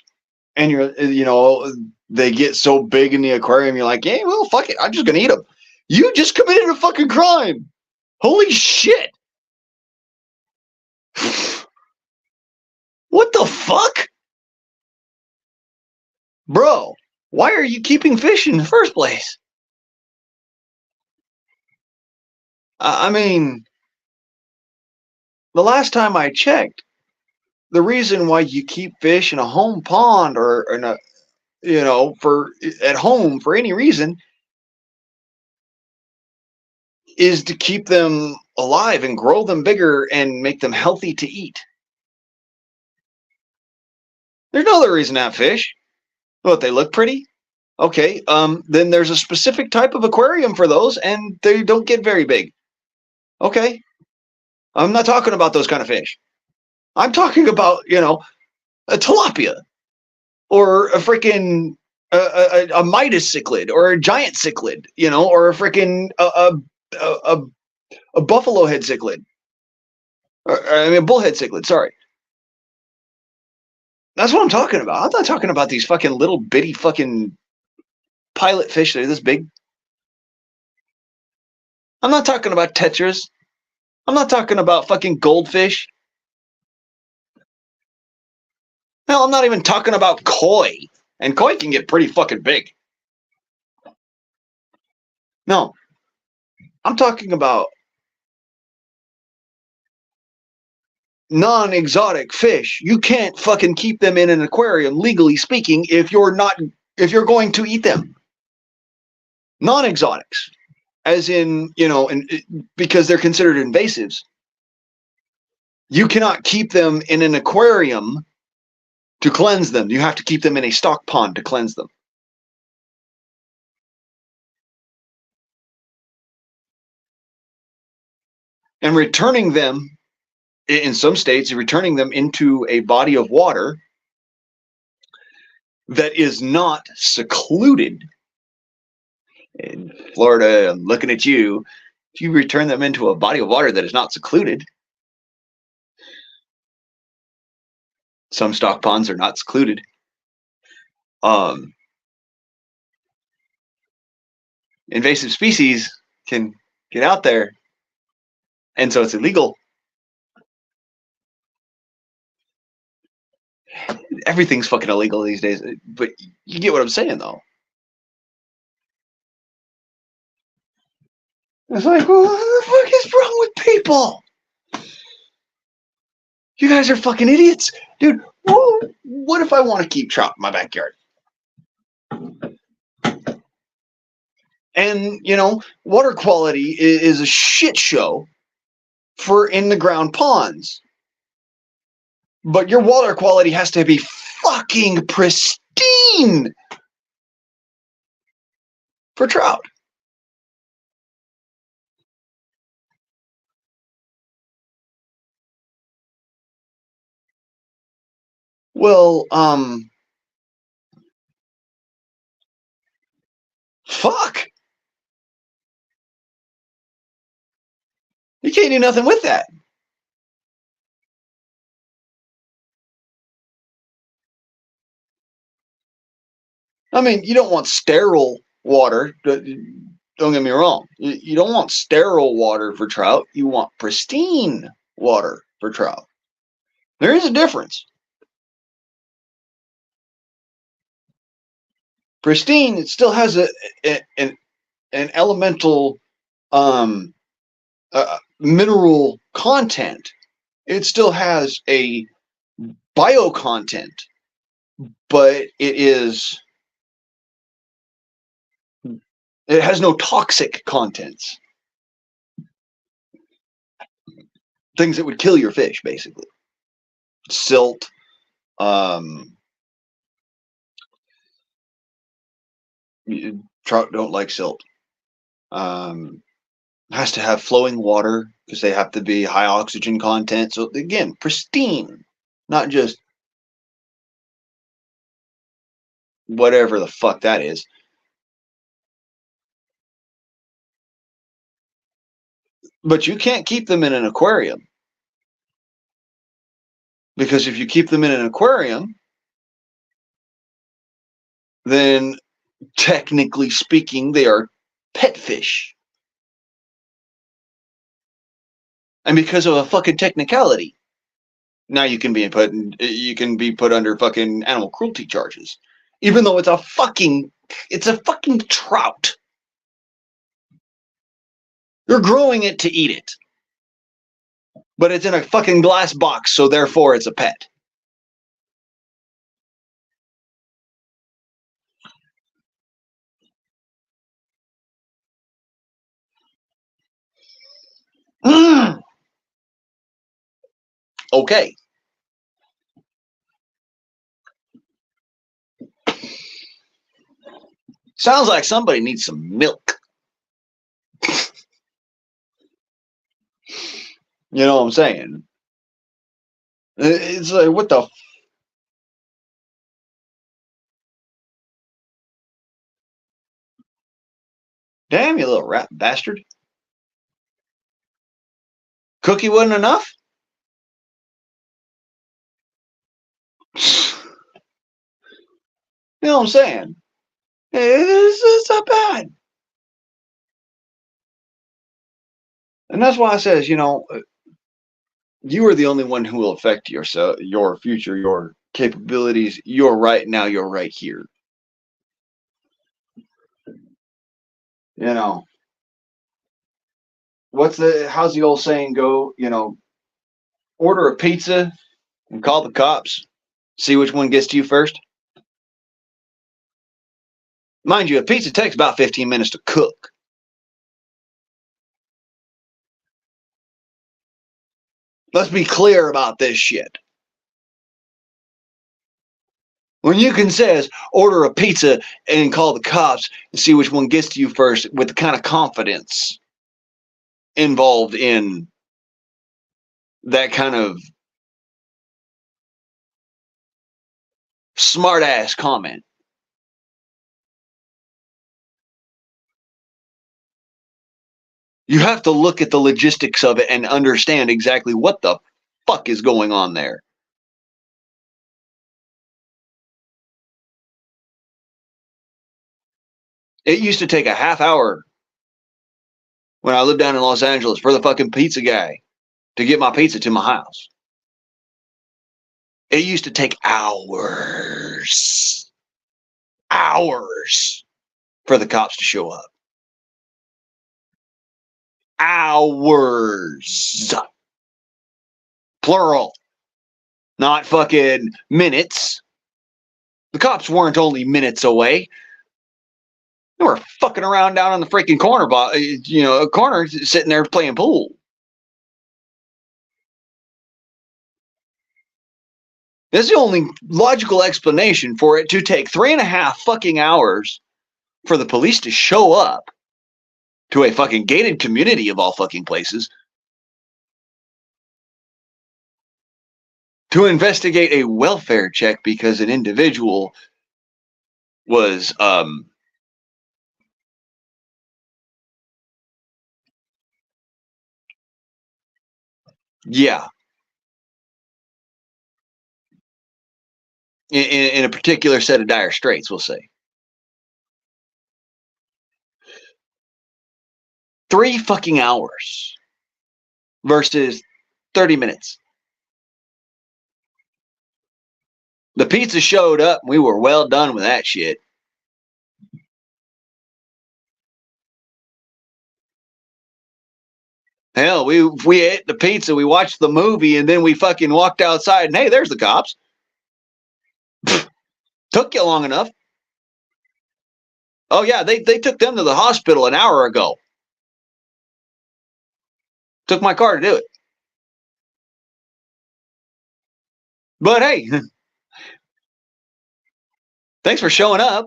and they get so big in the aquarium, you're like, hey, well, fuck it, I'm just gonna eat them. You just committed a fucking crime. Holy shit. What the fuck? Bro, why are you keeping fish in the first place? I mean, the last time I checked, the reason why you keep fish in a home pond or in a, for at home for any reason is to keep them alive and grow them bigger and make them healthy to eat. There's no other reason to have fish. What, they look pretty? Okay, then there's a specific type of aquarium for those, and they don't get very big. Okay, I'm not talking about those kind of fish. I'm talking about, a tilapia or a freaking a Midas cichlid or a giant cichlid, or a freaking a buffalo head cichlid. A bullhead cichlid. Sorry. That's what I'm talking about. I'm not talking about these fucking little bitty fucking pilot fish that are this big. I'm not talking about tetras. I'm not talking about fucking goldfish. Hell, I'm not even talking about koi. And koi can get pretty fucking big. No. I'm talking about non-exotic fish. You can't fucking keep them in an aquarium, legally speaking, if you're going to eat them. Non-exotics. As in, because they're considered invasives. You cannot keep them in an aquarium to cleanse them. You have to keep them in a stock pond to cleanse them. And returning them, in some states, returning them into a body of water that is not secluded. In Florida, I'm looking at you. You return them into a body of water that is not secluded. Some stock ponds are not secluded. Invasive species can get out there, and so it's illegal. Everything's fucking illegal these days, but you get what I'm saying, though. It's like, well, what the fuck is wrong with people? You guys are fucking idiots. Dude, what if I want to keep trout in my backyard? And, water quality is a shit show for in-the-ground ponds. But your water quality has to be fucking pristine for trout. Well, fuck. You can't do nothing with that. I mean, you don't want sterile water. Don't get me wrong. You don't want sterile water for trout. You want pristine water for trout. There is a difference. Pristine, it still has an elemental mineral content. It still has a bio content, but it has no toxic contents. Things that would kill your fish, basically. Silt, trout don't like silt. Has to have flowing water because they have to be high oxygen content. So again, pristine, not just whatever the fuck that is. But you can't keep them in an aquarium. Because if you keep them in an aquarium, then technically speaking, they are pet fish. And because of a fucking technicality, now you can be put under fucking animal cruelty charges. Even though it's a fucking trout. You're growing it to eat it. But it's in a fucking glass box, so therefore it's a pet. Okay. Sounds like somebody needs some milk. You know what I'm saying? It's like, what the? Damn, you little rat bastard. Cookie wasn't enough? You know what I'm saying? It's not bad. And that's why I says, you are the only one who will affect yourself, your future, your capabilities. You're right now. You're right here. You know, how's the old saying go? Order a pizza and call the cops. See which one gets to you first. Mind you, a pizza takes about 15 minutes to cook. Let's be clear about this shit. When you can says order a pizza and call the cops and see which one gets to you first with the kind of confidence involved in that kind of smart ass comment. You have to look at the logistics of it and understand exactly what the fuck is going on there. It used to take a half hour when I lived down in Los Angeles for the fucking pizza guy to get my pizza to my house. It used to take hours for the cops to show up. Hours. Plural. Not fucking minutes. The cops weren't only minutes away. They were fucking around down on the freaking corner, a corner sitting there playing pool. That's the only logical explanation for it to take 3.5 fucking hours for the police to show up to a fucking gated community of all fucking places to investigate a welfare check because an individual was yeah, in a particular set of dire straits, we'll say. 3 fucking hours versus 30 minutes. The pizza showed up and we were well done with that shit. Hell, we ate the pizza, we watched the movie, and then we fucking walked outside and hey, there's the cops. Took you long enough. Oh yeah, they took them to the hospital an hour ago. Took my car to do it. But hey, thanks for showing up.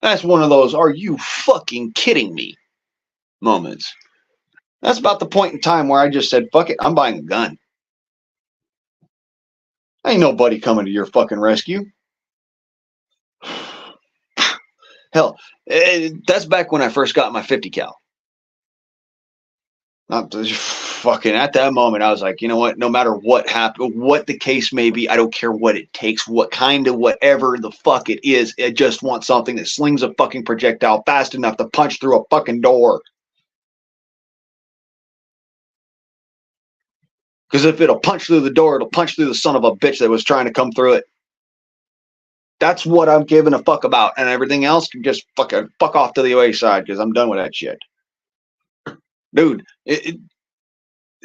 That's one of those, are you fucking kidding me moments. That's about the point in time where I just said, fuck it, I'm buying a gun. Ain't nobody coming to your fucking rescue. Hell, that's back when I first got my 50 cal. Fucking at that moment, I was like, you know what? No matter what happened, what the case may be, I don't care what it takes, what kind of whatever the fuck it is. I just want something that slings a fucking projectile fast enough to punch through a fucking door. Because if it'll punch through the door, it'll punch through the son of a bitch that was trying to come through it. That's what I'm giving a fuck about, and everything else can just fuck off to the wayside because I'm done with that shit, dude.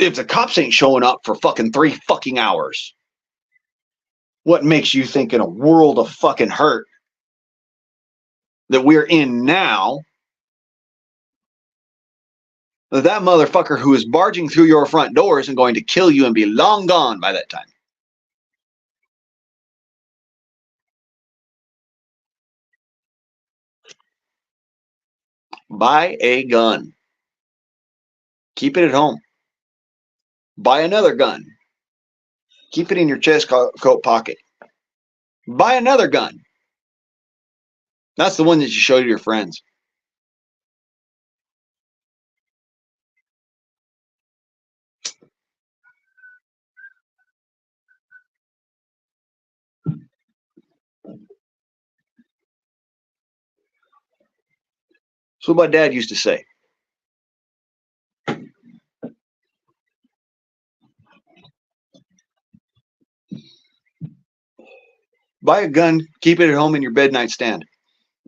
If the cops ain't showing up for fucking 3 fucking hours, what makes you think in a world of fucking hurt that we're in now that motherfucker who is barging through your front door isn't going to kill you and be long gone by that time? Buy a gun. Keep it at home. Buy another gun. Keep it in your chest coat pocket. Buy another gun. That's the one that you show to your friends. That's what my dad used to say. Buy a gun, keep it at home in your bed nightstand.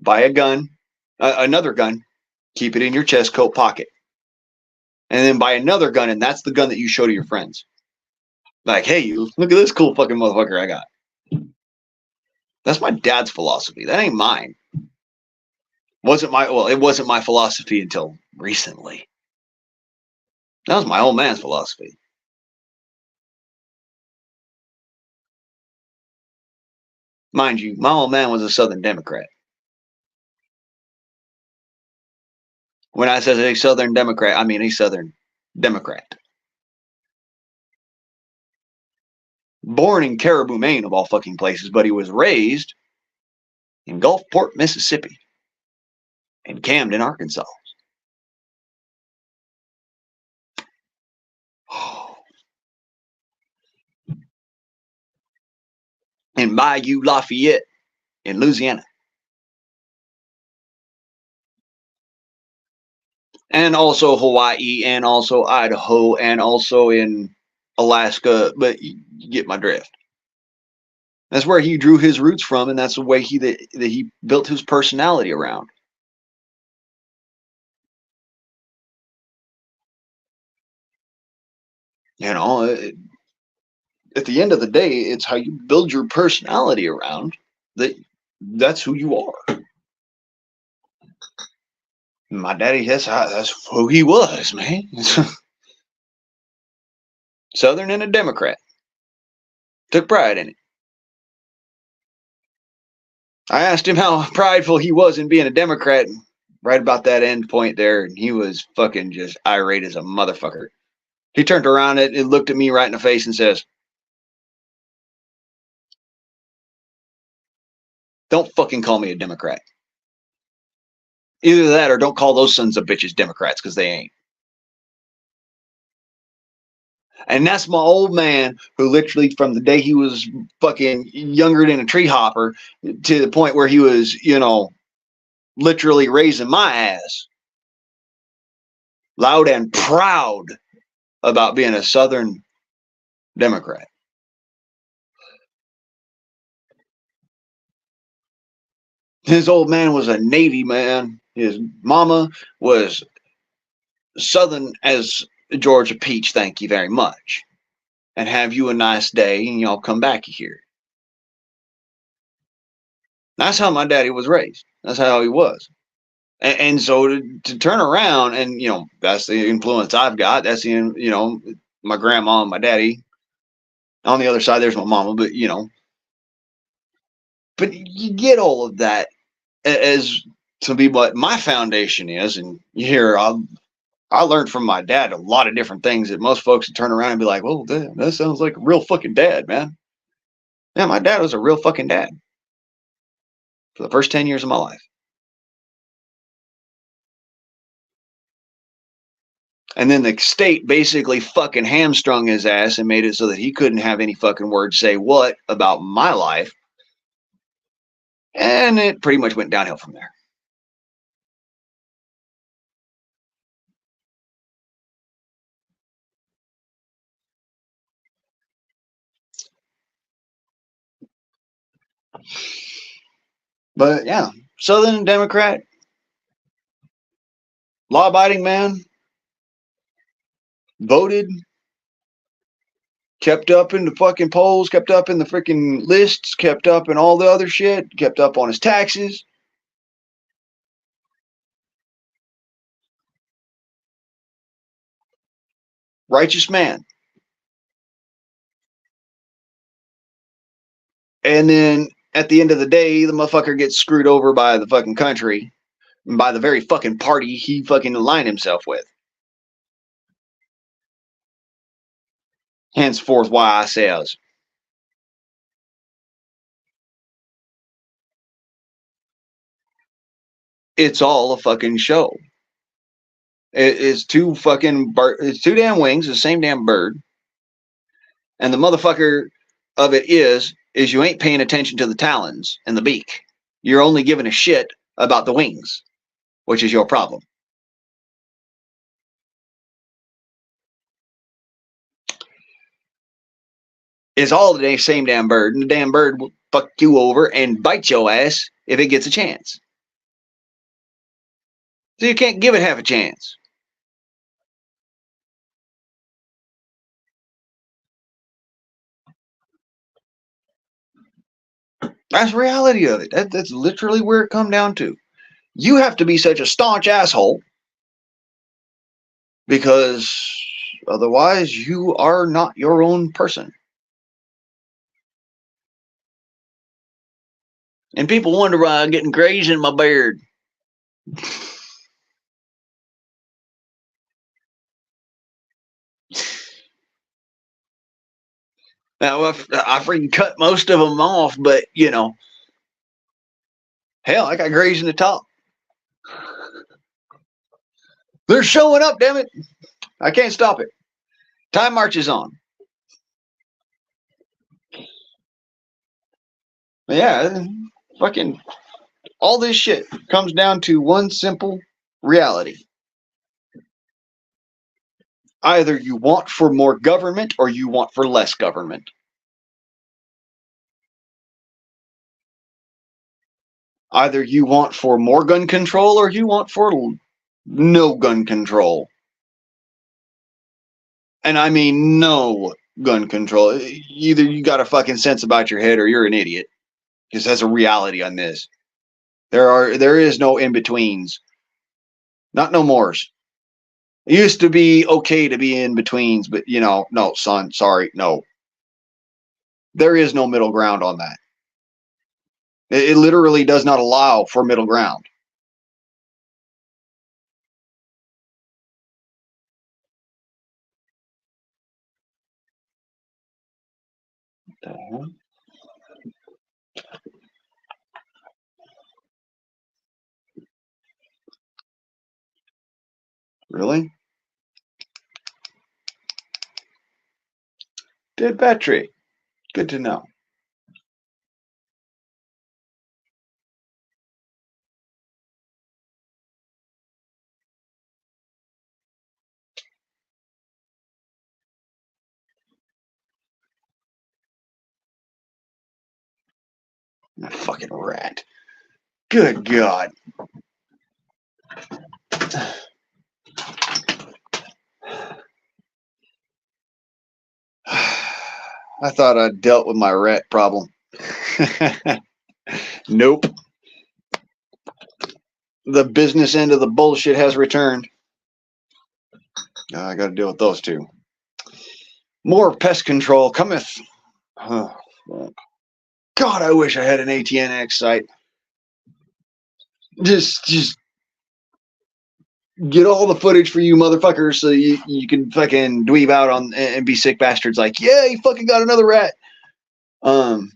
Buy a gun, another gun, keep it in your chest coat pocket. And then buy another gun, and that's the gun that you show to your friends. Like, hey, you look at this cool fucking motherfucker I got. That's my dad's philosophy. That ain't mine. It wasn't my philosophy until recently. That was my old man's philosophy. Mind you, my old man was a Southern Democrat. When I said a Southern Democrat, I mean a Southern Democrat. Born in Caribou, Maine, of all fucking places, but he was raised in Gulfport, Mississippi, and Camden, Arkansas. And Bayou Lafayette in Louisiana. And also Hawaii, and also Idaho, and also in Alaska, but you get my drift. That's where he drew his roots from, and that's the way that he built his personality around. You know, at the end of the day, it's how you build your personality around that. That's who you are. My daddy, that's who he was, man. Southern and a Democrat. Took pride in it. I asked him how prideful he was in being a Democrat right about that end point there, and he was fucking just irate as a motherfucker. He turned around and looked at me right in the face and says, "Don't fucking call me a Democrat. Either that or don't call those sons of bitches Democrats, because they ain't." And that's my old man who literally from the day he was fucking younger than a tree hopper to the point where he was, literally raising my ass, loud and proud about being a Southern Democrat. His old man was a Navy man. His mama was Southern as Georgia Peach, thank you very much. And have you a nice day, and y'all come back here. That's how my daddy was raised. That's how he was. And so to turn around and, that's the influence I've got. That's my grandma and my daddy. On the other side, there's my mama, but, but you get all of that as to be what my foundation is. And you hear, I learned from my dad a lot of different things that most folks would turn around and be like, "Well, that sounds like a real fucking dad, man." Yeah, my dad was a real fucking dad for the first 10 years of my life. And then the state basically fucking hamstrung his ass and made it so that he couldn't have any fucking word say what about my life. And it pretty much went downhill from there. But yeah, Southern Democrat, law abiding man, voted, kept up in the fucking polls, kept up in the freaking lists, kept up in all the other shit, kept up on his taxes. Righteous man. And then at the end of the day, the motherfucker gets screwed over by the fucking country, and by the very fucking party he fucking aligned himself with. Henceforth, why I says, it's all a fucking show. It's it's two damn wings, the same damn bird. And the motherfucker of it is you ain't paying attention to the talons and the beak. You're only giving a shit about the wings, which is your problem. It's all the same damn bird, and the damn bird will fuck you over and bite your ass if it gets a chance. So you can't give it half a chance. That's the reality of it. That's literally where it come down to. You have to be such a staunch asshole because otherwise you are not your own person. And people wonder why I'm getting grays in my beard. Now, I freaking cut most of them off, but hell, I got grays in the top. They're showing up, damn it. I can't stop it. Time marches on. Yeah, fucking all this shit comes down to one simple reality. Either you want for more government or you want for less government. Either you want for more gun control or you want for no gun control. And I mean no gun control. Either you got a fucking sense about your head or you're an idiot. Because that's a reality on this. There is no in-betweens. Not no mores. It used to be okay to be in betweens, but no, son, sorry, no. There is no middle ground on that. It literally does not allow for middle ground. What the hell? Really? Dead battery. Good to know. That fucking rat. Good God. I thought I'd dealt with my rat problem. Nope. The business end of the bullshit has returned. I got to deal with those two. More pest control cometh. Oh, God, I wish I had an ATNX site. Just get all the footage for you motherfuckers so you can fucking dweeb out on and be sick bastards like, yeah, you fucking got another rat. And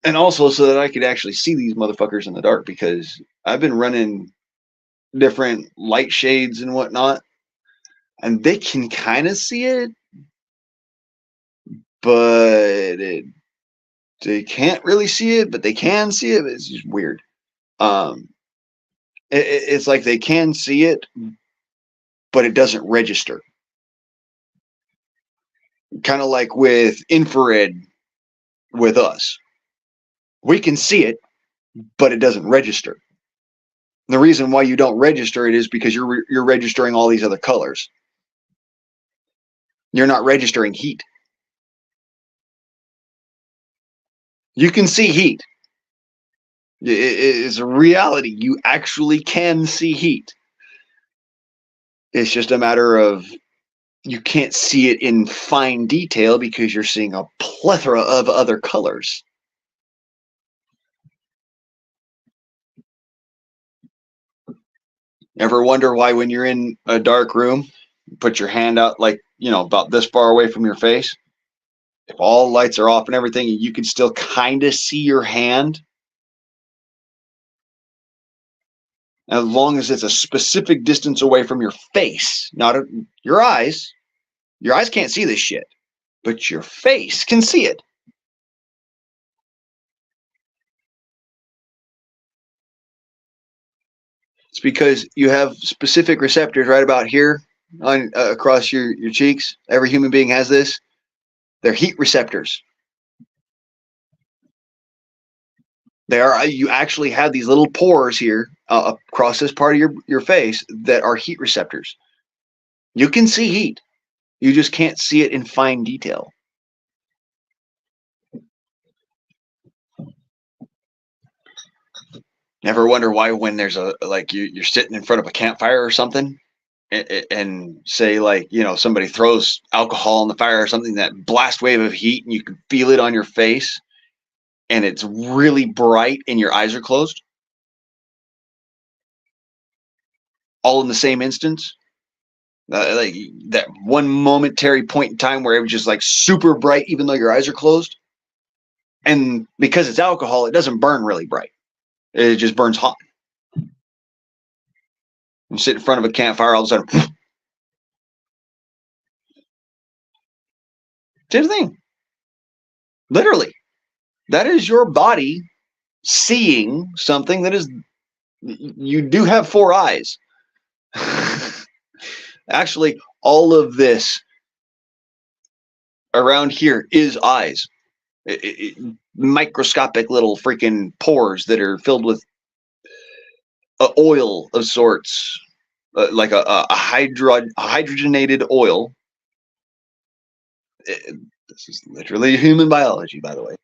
also so that I could actually see these motherfuckers in the dark, because I've been running different light shades and whatnot, and they can kind of see it, but they can't really see it, but they can see it. It's just weird. It's like they can see it, but it doesn't register. Kind of like with infrared with us. We can see it, but it doesn't register. The reason why you don't register it is because you're registering all these other colors. You're not registering heat. You can see heat. It's a reality. You actually can see heat. It's just a matter of you can't see it in fine detail because you're seeing a plethora of other colors. Ever wonder why when you're in a dark room, you put your hand out like, about this far away from your face? If all lights are off and everything, you can still kind of see your hand. As long as it's a specific distance away from your face, not your eyes. Your eyes can't see this shit, but your face can see it. It's because you have specific receptors right about here on across your cheeks. Every human being has this. They're heat receptors. They are. You actually have these little pores here across this part of your face that are heat receptors. You can see heat. You just can't see it in fine detail. Never wonder why when there's you're sitting in front of a campfire or something, and say somebody throws alcohol in the fire or something, that blast wave of heat and you can feel it on your face, and it's really bright and your eyes are closed, all in the same instance. Like that one momentary point in time where it was just like super bright, even though your eyes are closed. And because it's alcohol, it doesn't burn really bright. It just burns hot. You sit in front of a campfire, all of a sudden, same thing. Literally, that is your body seeing something that is. You do have four eyes. Actually, all of this around here is eyes. Microscopic little freaking pores that are filled with oil of sorts, like a hydrogenated oil. This is literally human biology, by the way,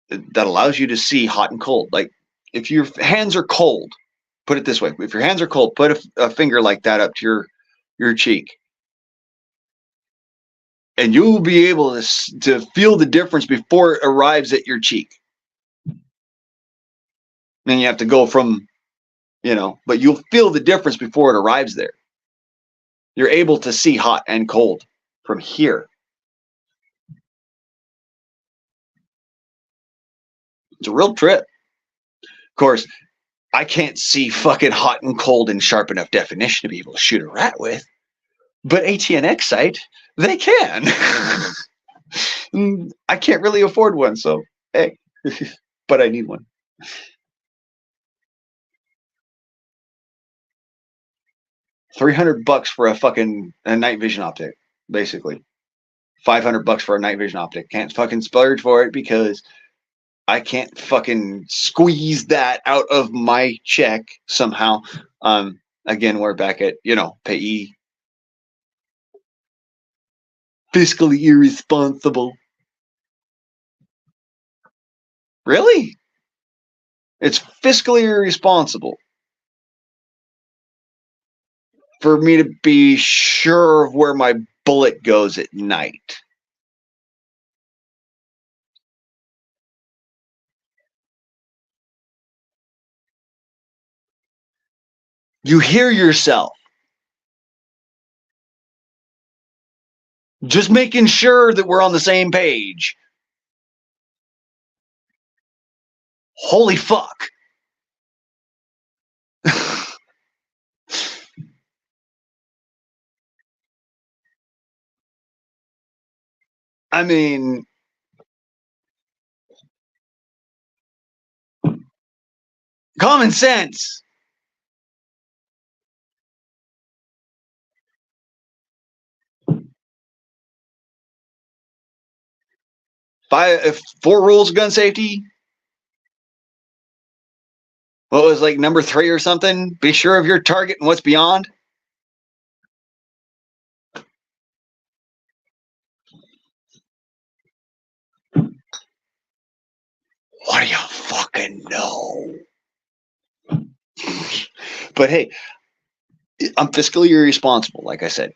that allows you to see hot and cold. Like if your hands are cold, put it this way: if your hands are cold, put a finger like that up to your cheek, and you'll be able to feel the difference before it arrives at your cheek. Then you have to go from, but you'll feel the difference before it arrives there. You're able to see hot and cold from here. It's a real trip. Of course, I can't see fucking hot and cold in sharp enough definition to be able to shoot a rat with, but ATNX site, they can. I can't really afford one, so hey, but I need one. $300 for a night vision optic, basically. $500 for a night vision optic. Can't fucking splurge for it because I can't fucking squeeze that out of my check somehow. Again, we're back at, payee. Fiscally irresponsible. Really? It's fiscally irresponsible for me to be sure of where my bullet goes at night. You hear yourself. Just making sure that we're on the same page. Holy fuck. I mean, common sense. Four rules of gun safety. What was like number 3 or something? Be sure of your target and what's beyond. What do you fucking know? But hey, I'm fiscally irresponsible, like I said.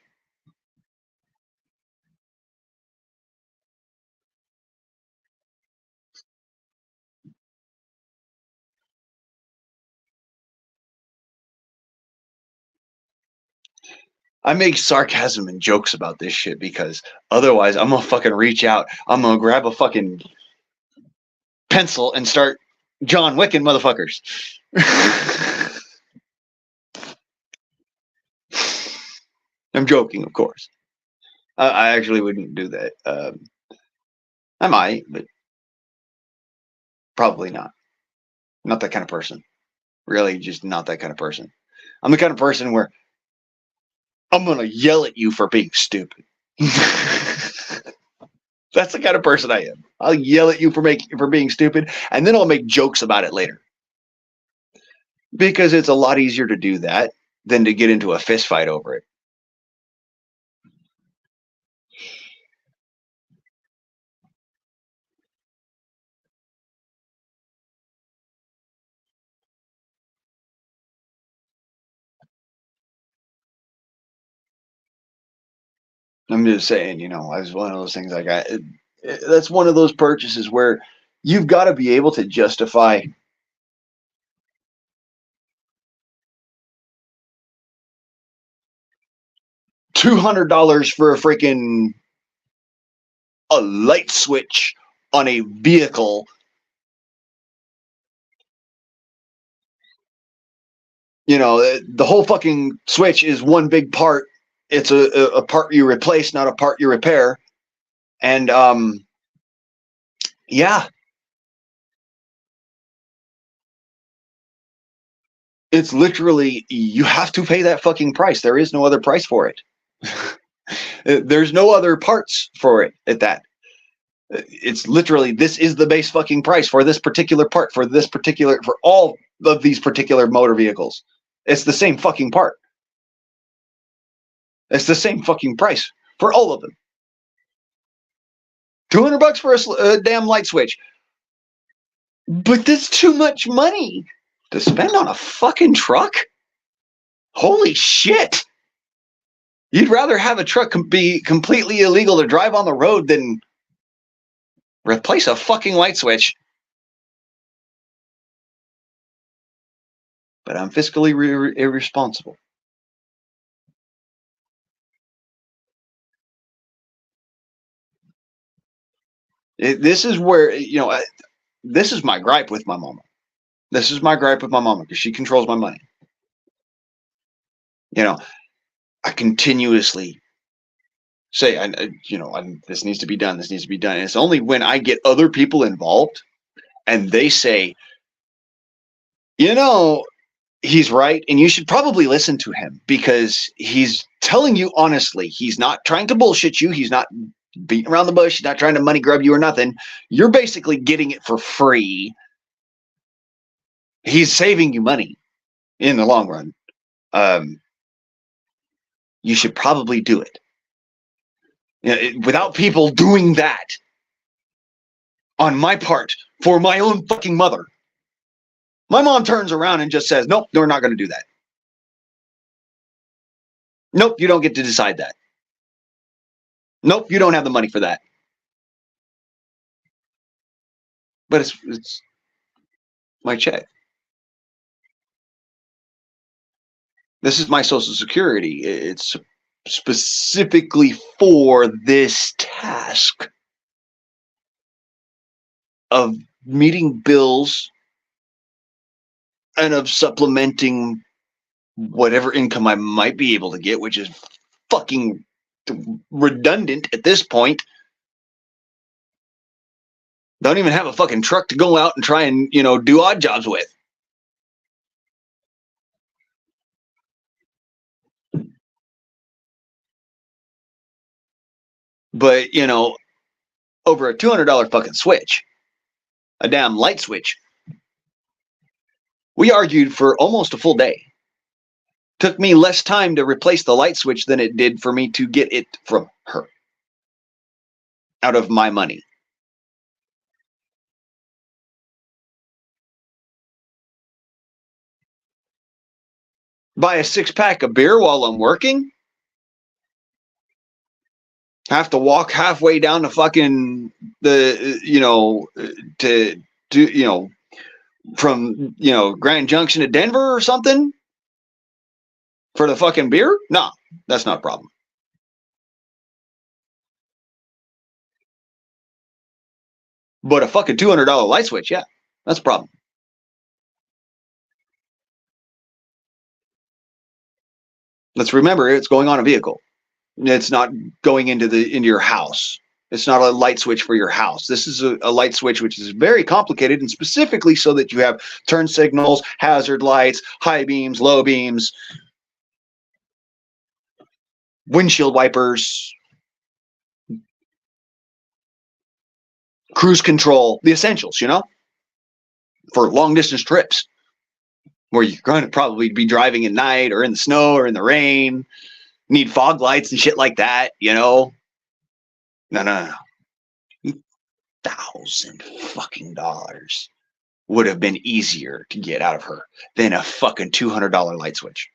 I make sarcasm and jokes about this shit because otherwise I'm gonna fucking reach out. I'm gonna grab a fucking pencil and start John Wicking motherfuckers. I'm joking, of course. I actually wouldn't do that. I might, but probably not. Not that kind of person. Really, just not that kind of person. I'm the kind of person where I'm gonna yell at you for being stupid. That's the kind of person I am. I'll yell at you for being stupid, and then I'll make jokes about it later. Because it's a lot easier to do that than to get into a fist fight over it. I'm just saying, it's one of those things like that's one of those purchases where you've got to be able to justify $200 for a freaking a light switch on a vehicle. You know, the whole fucking switch is one big part. It's a part you replace, not a part you repair. And yeah, it's literally, you have to pay that fucking price. There is no other price for it. There's no other parts for it at that. It's literally, this is the base fucking price for this particular part, for all of these particular motor vehicles. It's the same fucking part. It's the same fucking price for all of them. $200 for a damn light switch. But that's too much money to spend on a fucking truck? Holy shit. You'd rather have a truck be completely illegal to drive on the road than replace a fucking light switch. But I'm fiscally irresponsible. This is where, this is my gripe with my mama. This is my gripe with my mama because she controls my money. I continuously say, this needs to be done. This needs to be done. And it's only when I get other people involved and they say, he's right, and you should probably listen to him because he's telling you honestly. He's not trying to bullshit you. He's not beating around the bush. He's not trying to money grab you or nothing. You're basically getting it for free. He's saving you money in the long run. You should probably do it. Without people doing that on my part for my own fucking mother, my mom turns around and just says, nope, we're not going to do that. Nope, you don't get to decide that. Nope, you don't have the money for that. But it's my check. This is my Social Security. It's specifically for this task of meeting bills and of supplementing whatever income I might be able to get, which is fucking redundant at this point. Don't even have a fucking truck to go out and try and, do odd jobs with. But, over a $200 fucking switch, a damn light switch, we argued for almost a full day. Took me less time to replace the light switch than it did for me to get it from her. Out of my money. Buy a 6-pack of beer while I'm working? Have to walk halfway down to fucking to do, from, Grand Junction to Denver or something for the fucking beer? No, that's not a problem. But a fucking $200 light switch, yeah, that's a problem. Let's remember, it's going on a vehicle. It's not going into your house. It's not a light switch for your house. This is a light switch which is very complicated, and specifically so that you have turn signals, hazard lights, high beams, low beams, windshield wipers, cruise control, the essentials, for long distance trips where you're going to probably be driving at night or in the snow or in the rain, need fog lights and shit like that, No. $1,000 fucking dollars would have been easier to get out of her than a fucking $200 light switch.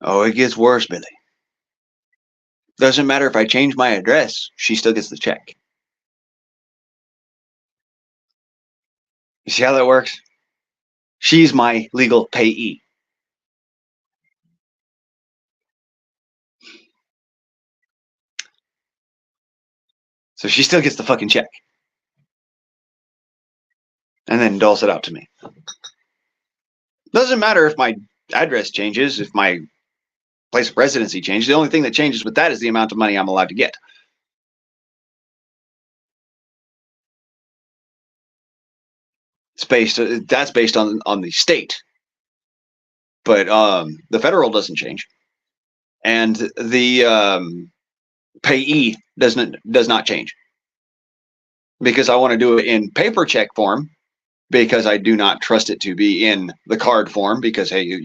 Oh, it gets worse, Billy. Doesn't matter if I change my address, she still gets the check. You see how that works? She's my legal payee. So she still gets the fucking check. And then doles it out to me. Doesn't matter if my address changes, if my place of residency changes. The only thing that changes with that is the amount of money I'm allowed to get. That's based on the state. But the federal doesn't change. And the payee does not change. Because I want to do it in paper check form, because I do not trust it to be in the card form, because hey,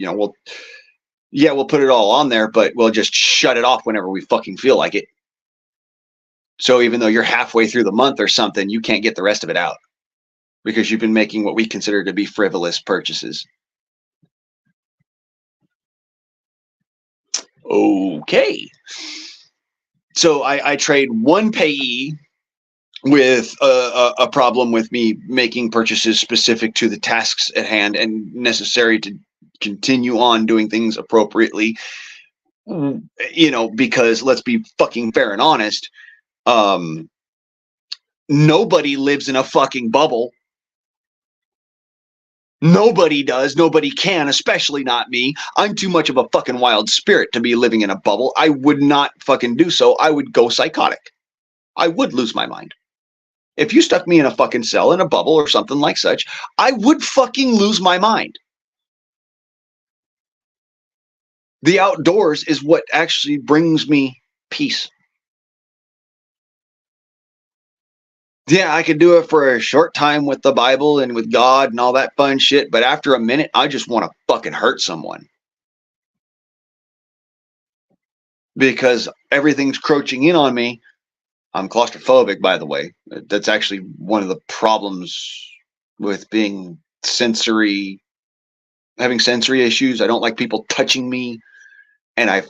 we'll put it all on there, but we'll just shut it off whenever we fucking feel like it. So even though you're halfway through the month or something, you can't get the rest of it out because you've been making what we consider to be frivolous purchases. Okay. So I trade one payee with a problem with me making purchases specific to the tasks at hand and necessary to continue on doing things appropriately. Because let's be fucking fair and honest. Nobody lives in a fucking bubble. Nobody does. Nobody can, especially not me. I'm too much of a fucking wild spirit to be living in a bubble. I would not fucking do so. I would go psychotic. I would lose my mind. If you stuck me in a fucking cell in a bubble or something like such, I would fucking lose my mind. The outdoors is what actually brings me peace. Yeah, I could do it for a short time with the Bible and with God and all that fun shit, but after a minute, I just want to fucking hurt someone. Because everything's crouching in on me. I'm claustrophobic, by the way. That's actually one of the problems with having sensory issues. I don't like people touching me, and I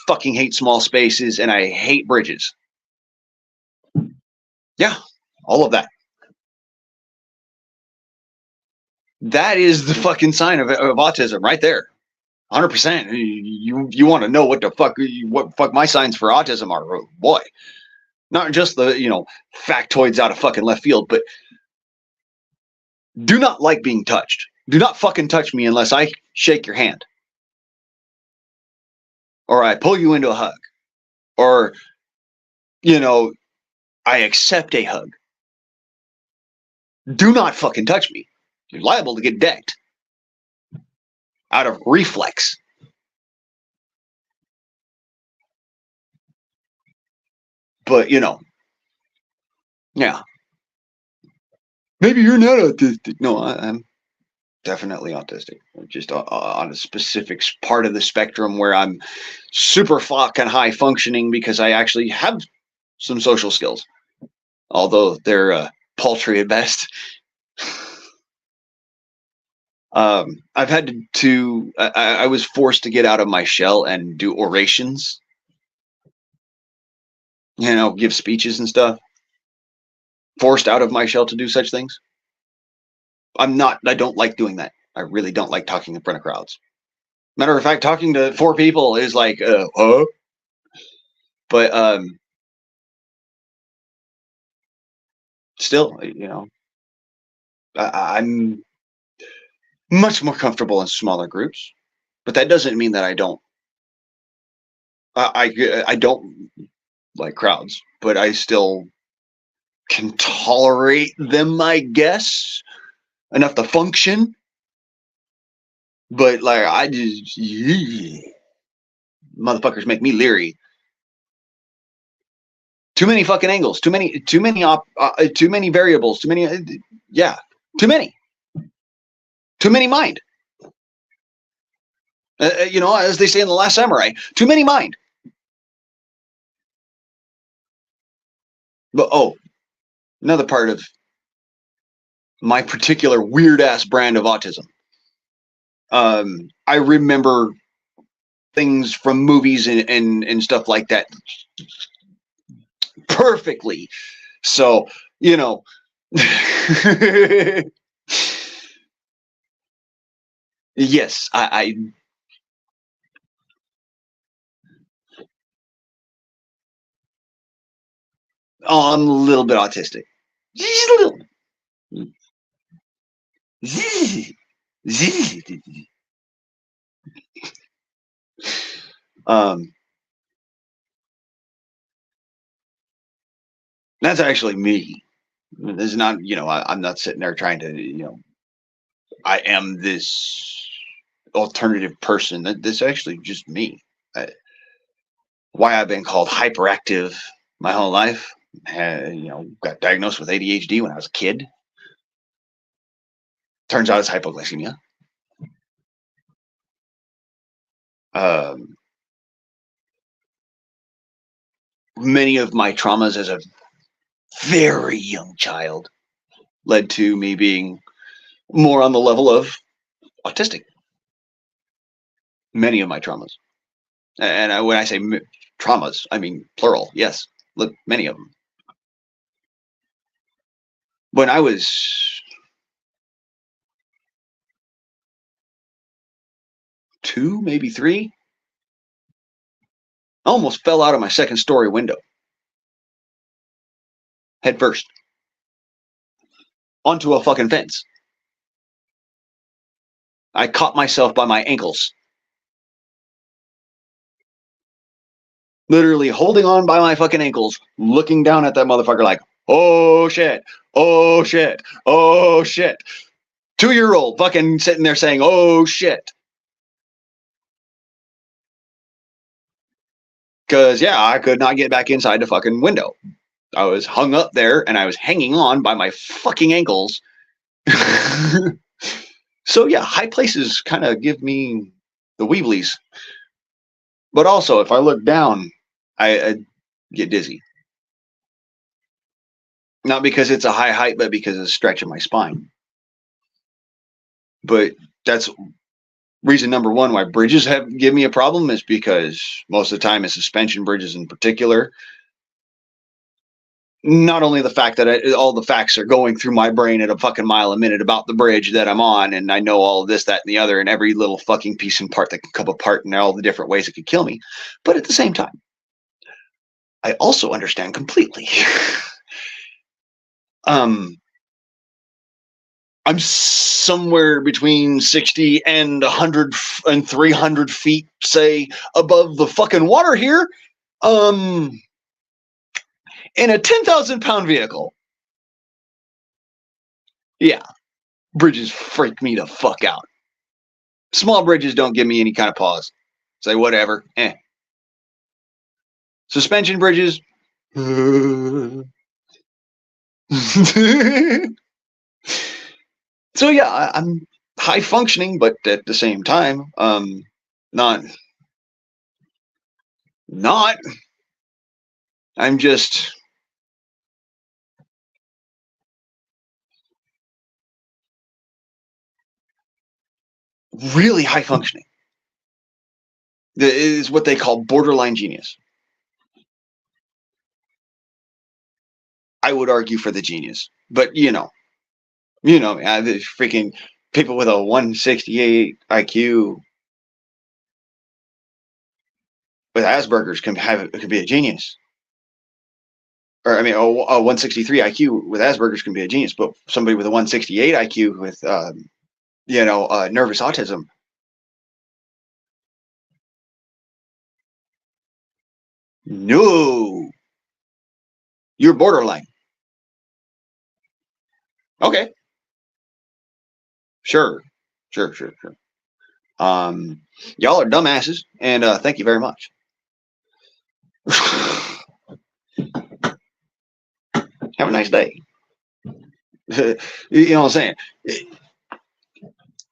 fucking hate small spaces, and I hate bridges. Yeah, all of that. That is the fucking sign of autism right there. 100%. You want to know what fuck my signs for autism are? Oh, boy. Not just the, factoids out of fucking left field, but do not like being touched. Do not fucking touch me unless I shake your hand. Or I pull you into a hug. Or, I accept a hug. Do not fucking touch me. You're liable to get decked. Out of reflex. But, yeah. Maybe you're not autistic. No, I'm definitely autistic. Just on a specific part of the spectrum where I'm super fucking high functioning because I actually have some social skills. Although they're paltry at best. I've had I was forced to get out of my shell and do orations. Give speeches and stuff. Forced out of my shell to do such things. I don't like doing that. I really don't like talking in front of crowds. Matter of fact, talking to 4 people is like, But, still, I'm much more comfortable in smaller groups, but that doesn't mean that I don't. I don't like crowds, but I still can tolerate them, I guess, enough to function. But I just motherfuckers make me leery. Too many fucking angles. Too many variables. Too many. Too many. Too many mind. As they say in The Last Samurai, too many mind. But another part of my particular weird ass brand of autism. I remember things from movies and stuff like that perfectly. So, you know, yes, I'm a little bit autistic. Just a little. um, that's actually me. This is not, I'm not sitting there trying to, I am this alternative person. This is actually just me. I, why I've been called hyperactive my whole life. Got diagnosed with ADHD when I was a kid. Turns out it's hypoglycemia. Um, many of my traumas as a very young child led to me being more on the level of autistic. Many of my traumas, and when I say traumas, I mean plural. Yes, look, many of them. When I was 2, maybe 3, I almost fell out of my second story window head first onto a fucking fence. I caught myself by my ankles, literally holding on by my fucking ankles, looking down at that motherfucker like, oh shit, oh shit, oh shit. 2-year-old fucking sitting there saying, oh shit. Because, yeah, I could not get back inside the fucking window. I was hung up there and I was hanging on by my fucking ankles. So, yeah, high places kind of give me the weeblies. But also, if I look down, I get dizzy. Not because it's a high height, but because it's stretching my spine. But that's reason number one why bridges have give me a problem is because most of the time, in suspension bridges in particular, not only the fact that all the facts are going through my brain at a fucking mile a minute about the bridge that I'm on, and I know all of this, that, and the other, and every little fucking piece and part that can come apart, and all the different ways it could kill me. But at the same time, I also understand completely. um, I'm somewhere between 60 and 100 and 300 feet, say, above the fucking water here. In a 10,000-pound vehicle. Yeah, bridges freak me the fuck out. Small bridges don't give me any kind of pause. Say whatever. Suspension bridges. So yeah, I'm high functioning, but at the same time, not. Not. I'm just really high functioning. That is what they call borderline genius. I would argue for the genius, but the freaking people with a 168 IQ with Asperger's could be a genius. Or I mean, a 163 IQ with Asperger's can be a genius, but somebody with a 168 IQ with nervous autism. No, you're borderline. Okay, sure, sure, sure, sure. Y'all are dumbasses, and thank you very much. Have a nice day. You know what I'm saying?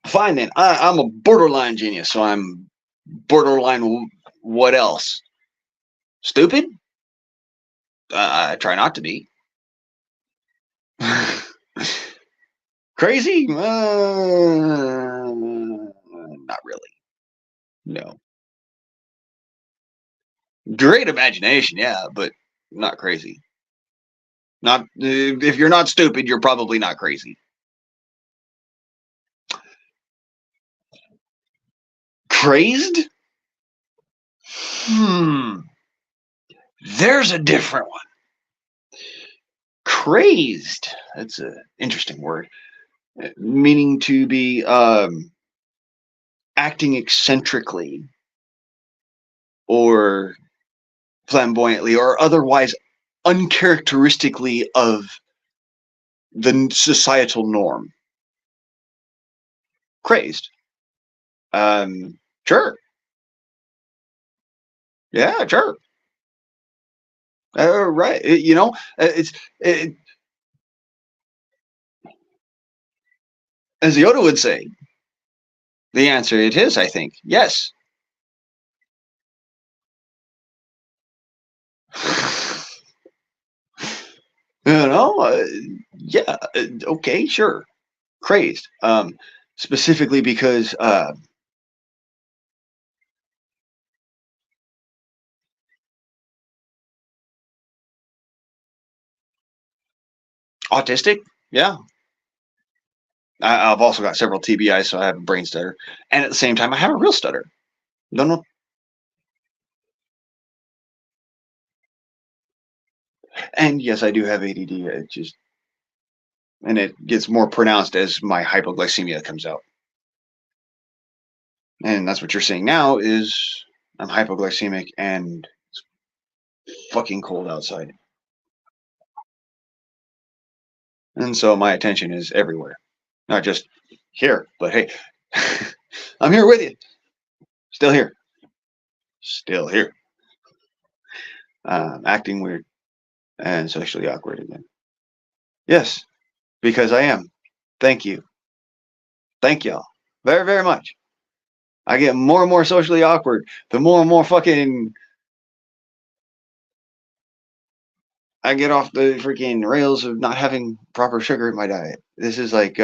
Fine then. I'm a borderline genius, so I'm borderline. What else? Stupid? I try not to be. Crazy? Not really. No. Great imagination, yeah, but not crazy. Not if you're not stupid, you're probably not crazy. Crazed? Hmm. There's a different one. Crazed. That's an interesting word, meaning to be acting eccentrically or flamboyantly or otherwise uncharacteristically of the societal norm. Crazed. Sure. Yeah, sure. Right. It's it, as Yoda would say. The answer it is, I think, yes. Yeah, okay, sure. Crazed. Specifically because autistic. Yeah, I've also got several TBIs, so I have a brain stutter, and at the same time, I have a real stutter. No, no, and yes, I do have ADD. It just and it gets more pronounced as my hypoglycemia comes out, and that's what you're seeing now. Is I'm hypoglycemic and fucking cold outside, and so my attention is everywhere, not just here, but hey, I'm here with you, still here, still here, acting weird and socially awkward again. Yes, because I am. Thank you. Thank y'all very, very much. I get more and more socially awkward the more and more fucking I get off the freaking rails of not having proper sugar in my diet. This is like,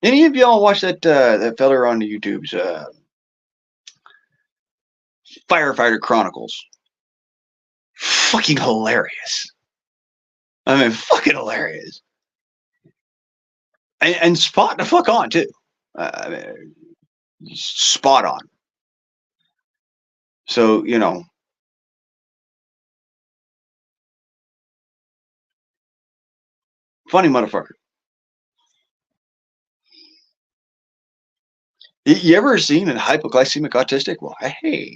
any of y'all watch that feller on the YouTube's Firefighter Chronicles? Fucking hilarious. I mean, fucking hilarious. And spot the fuck on too. I mean, spot on. So funny motherfucker. You ever seen a hypoglycemic autistic? Well, hey,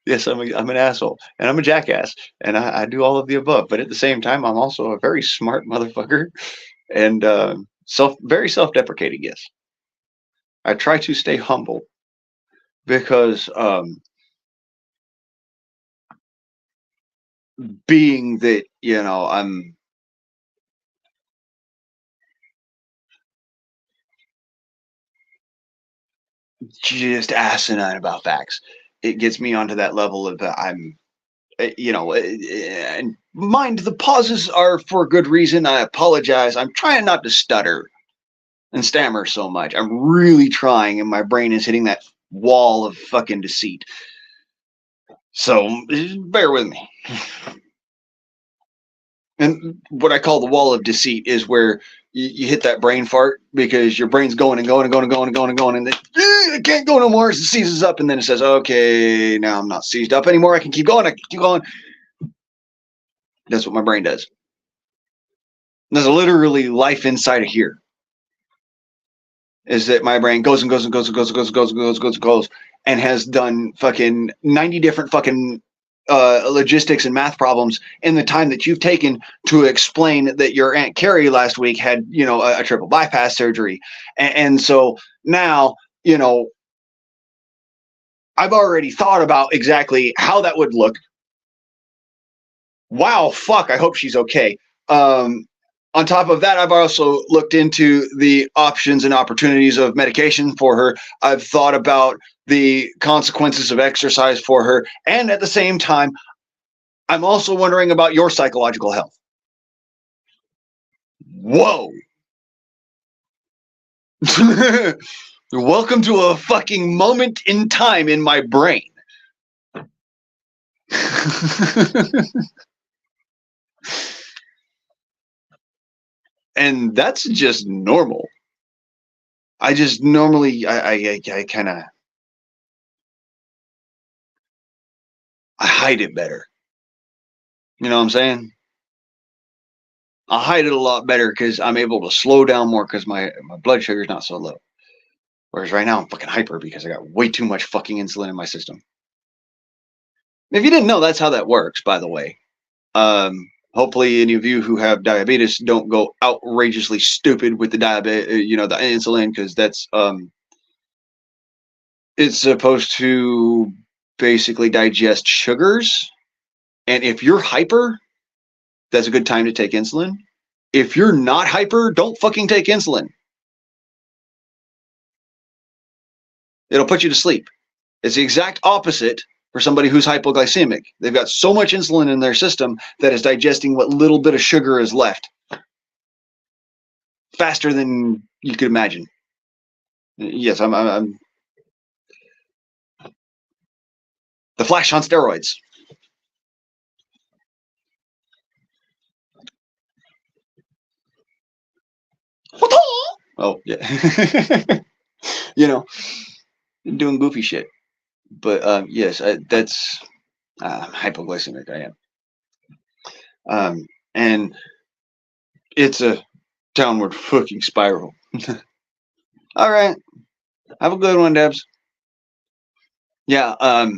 yes, I'm an asshole and I'm a jackass and I do all of the above. But at the same time, I'm also a very smart motherfucker and very self-deprecating. Yes, I try to stay humble because being that I'm just asinine about facts. It gets me onto that level of I'm and mind the pauses are for good reason. I apologize. I'm trying not to stutter and stammer so much. I'm really trying, and my brain is hitting that wall of fucking deceit. So bear with me. And what I call the wall of deceit is where you hit that brain fart because your brain's going and going and going and going and going and going, and then it can't go no more. It seizes up, and then it says, "Okay, now I'm not seized up anymore. I can keep going. I can keep going." That's what my brain does. There's literally life inside of here. Is that my brain goes and goes and goes and goes and goes and goes and goes and goes and goes and has done fucking 90 different fucking logistics and math problems in the time that you've taken to explain that your Aunt Carrie last week had, a triple bypass surgery. And so now, I've already thought about exactly how that would look. Wow, fuck, I hope she's okay. On top of that, I've also looked into the options and opportunities of medication for her. I've thought about the consequences of exercise for her. And at the same time, I'm also wondering about your psychological health. Whoa. Welcome to a fucking moment in time in my brain. And that's just normal. I just normally, I kind of, I hide it better. You know what I'm saying? I hide it a lot better because I'm able to slow down more because my blood sugar is not so low. Whereas right now I'm fucking hyper because I got way too much fucking insulin in my system. If you didn't know, that's how that works, by the way. Hopefully, any of you who have diabetes don't go outrageously stupid with the diabetes, the insulin, because it's supposed to basically digest sugars. And if you're hyper, that's a good time to take insulin. If you're not hyper, don't fucking take insulin. It'll put you to sleep. It's the exact opposite for somebody who's hypoglycemic. They've got so much insulin in their system that it's digesting what little bit of sugar is left faster than you could imagine. Yes, I'm the Flash on steroids. Oh yeah, you know, doing goofy shit. But yes, that's hypoglycemic. I am, and it's a downward fucking spiral. All right, have a good one, Debs. Yeah,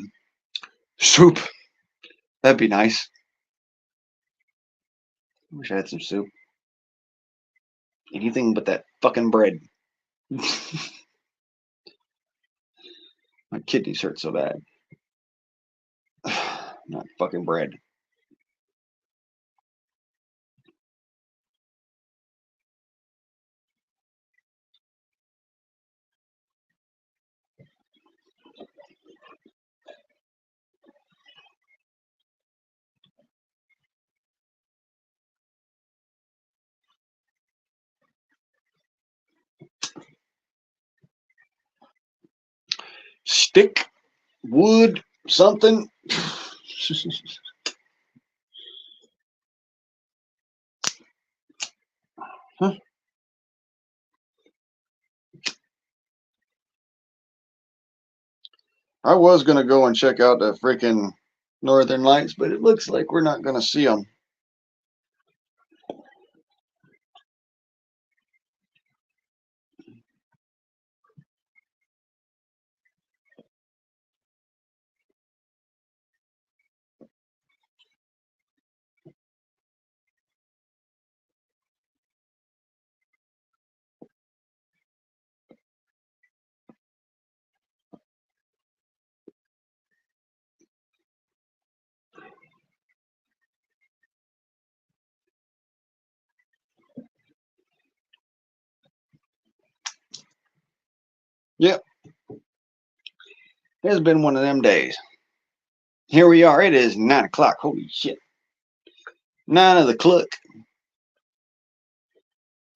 soup. That'd be nice. Wish I had some soup. Anything but that fucking bread. My kidneys hurt so bad. Not fucking bread. Stick, wood, something. Huh. I was gonna go and check out the freaking Northern Lights, but it looks like we're not gonna see them. Yep, it's been one of them days. Here we are. It is 9 o'clock. Holy shit. 9 o'clock.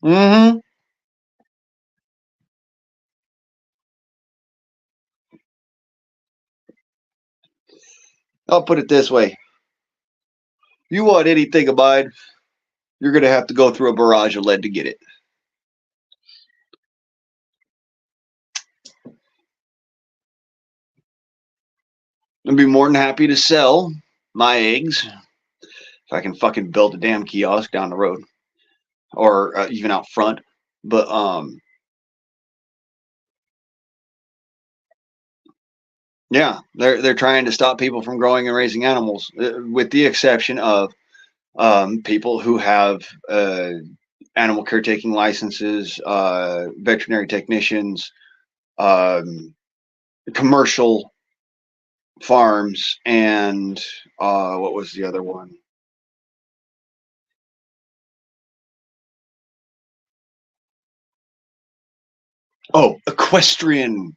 Mm-hmm. I'll put it this way. You want anything abide, you're gonna have to go through a barrage of lead to get it. I'd be more than happy to sell my eggs if I can fucking build a damn kiosk down the road or even out front. But yeah, they're trying to stop people from growing and raising animals, with the exception of people who have animal caretaking licenses, veterinary technicians, um, commercial farms, and what was the other one? Oh, equestrian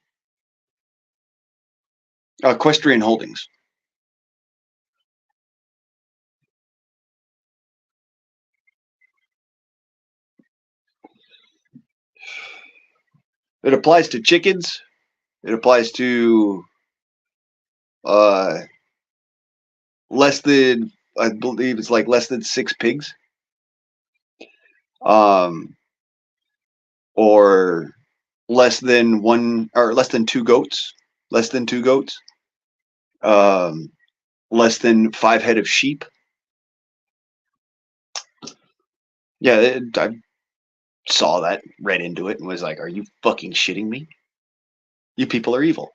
holdings. It applies to chickens. It applies to uh, less than, I believe it's like less than 6 pigs. Um, or less than 1 or less than 2 goats. Less than 2 goats. Um, less than 5 head of sheep. Yeah, I saw that, read into it, and was like, "Are you fucking shitting me? You people are evil.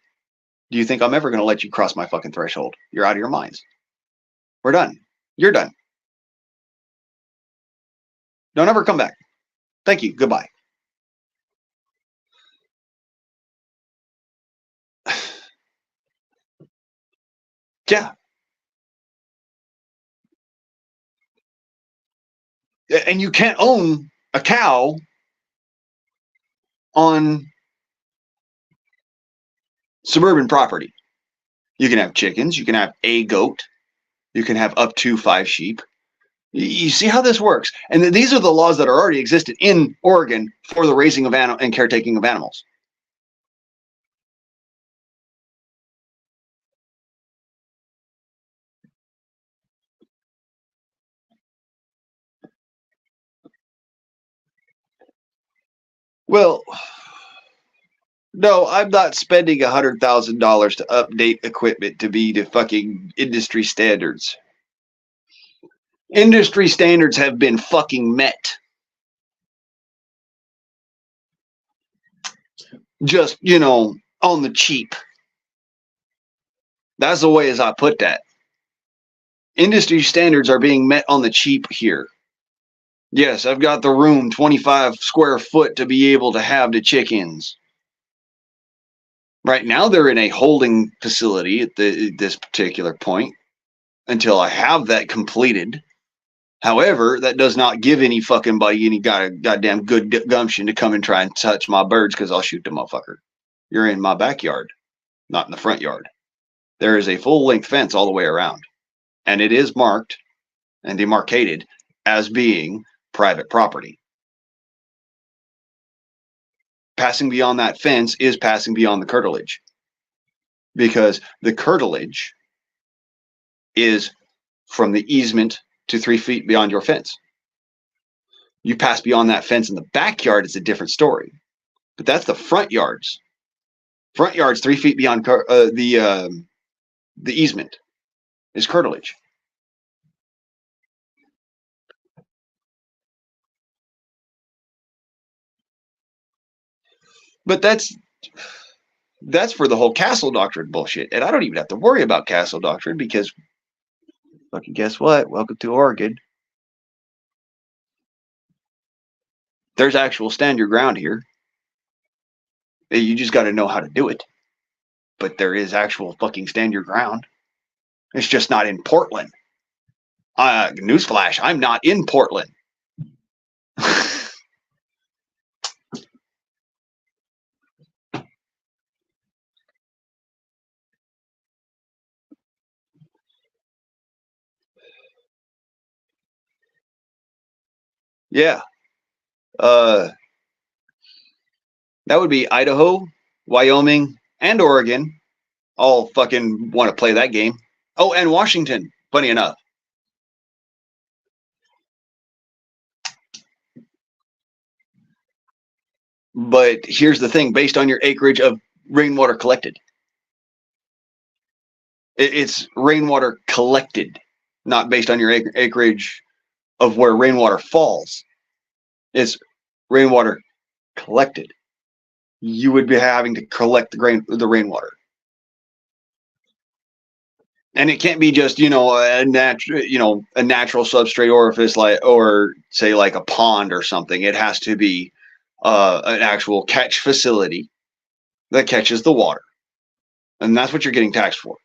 Do you think I'm ever going to let you cross my fucking threshold? You're out of your minds. We're done. You're done. Don't ever come back. Thank you. Goodbye." Yeah, and you can't own a cow on suburban property. You can have chickens. You can have a goat. You can have up to 5 sheep. You see how this works? And these are the laws that are already existed in Oregon for the raising of animals and caretaking of animals. Well, no, I'm not spending $100,000 to update equipment to be to fucking industry standards. Industry standards have been fucking met. Just, on the cheap. That's the way as I put that. Industry standards are being met on the cheap here. Yes, I've got the room, 25 square foot, to be able to have the chickens. Right now, they're in a holding facility at this particular point until I have that completed. However, that does not give any fucking buddy any goddamn good gumption to come and try and touch my birds because I'll shoot the motherfucker. You're in my backyard, not in the front yard. There is a full length fence all the way around, and it is marked and demarcated as being private property. Passing beyond that fence is passing beyond the curtilage, because the curtilage is from the easement to 3 feet beyond your fence. You pass beyond that fence in the backyard, it's a different story. But that's the front yards. Front yards 3 feet beyond the easement is curtilage. But that's for the whole castle doctrine bullshit, and I don't even have to worry about castle doctrine because fucking guess what? Welcome to Oregon. There's actual stand your ground here. You just got to know how to do it. But there is actual fucking stand your ground. It's just not in Portland. Newsflash, I'm not in Portland. Yeah. Uh, that would be Idaho, Wyoming, and Oregon. All fucking want to play that game. Oh, and Washington, funny enough. But here's the thing, based on your acreage of rainwater collected. It's rainwater collected, not based on your acreage of where rainwater falls. It's rainwater collected. You would be having to collect the rainwater. And it can't be just, a natural substrate orifice, or say like a pond or something. It has to be an actual catch facility that catches the water. And that's what you're getting taxed for.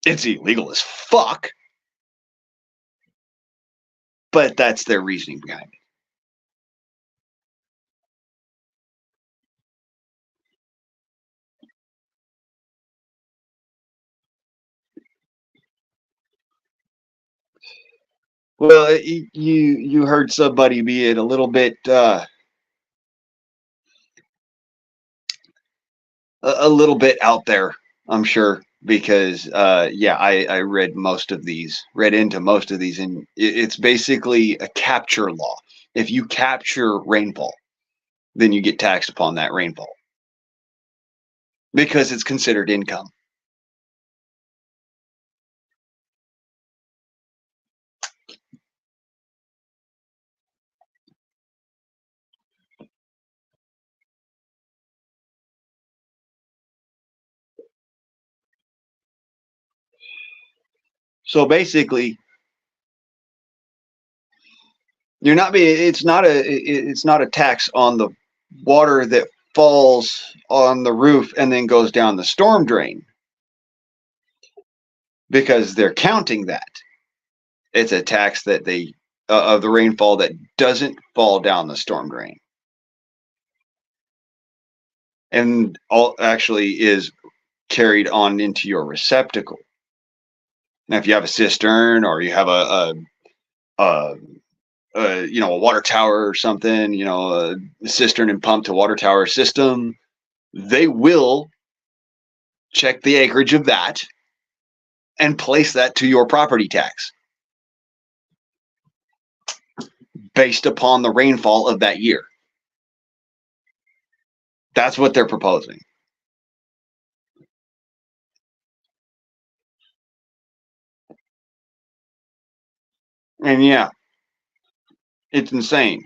It's illegal as fuck, but that's their reasoning behind it. Well, you heard somebody be it a little bit a little bit out there, I'm sure, because yeah, I read into most of these, and it's basically a capture law. If you capture rainfall, then you get taxed upon that rainfall because it's considered income. So basically, you're not being it's not a tax on the water that falls on the roof and then goes down the storm drain because they're counting that. It's a tax that they of the rainfall that doesn't fall down the storm drain and all actually is carried on into your receptacle. Now, if you have a cistern or you have a a water tower or something, a cistern and pump to water tower system, they will check the acreage of that and place that to your property tax based upon the rainfall of that year. That's what they're proposing. And yeah, it's insane.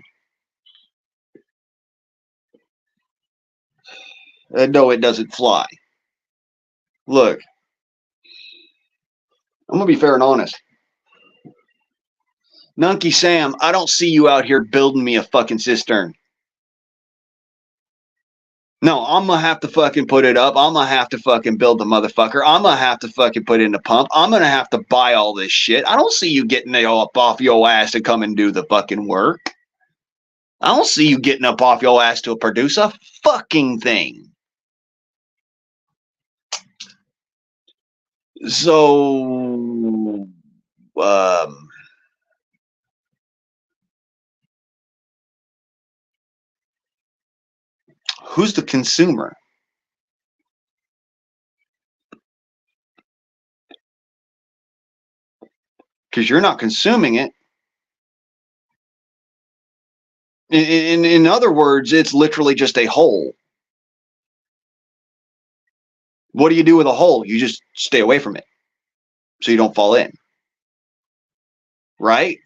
No, it doesn't fly. Look, I'm gonna be fair and honest. Nunky Sam, I don't see you out here building me a fucking cistern. No, I'm gonna have to fucking put it up. I'm gonna have to fucking build the motherfucker. I'm gonna have to fucking put in the pump. I'm gonna have to buy all this shit. I don't see you getting it up off your ass to come and do the fucking work. I don't see you getting up off your ass to produce a fucking thing. So, um, who's the consumer? Because you're not consuming it. In other words, it's literally just a hole. What do you do with a hole? You just stay away from it so you don't fall in, right?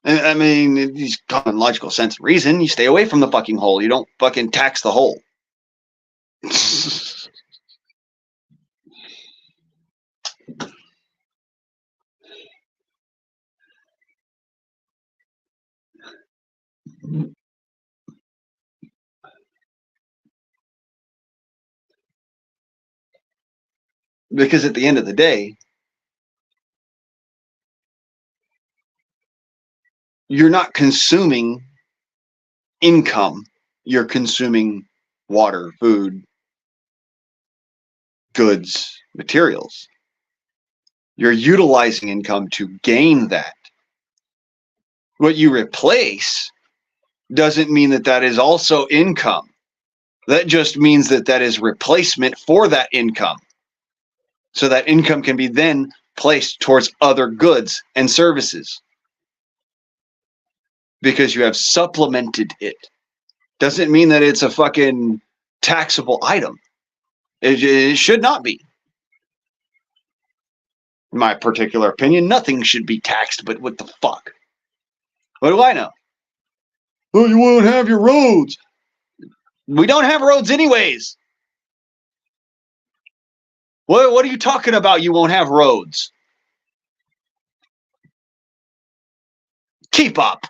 I mean, it's common logical sense and reason. You stay away from the fucking hole. You don't fucking tax the hole. Because at the end of the day, you're not consuming income. You're consuming water, food, goods, materials. You're utilizing income to gain that. What you replace doesn't mean that that is also income. That just means that that is replacement for that income. So that income can be then placed towards other goods and services because you have supplemented it. Doesn't mean that it's a fucking taxable item. It should not be. In my particular opinion, nothing should be taxed, but what the fuck? What do I know? Oh, you won't have your roads. We don't have roads anyways. What are you talking about? You won't have roads. Keep up.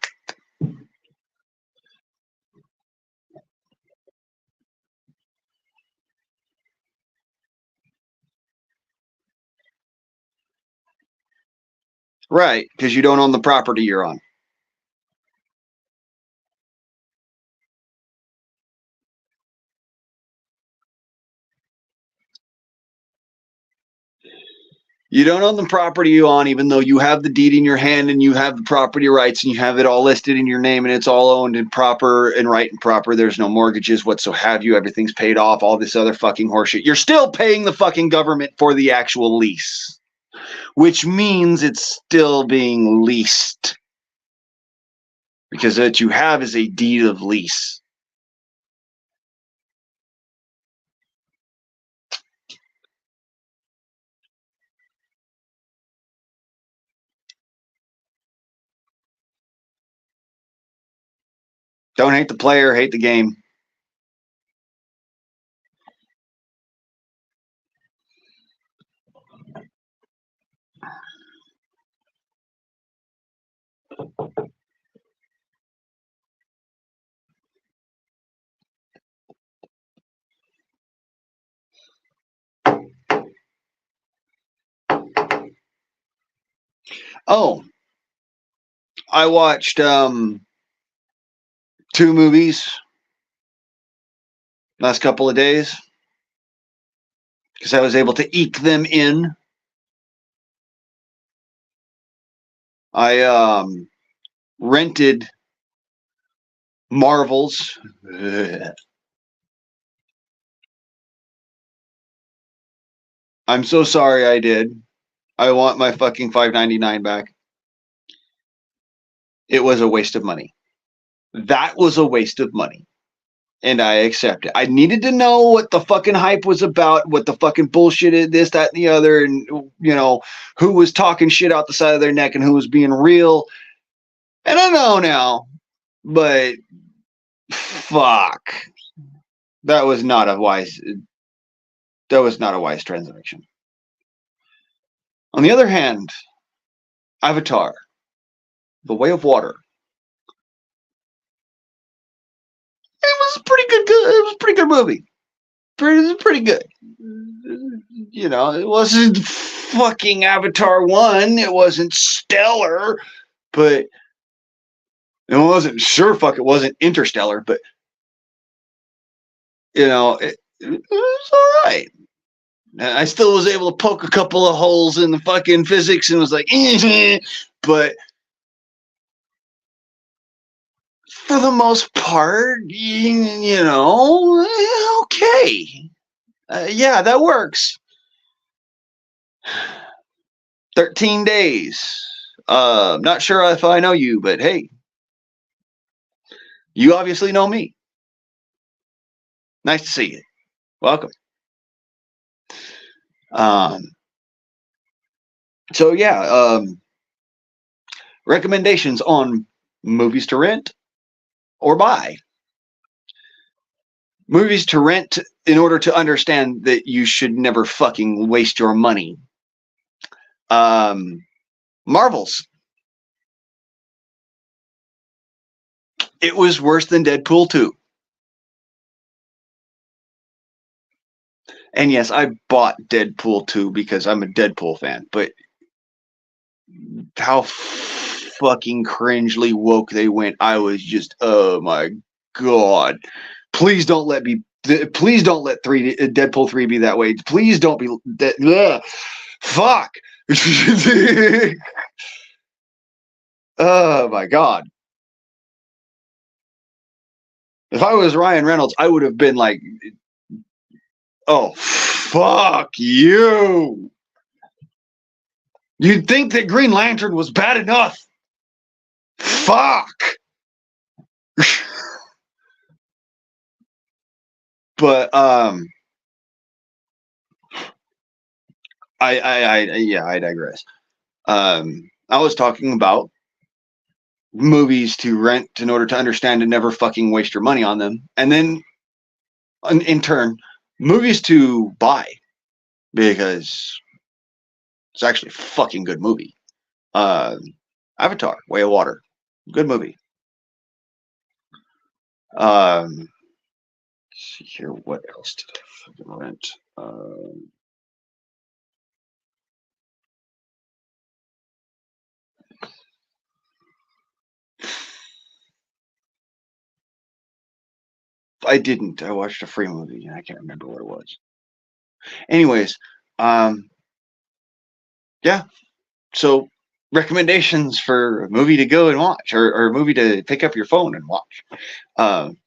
Right, because you don't own the property you're on. You don't own the property you own, even though you have the deed in your hand and you have the property rights and you have it all listed in your name and it's all owned and proper and right and proper. There's no mortgages whatsoever. Have you? Everything's paid off. All this other fucking horseshit. You're still paying the fucking government for the actual lease, which means it's still being leased because what you have is a deed of lease. Don't hate the player, hate the game. Oh, I watched 2 movies last couple of days because I was able to eke them in. I rented Marvel's. I'm so sorry I did. I want my fucking $5.99 back. It was a waste of money. That was a waste of money. And I accept it. I needed to know what the fucking hype was about, what the fucking bullshit is, this, that, and the other, and who was talking shit out the side of their neck and who was being real. And I know now, but fuck. That was not a wise transaction. On the other hand, Avatar, The Way of Water. It was a pretty good. It was a pretty good movie. Pretty good. It wasn't fucking Avatar 1. It wasn't stellar, but it wasn't it wasn't Interstellar, but it was all right. I still was able to poke a couple of holes in the fucking physics and was like, but for the most part, okay. Yeah, that works. 13 days. Not sure if I know you, but hey, you obviously know me. Nice to see you. Welcome. So yeah, recommendations on movies to rent or buy. Movies to rent in order to understand that you should never fucking waste your money. Marvel's. It was worse than Deadpool 2. And yes, I bought Deadpool 2 because I'm a Deadpool fan, but how fucking cringely woke they went. I was just, oh my god. Please don't let Deadpool 3 be that way. Please don't be that. Fuck. Oh my god. If I was Ryan Reynolds, I would have been like, oh, fuck you. You'd think that Green Lantern was bad enough. Fuck. But I digress. I was talking about movies to rent in order to understand and never fucking waste your money on them, and then in turn, movies to buy because it's actually a fucking good movie. Avatar, Way of Water, good movie. Let's see here, what else did I fucking rent? I didn't. I watched a free movie and I can't remember what it was. Anyways, Yeah. So recommendations for a movie to go and watch, or a movie to pick up your phone and watch. Um,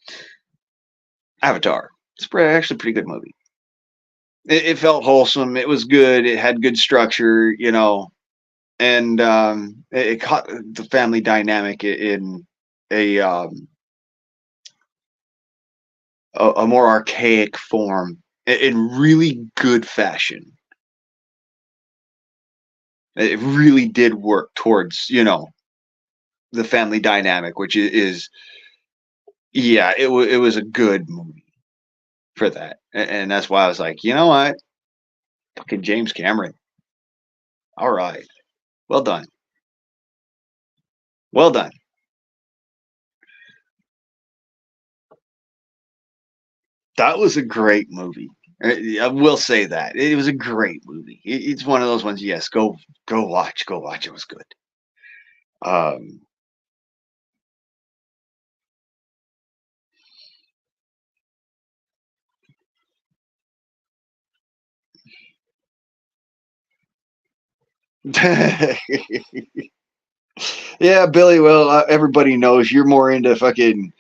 Avatar. It's actually a pretty good movie. It felt wholesome. It was good. It had good structure, and it caught the family dynamic in a um, a more archaic form in really good fashion. It really did work towards, the family dynamic, which is yeah, it was a good movie for that, and that's why I was like, you know what, fucking James Cameron, all right, well done, well done. That was a great movie. I will say that it was a great movie. It's one of those ones. Yes, go watch. It was good. Um, yeah, Billy. Well, everybody knows you're more into fucking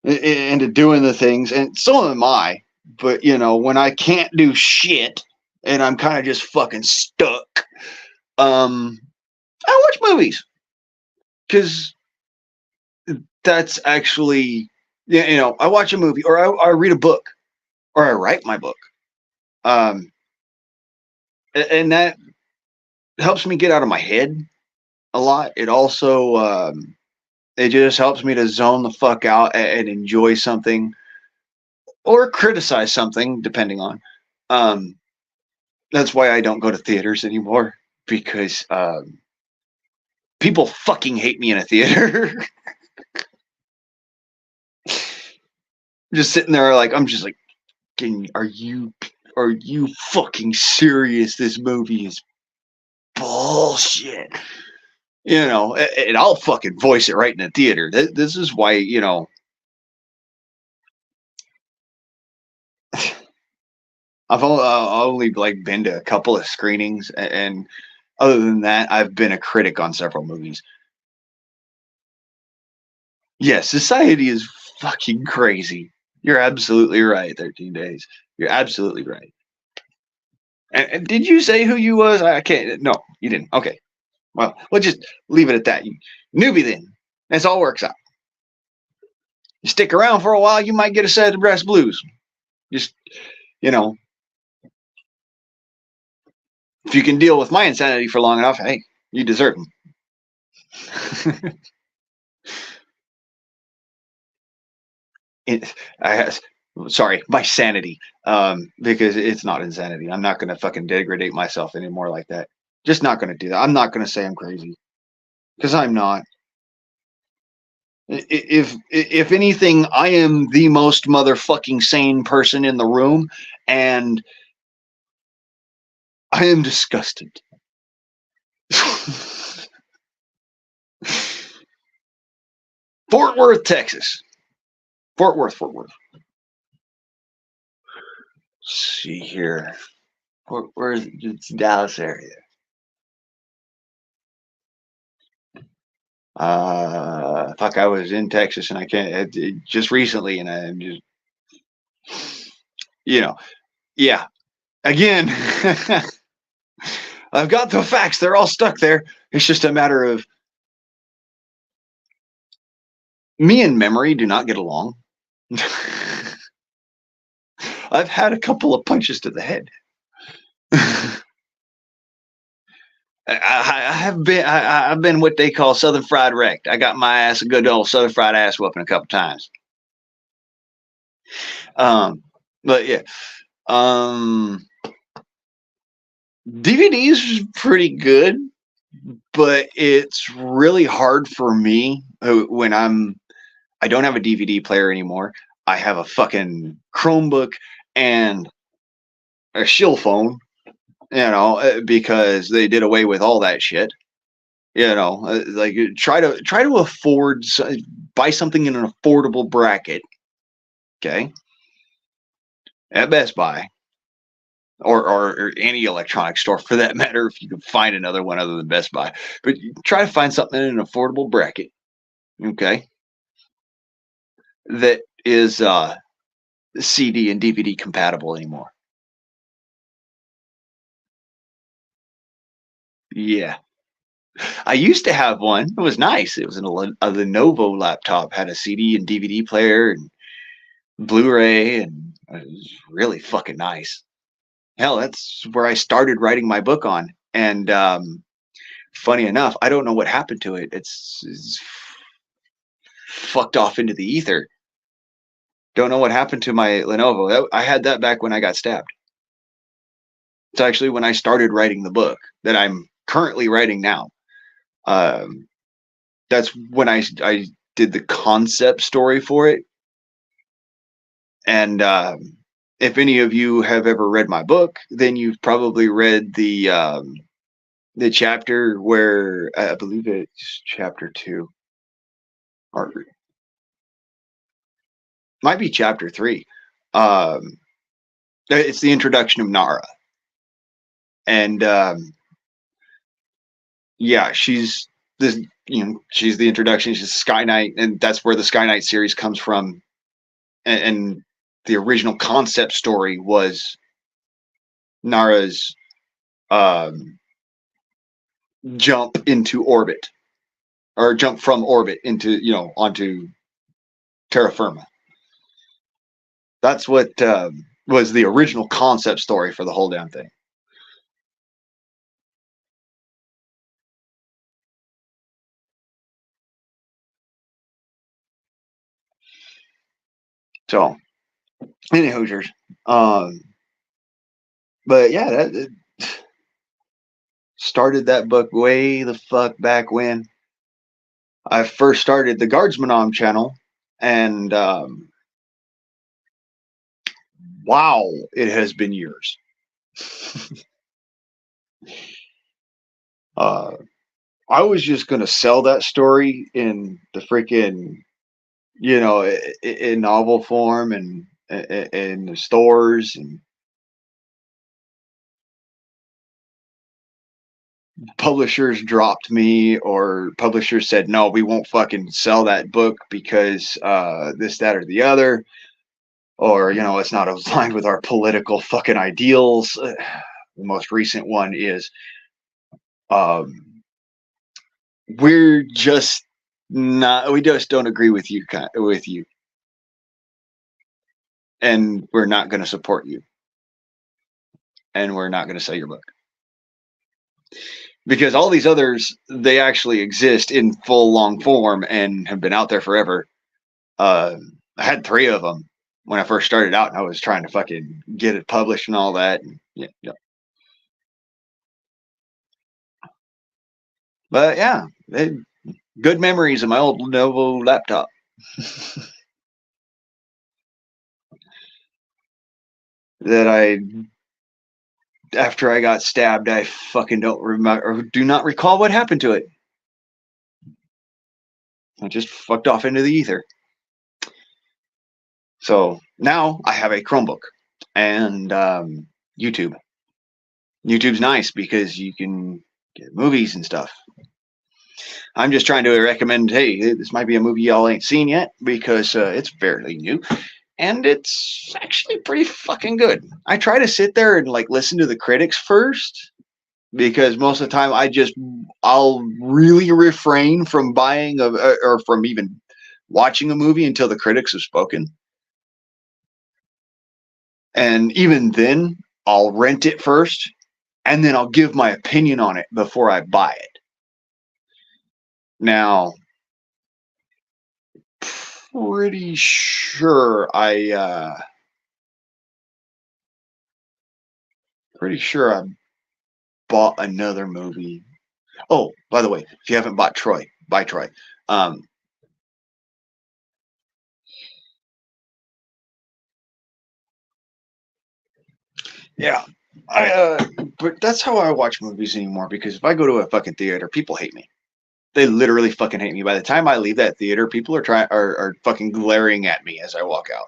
into doing the things, and so am I. But when I can't do shit and I'm kind of just fucking stuck, um, I watch movies because that's actually, I watch a movie or I read a book or I write my book, um, and that helps me get out of my head a lot. It also it just helps me to zone the fuck out and enjoy something or criticize something, depending on. Um, that's why I don't go to theaters anymore because people fucking hate me in a theater. Just sitting there, like I'm just like, are you fucking serious? This movie is bullshit. And I'll fucking voice it right in the theater. This is why, I've only like been to a couple of screenings, and other than that, I've been a critic on several movies. Yeah, society is fucking crazy. You're absolutely right. 13 days. You're absolutely right. And did you say who you was? I can't. No, you didn't. Okay. Well, we'll just leave it at that. You newbie then. That's all works out. You stick around for a while, you might get a set of brass blues. Just you know, if you can deal with my insanity for long enough, hey, you deserve them. it, I, sorry, my sanity, because it's not insanity. I'm not going to fucking degrade myself anymore like that. Just not going to do that. I'm not going to say I'm crazy because I'm not. If anything, I am the most motherfucking sane person in the room, and I am disgusted. Fort Worth, Texas. Fort Worth, Fort Worth. Let's see here. Where's it's Dallas area? Fuck, I was in Texas and I can't just recently, and I'm just, you know, yeah. Again, I've got the facts. They're all stuck there. It's just a matter of me and memory do not get along. I've had a couple of punches to the head. I have been I've been what they call Southern fried wrecked. I got my ass a good old Southern fried ass whooping a couple times. But yeah, um, DVD is pretty good, but it's really hard for me when I don't have a DVD player anymore. I have a fucking Chromebook and a shill phone, because they did away with all that shit. Like try to buy something in an affordable bracket. Okay, at Best Buy, or any electronic store for that matter, if you can find another one other than Best Buy. But try to find something in an affordable bracket, okay, that is CD and DVD compatible anymore. Yeah. I used to have one. It was nice. It was a Lenovo laptop, had a CD and DVD player and Blu-ray, and it was really fucking nice. Hell, that's where I started writing my book on. And funny enough, I don't know what happened to it. It's fucked off into the ether. Don't know what happened to my Lenovo. I had that back when I got stabbed. It's actually when I started writing the book that I'm currently writing now. Um, that's when I did the concept story for it. And if any of you have ever read my book, then you've probably read the chapter where I believe it's chapter 2, or might be chapter 3. Um, it's the introduction of Nara, and yeah, she's this. She's the introduction. She's Sky Knight, and that's where the Sky Knight series comes from. And the original concept story was Nara's um, jump into orbit, or jump from orbit into onto terra firma. That's what was the original concept story for the whole damn thing. So, any Hoosiers. Um, but yeah, that started that book way the fuck back when I first started the Guardsman channel, and wow, it has been years. uh, I was just gonna sell that story in the freaking, in novel form and in the stores, and publishers dropped me, or publishers said, no, we won't fucking sell that book because this, that, or the other, or it's not aligned with our political fucking ideals. The most recent one is um, we just don't agree with you, and we're not going to support you, and we're not going to sell your book, because all these others, they actually exist in full long form and have been out there forever. I had 3 of them when I first started out, and I was trying to fucking get it published and all that. And yeah. But yeah, good memories of my old Lenovo laptop. That after I got stabbed, I fucking don't remember, or do not recall what happened to it. I just fucked off into the ether. So now I have a Chromebook and YouTube. YouTube's nice because you can get movies and stuff. I'm just trying to recommend, hey, this might be a movie y'all ain't seen yet, because it's fairly new and it's actually pretty fucking good. I try to sit there and like listen to the critics first, because most of the time I'll really refrain from buying or from even watching a movie until the critics have spoken. And even then, I'll rent it first, and then I'll give my opinion on it before I buy it. Now, pretty sure I bought another movie. Oh, by the way, if you haven't bought Troy, buy Troy. Um, yeah, but that's how I watch movies anymore. Because if I go to a fucking theater, people hate me. They literally fucking hate me. By the time I leave that theater, people are fucking glaring at me as I walk out.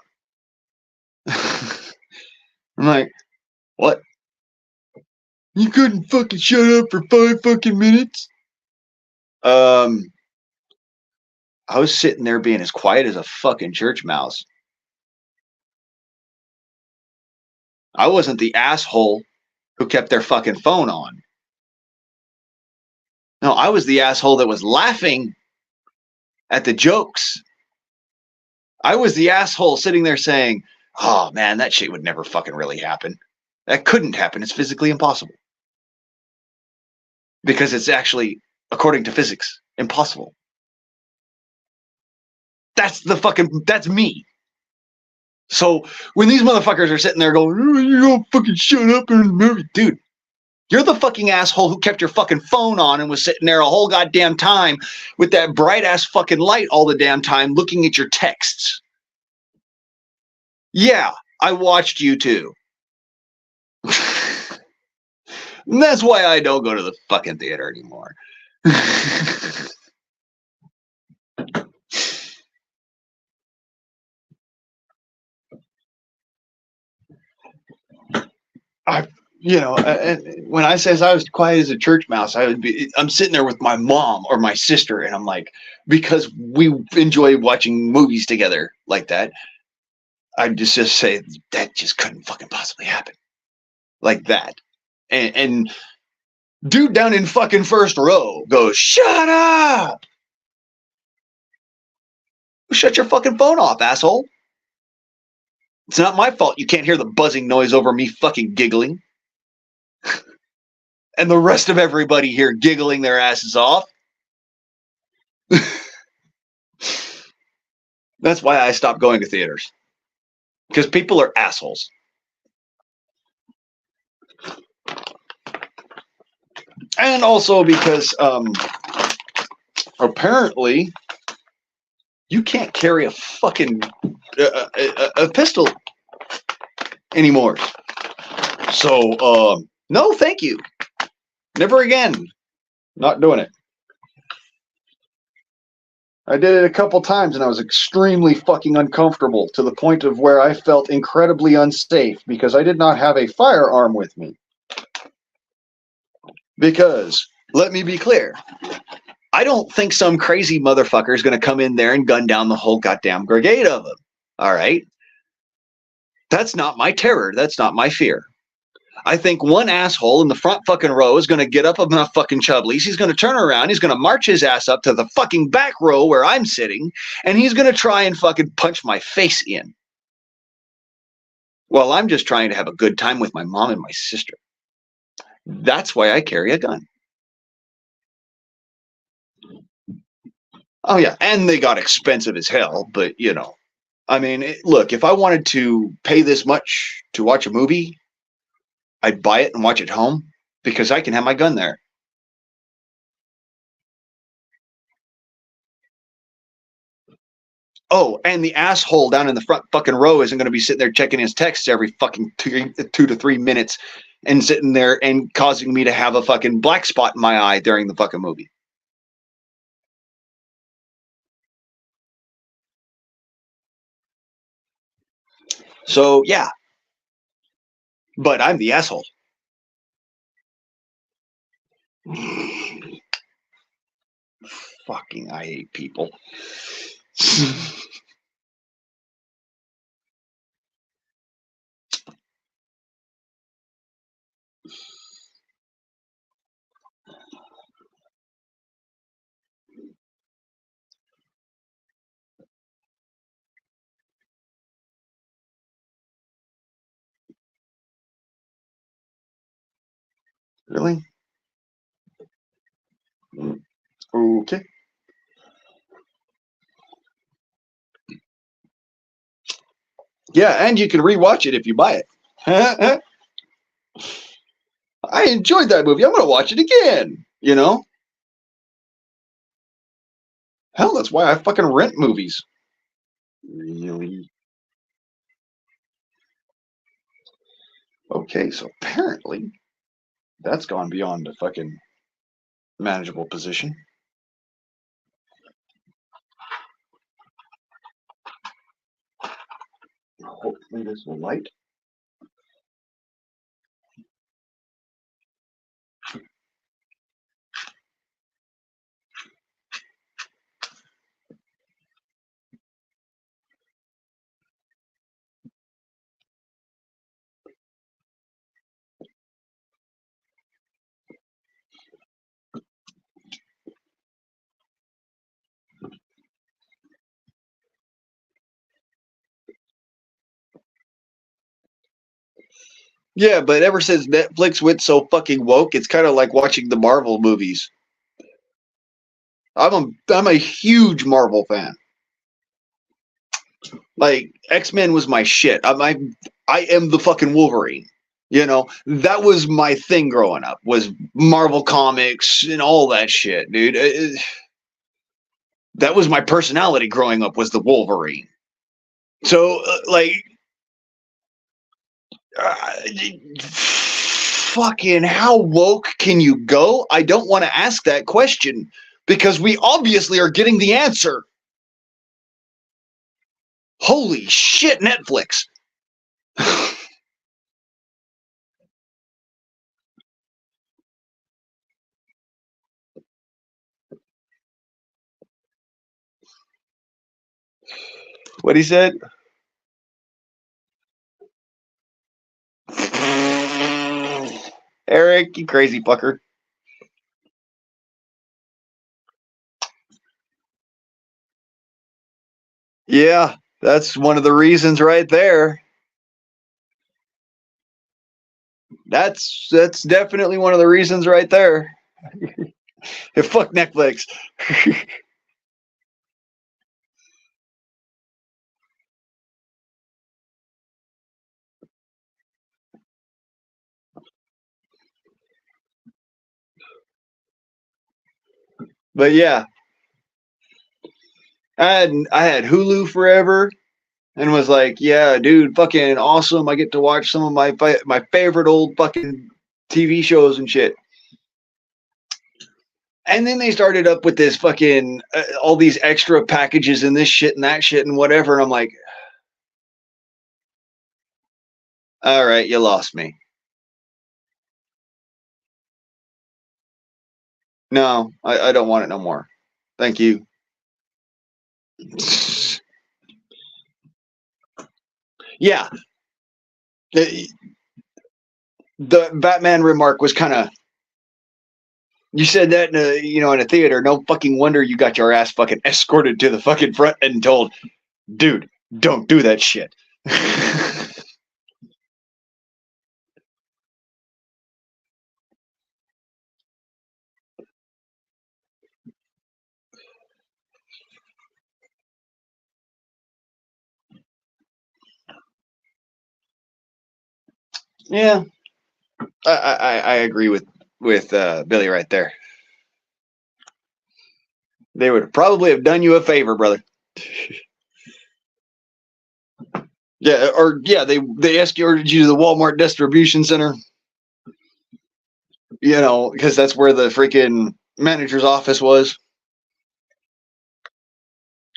I'm like, what? You couldn't fucking shut up for 5 fucking minutes. Um, I was sitting there being as quiet as a fucking church mouse. I wasn't the asshole who kept their fucking phone on. No, I was the asshole that was laughing at the jokes. I was the asshole sitting there saying, "Oh man, that shit would never fucking really happen. That couldn't happen. It's physically impossible." Because it's actually, according to physics, impossible. That's me. So when these motherfuckers are sitting there going, "Oh, you don't fucking shut up in the movie," dude, you're the fucking asshole who kept your fucking phone on and was sitting there a whole goddamn time with that bright ass fucking light all the damn time looking at your texts. Yeah, I watched you too. And that's why I don't go to the fucking theater anymore. I, when I says I was quiet as a church mouse, I'm sitting there with my mom or my sister, and I'm like, because we enjoy watching movies together like that. I just say that just couldn't fucking possibly happen like that, and dude down in fucking first row goes, "Shut up! Shut your fucking phone off, asshole! It's not my fault you can't hear the buzzing noise over me fucking giggling." And the rest of everybody here giggling their asses off. That's why I stopped going to theaters. Because people are assholes. And also because apparently you can't carry a fucking a pistol anymore. So no, thank you. Never again. Not doing it. I did it a couple times and I was extremely fucking uncomfortable to the point of where I felt incredibly unsafe because I did not have a firearm with me. Because, let me be clear, I don't think some crazy motherfucker is going to come in there and gun down the whole goddamn brigade of them. All right? That's not my terror. That's not my fear. I think one asshole in the front fucking row is going to get up on my fucking chubblies. He's going to turn around. He's going to march his ass up to the fucking back row where I'm sitting, and he's going to try and fucking punch my face in. Well, I'm just trying to have a good time with my mom and my sister. That's why I carry a gun. Oh, yeah. And they got expensive as hell, but I mean, look, if I wanted to pay this much to watch a movie, I'd buy it and watch it home because I can have my gun there. Oh, and the asshole down in the front fucking row isn't going to be sitting there checking his texts every fucking 2 to 3 minutes and sitting there and causing me to have a fucking black spot in my eye during the fucking movie. So, yeah. But I'm the asshole. Fucking, I hate people. Really? Okay. Yeah, and you can rewatch it if you buy it. I enjoyed that movie. I'm going to watch it again. Hell, that's why I fucking rent movies. Really? Okay, so apparently that's gone beyond a fucking manageable position. Hopefully this will light. Yeah, but ever since Netflix went so fucking woke, it's kind of like watching the Marvel movies. I'm a huge Marvel fan. Like X-Men was my shit. I am the fucking Wolverine. You know, that was my thing growing up, was Marvel comics and all that shit, dude. That was my personality growing up, was the Wolverine. So like uh, fucking how woke can you go? I don't want to ask that question because we obviously are getting the answer. Holy shit, Netflix. What he said? Eric, you crazy fucker. Yeah, that's one of the reasons right there. That's definitely one of the reasons right there. Fuck Netflix. But yeah, I had Hulu forever and was like, yeah, dude, fucking awesome. I get to watch some of my favorite old fucking TV shows and shit. And then they started up with this fucking all these extra packages and this shit and that shit and whatever. And I'm like, all right, you lost me. No, I don't want it no more. Thank you. Yeah, the, the Batman remark was kind of. You said that in a theater. No fucking wonder you got your ass fucking escorted to the fucking front and told, dude, don't do that shit. Yeah, I agree with Billy right there. They would probably have done you a favor, brother. Yeah, or yeah, they escorted you to the Walmart distribution center. Because that's where the freaking manager's office was.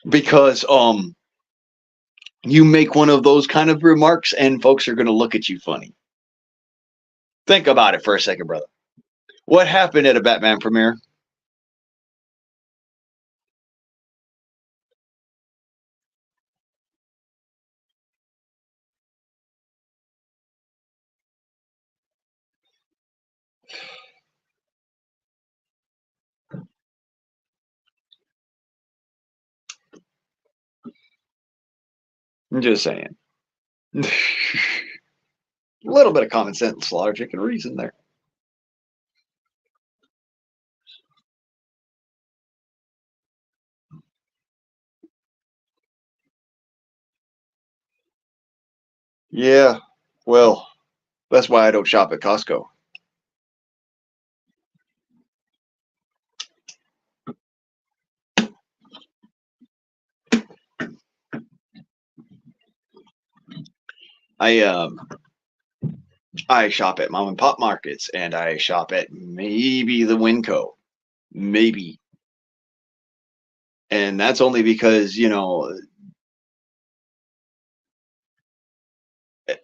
Because you make one of those kind of remarks, and folks are going to look at you funny. Think about it for a second, brother. What happened at a Batman premiere? I'm just saying. A little bit of common sense, logic, and reason there. Yeah, well, that's why I don't shop at Costco. I shop at mom and pop markets, and I shop at maybe the Winco, maybe, and that's only because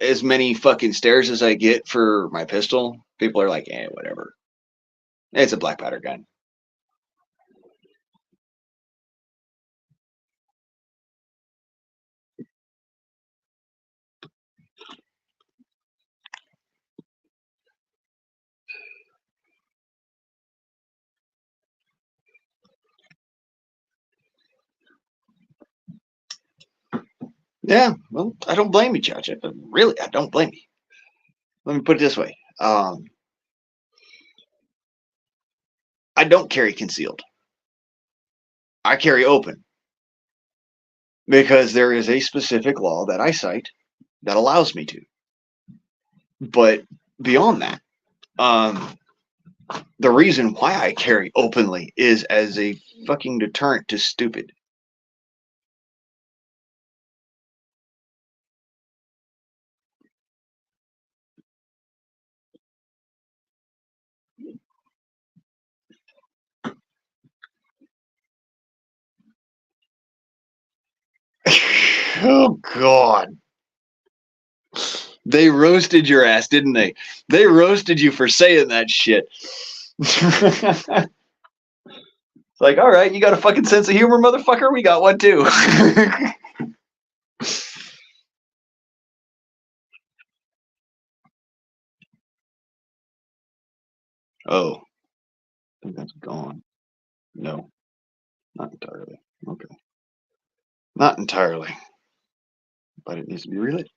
as many fucking stares as I get for my pistol, people are like, whatever. It's a black powder gun. Yeah, well, I don't blame you, Judge. Really, I don't blame you. let me put it this way. I don't carry concealed. I carry open because there is a specific law that I cite that allows me to. But beyond that, um, the reason why I carry openly is as a fucking deterrent to stupid. Oh God. They roasted your ass, didn't they? They roasted you for saying that shit. It's like, all right, you got a fucking sense of humor, motherfucker? We got one too. Oh, I think that's gone. No, not entirely. Okay. Not entirely, but it needs to be relit.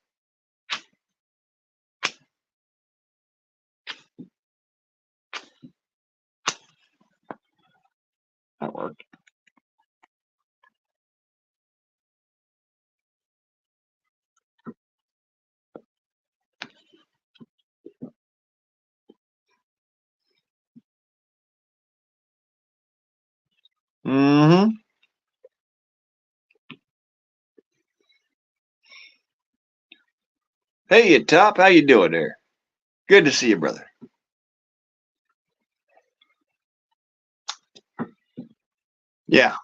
That worked. Mm-hmm. Hey, Top, how you doing there? Good to see you, brother. Yeah,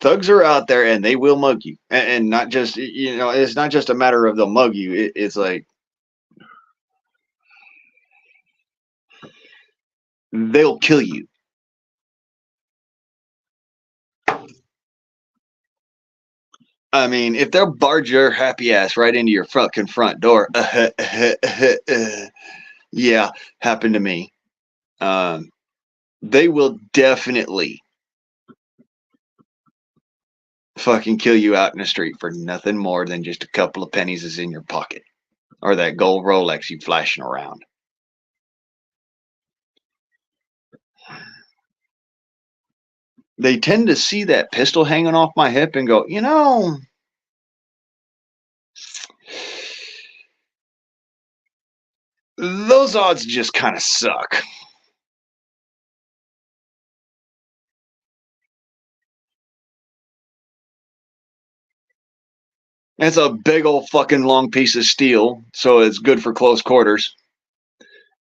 thugs are out there and they will mug you, and not just it's not just a matter of they'll mug you. It's like they'll kill you. I mean, if they'll barge your happy ass right into your fucking front door, yeah, happened to me. Um, they will definitely fucking kill you out in the street for nothing more than just a couple of pennies is in your pocket or that gold Rolex you flashing around. They tend to see that pistol hanging off my hip and go, those odds just kind of suck. It's a big old fucking long piece of steel, so it's good for close quarters.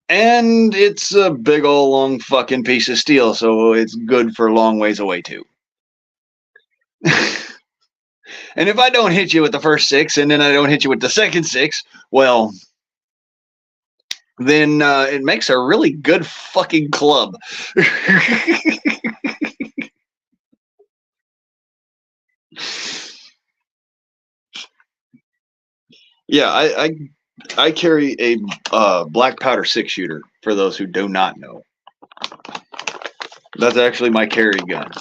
And it's a big old long fucking piece of steel, so it's good for long ways away too. And if I don't hit you with the first six and then I don't hit you with the second six, well, then it makes a really good fucking club. Yeah, I carry a black powder six shooter. For those who do not know, that's actually my carry gun.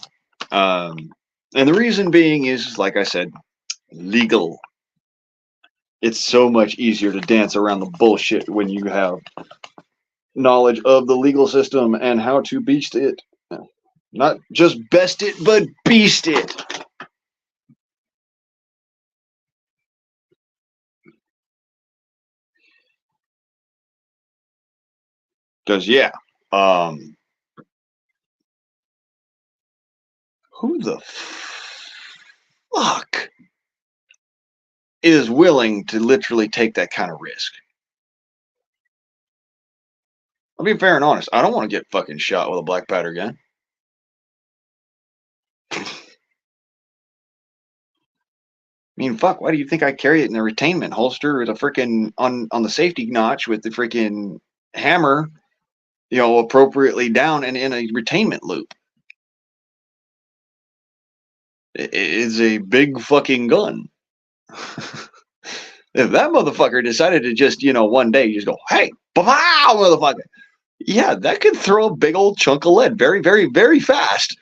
And the reason being is, like I said, legal. It's so much easier to dance around the bullshit when you have knowledge of the legal system and how to beast it. Not just best it, but beast it. Because, yeah, um, who the fuck is willing to literally take that kind of risk? I'll be fair and honest. I don't want to get fucking shot with a black powder gun. I mean, fuck. Why do you think I carry it in the retainment holster with a freaking on the safety notch with the freaking hammer, appropriately down and in a retainment loop? It is a big fucking gun. If that motherfucker decided to just, one day just go, hey, pow, motherfucker. Yeah, that could throw a big old chunk of lead very, very, very fast.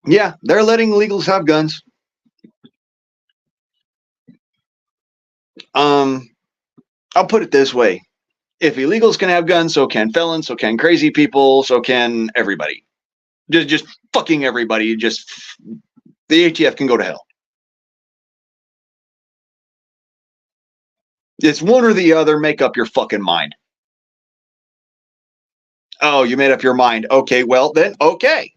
Yeah, they're letting illegals have guns. I'll put it this way. If illegals can have guns, so can felons, so can crazy people, so can everybody. Just fucking everybody. Just the ATF can go to hell. It's one or the other. Make up your fucking mind. Oh, you made up your mind. Okay, well then, okay.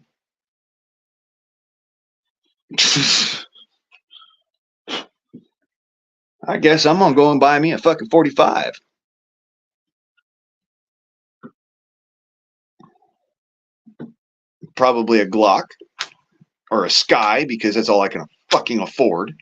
I guess I'm gonna go and buy me a fucking 45. Probably a Glock or a Sky because that's all I can fucking afford.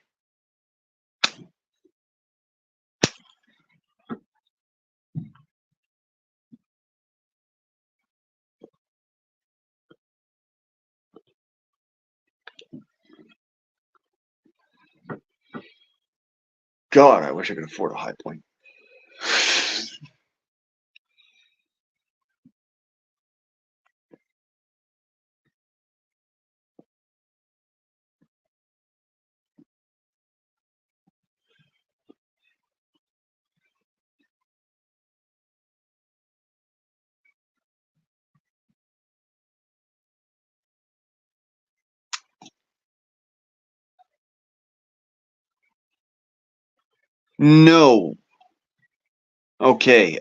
God, I wish I could afford a High Point. No. Okay.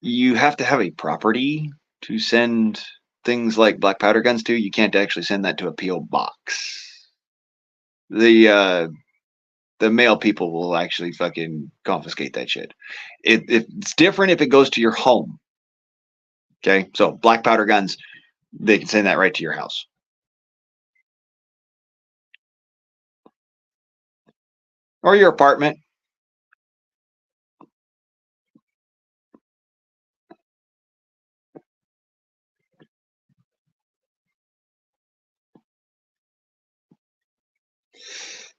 You have to have a property to send things like black powder guns to. You can't actually send that to a PO box. The mail people will actually fucking confiscate that shit. It's different if it goes to your home. Okay, so black powder guns, they can send that right to your house. Or your apartment.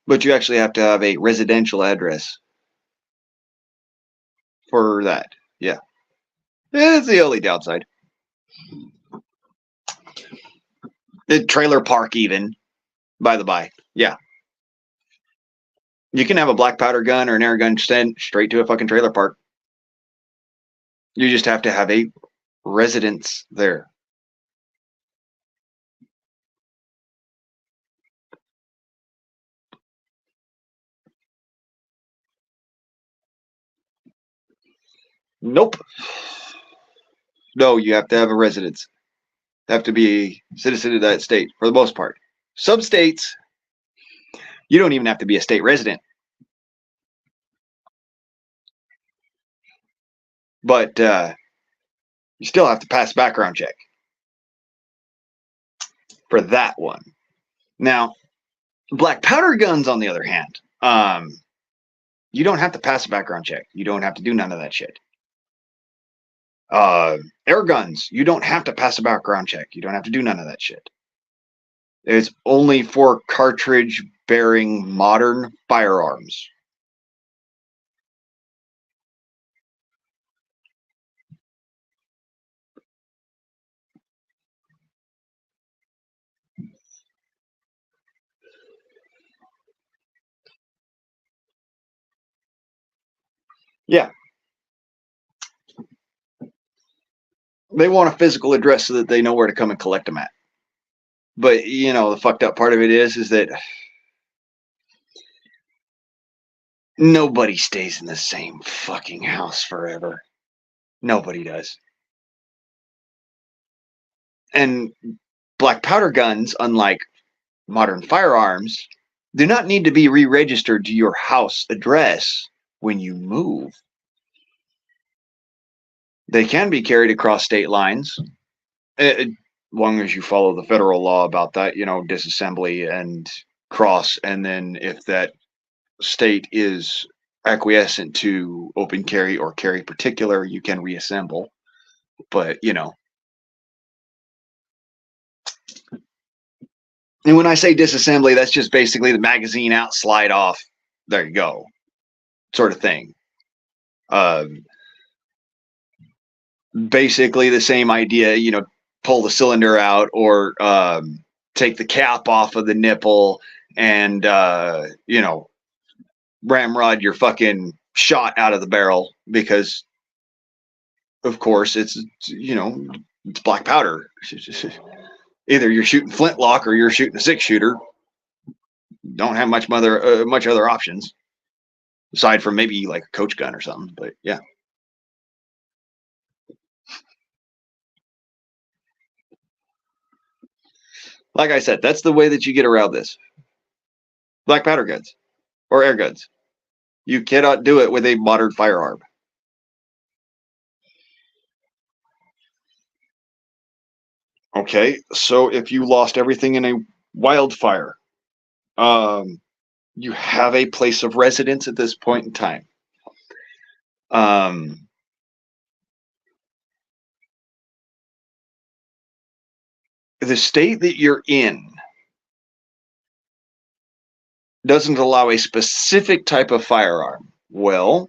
But you actually have to have a residential address for that. Yeah. It's the only downside. The trailer park, even, by the by. Yeah. You can have a black powder gun or an air gun sent straight to a fucking trailer park. You just have to have a residence there. Nope. No, you have to have a residence. Have to be a citizen of that state for the most part. Some states, you don't even have to be a state resident. But you still have to pass background check for that one. Now, black powder guns, on the other hand, you don't have to pass a background check. You don't have to do none of that shit. Air guns, you don't have to pass a background check. You don't have to do none of that shit. It's only for cartridge bearing modern firearms. Yeah. They want a physical address so that they know where to come and collect them at. But, you know, the fucked up part of it is that nobody stays in the same fucking house forever. Nobody does. And black powder guns, unlike modern firearms, do not need to be re-registered to your house address when you move. They can be carried across state lines, as long as you follow the federal law about that, you know, disassembly and cross. And then if that state is acquiescent to open carry or carry particular, you can reassemble. But, you know. And when I say disassembly, that's just basically the magazine out, slide off. There you go. Sort of thing. Basically the same idea, you know, pull the cylinder out or take the cap off of the nipple and, you know, ramrod your fucking shot out of the barrel because, of course, it's black powder. Either you're shooting flintlock or you're shooting a 6-shooter. Don't have much other options aside from maybe like a coach gun or something. But yeah. Like I said, that's the way that you get around this. Black powder guns or air guns. You cannot do it with a modern firearm. Okay, so if you lost everything in a wildfire, you have a place of residence at this point in time. The state that you're in doesn't allow a specific type of firearm. Well,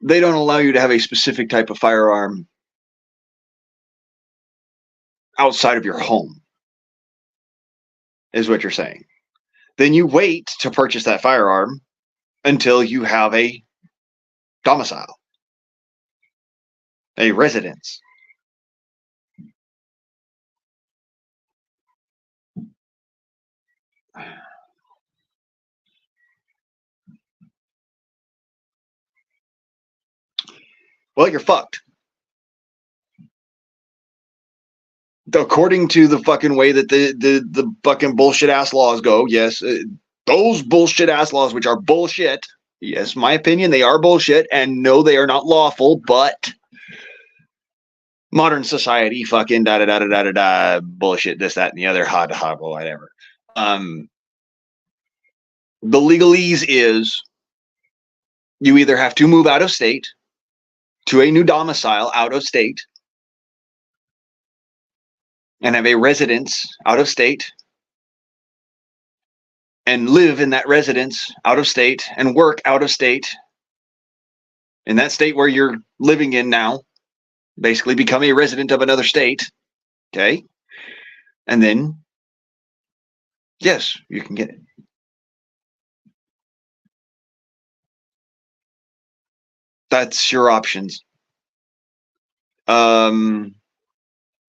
they don't allow you to have a specific type of firearm outside of your home, is what you're saying. Then you wait to purchase that firearm until you have a domicile, a residence. Well, you're fucked. According to the fucking way that the fucking bullshit ass laws go, yes, those bullshit ass laws, which are bullshit. Yes, my opinion, they are bullshit, and no, they are not lawful. But modern society, fucking da da da da da da bullshit, this, that, and the other, ha ha, whatever. The legalese is you either have to move out of state to a new domicile out of state and have a residence out of state and live in that residence out of state and work out of state in that state where you're living in now, basically become a resident of another state. Okay. And then, yes, you can get it. That's your options.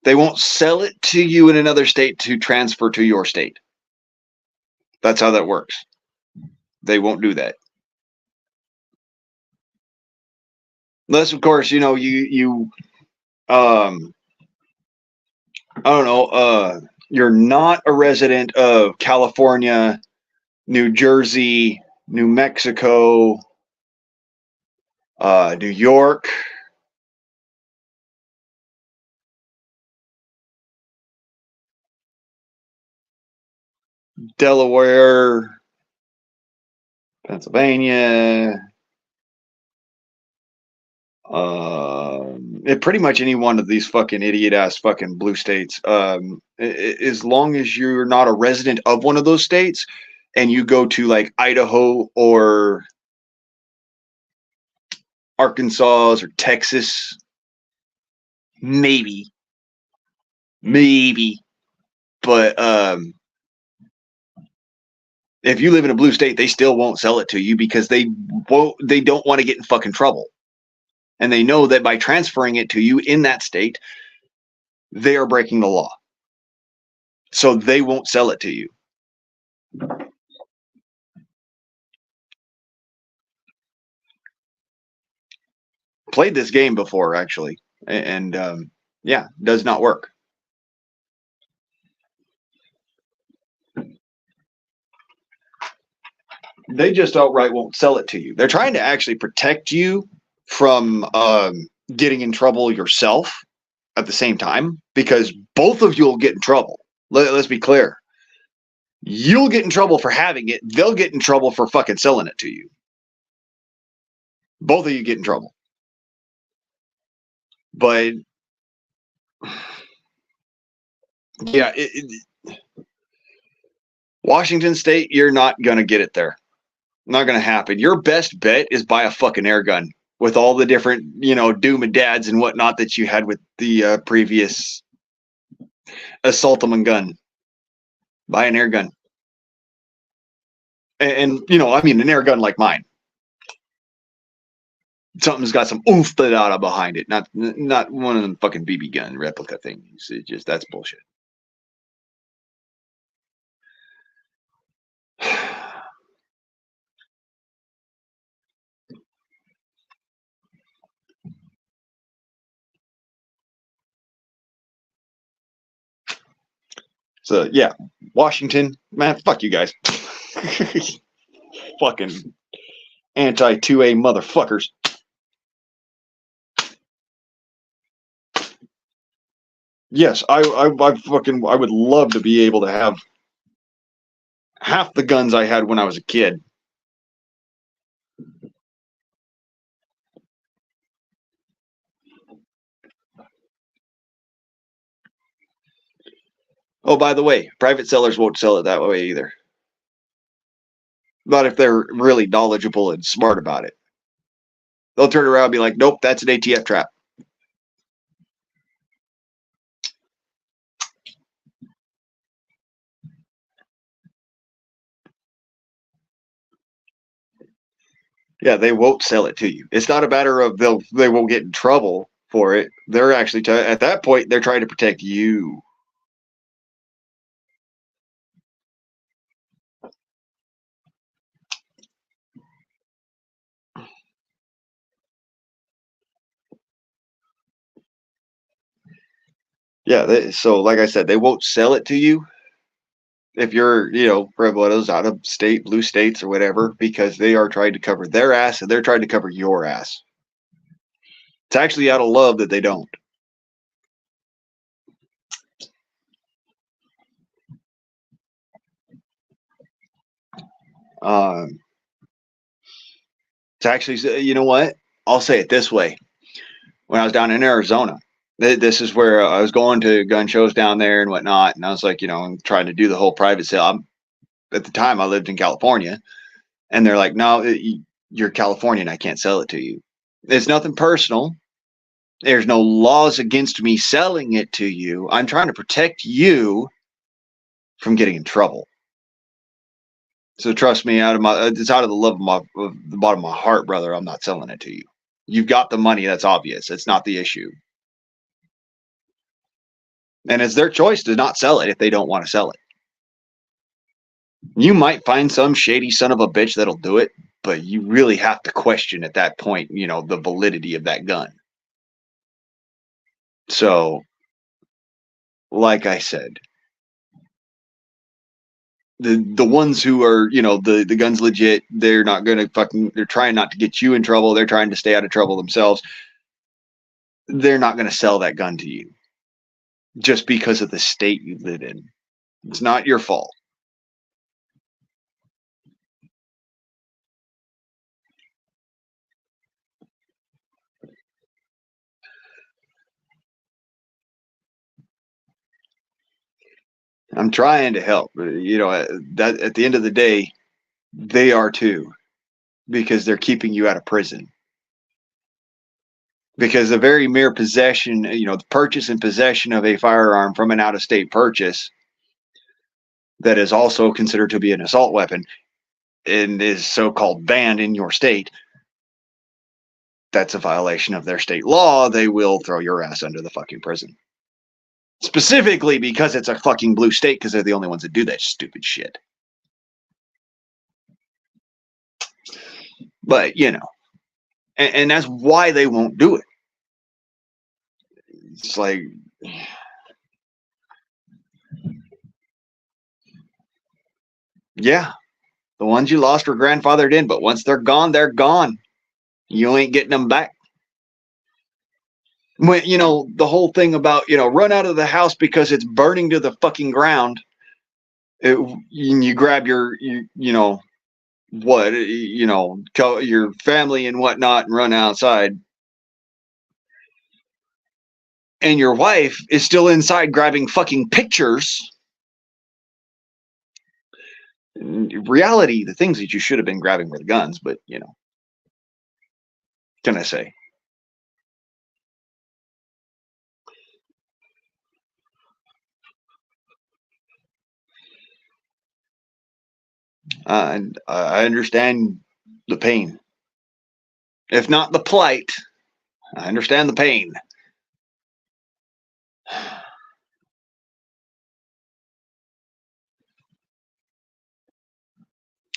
They won't sell it to you in another state to transfer to your state. That's how that works. They won't do that. Unless, of course, you I don't know, you're not a resident of California, New Jersey, New Mexico, New York, Delaware, Pennsylvania, pretty much any one of these fucking idiot ass fucking blue states. As long as you're not a resident of one of those states and you go to like Idaho or Arkansas or Texas, maybe, but if you live in a blue state, they still won't sell it to you because they don't want to get in fucking trouble. And they know that by transferring it to you in that state, they are breaking the law. So they won't sell it to you. Played this game before, actually. And yeah, does not work. They just outright won't sell it to you. They're trying to actually protect you from getting in trouble yourself at the same time, because both of you will get in trouble. Let's be clear. You'll get in trouble for having it. They'll get in trouble for fucking selling it to you. Both of you get in trouble. But yeah, Washington State, you're not going to get it there. Not going to happen. Your best bet is buy a fucking air gun with all the different, doom and dads and whatnot that you had with the previous assault them and gun. Buy an air gun. And you know, I mean, an air gun like mine, something's got some oomph data behind it, not one of them fucking BB gun replica things. It just that's bullshit. So yeah, Washington, man, fuck you guys. Fucking anti 2A motherfuckers. Yes, I would love to be able to have half the guns I had when I was a kid. Oh, by the way, private sellers won't sell it that way either. Not if they're really knowledgeable and smart about it. They'll turn around and be like, nope, that's an ATF trap. Yeah, they won't sell it to you. It's not a matter of they won't get in trouble for it. They're actually at that point they're trying to protect you. Yeah, so like I said, they won't sell it to you if you're, you know, Pueblos out of state, blue states or whatever, because they are trying to cover their ass and they're trying to cover your ass. It's actually out of love that they don't. Um, it's actually, you know what? I'll say it this way. When I was down in Arizona, this is where I was going to gun shows down there and whatnot. And I was like, you know, I'm trying to do the whole private sale. At the time, I lived in California. And they're like, no, you're Californian. I can't sell it to you. It's nothing personal. There's no laws against me selling it to you. I'm trying to protect you from getting in trouble. So trust me, it's out of the love of the bottom of my heart, brother. I'm not selling it to you. You've got the money. That's obvious. It's not the issue. And it's their choice to not sell it if they don't want to sell it. You might find some shady son of a bitch that'll do it, but you really have to question at that point, you know, the validity of that gun. So, like I said, the ones who are, you know, the gun's legit, they're not gonna fucking, they're trying not to get you in trouble, they're trying to stay out of trouble themselves. They're not gonna sell that gun to you just because of the state you live in. It's not your fault. I'm trying to help. You know, that at the end of the day, they are too, because they're keeping you out of prison. Because the very mere possession, you know, the purchase and possession of a firearm from an out-of-state purchase that is also considered to be an assault weapon and is so-called banned in your state, that's a violation of their state law. They will throw your ass under the fucking prison. Specifically because it's a fucking blue state, because they're the only ones that do that stupid shit. But, you know, and that's why they won't do it. It's like, yeah, the ones you lost were grandfathered in, but once they're gone, they're gone. You ain't getting them back. When, you know, the whole thing about, you know, run out of the house because it's burning to the fucking ground. You grab you know, what, you know, your family and whatnot and run outside. And your wife is still inside grabbing fucking pictures. In reality, the things that you should have been grabbing were the guns, but, you know, can I say? And I understand the pain. If not the plight, I understand the pain.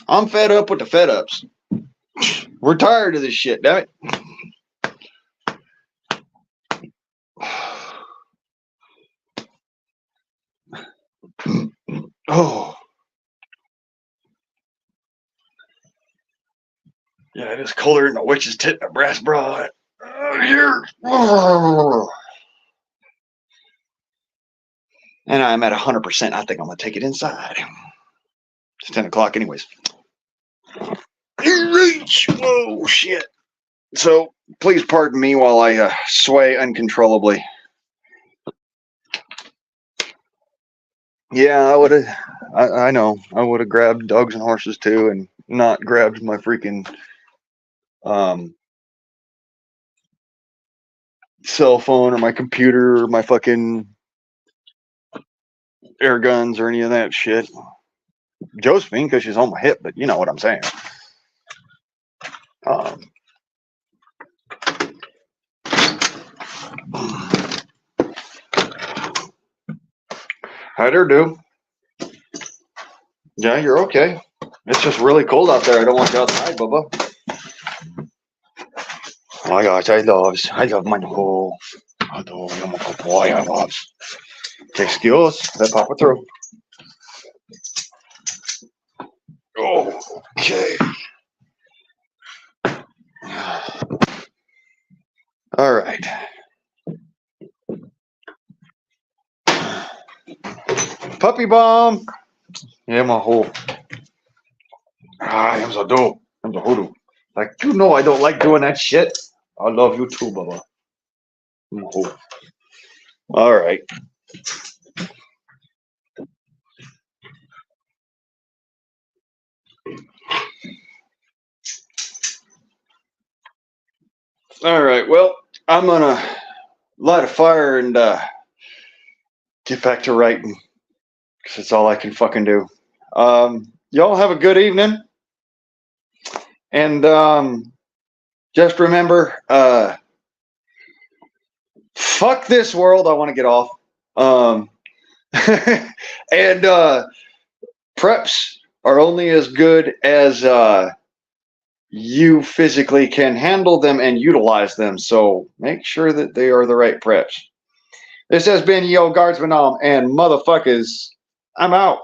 I'm fed up with the fed ups. We're tired of this shit, damn it. Oh. Yeah, it is colder than a witch's tit in a brass bra. Here. And I'm at 100%. I think I'm going to take it inside. It's 10 o'clock anyways. Reach! Whoa, shit. So, please pardon me while I sway uncontrollably. Yeah, I would have. I know. I would have grabbed dogs and horses too, and not grabbed my freaking cell phone or my computer or my fucking air guns or any of that shit. Josephine, because she's on my hip, but you know what I'm saying. How'd her do? Yeah, you're okay. It's just really cold out there. I don't want you outside, Bubba. Oh my gosh, I love my whole. I love my boy. I love. Excuse, let Papa through. Oh, okay. All right. Puppy bomb. Yeah, my whole. I'm so dope. I'm so hoodoo. Like, you know, I don't like doing that shit. I love you too, Bubba. All right. All right. Well, I'm gonna light a fire and get back to writing because it's all I can fucking do. Y'all have a good evening, and just remember, fuck this world. I want to get off. And preps are only as good as you physically can handle them and utilize them. So make sure that they are the right preps. This has been Yo Guardsman and motherfuckers. I'm out.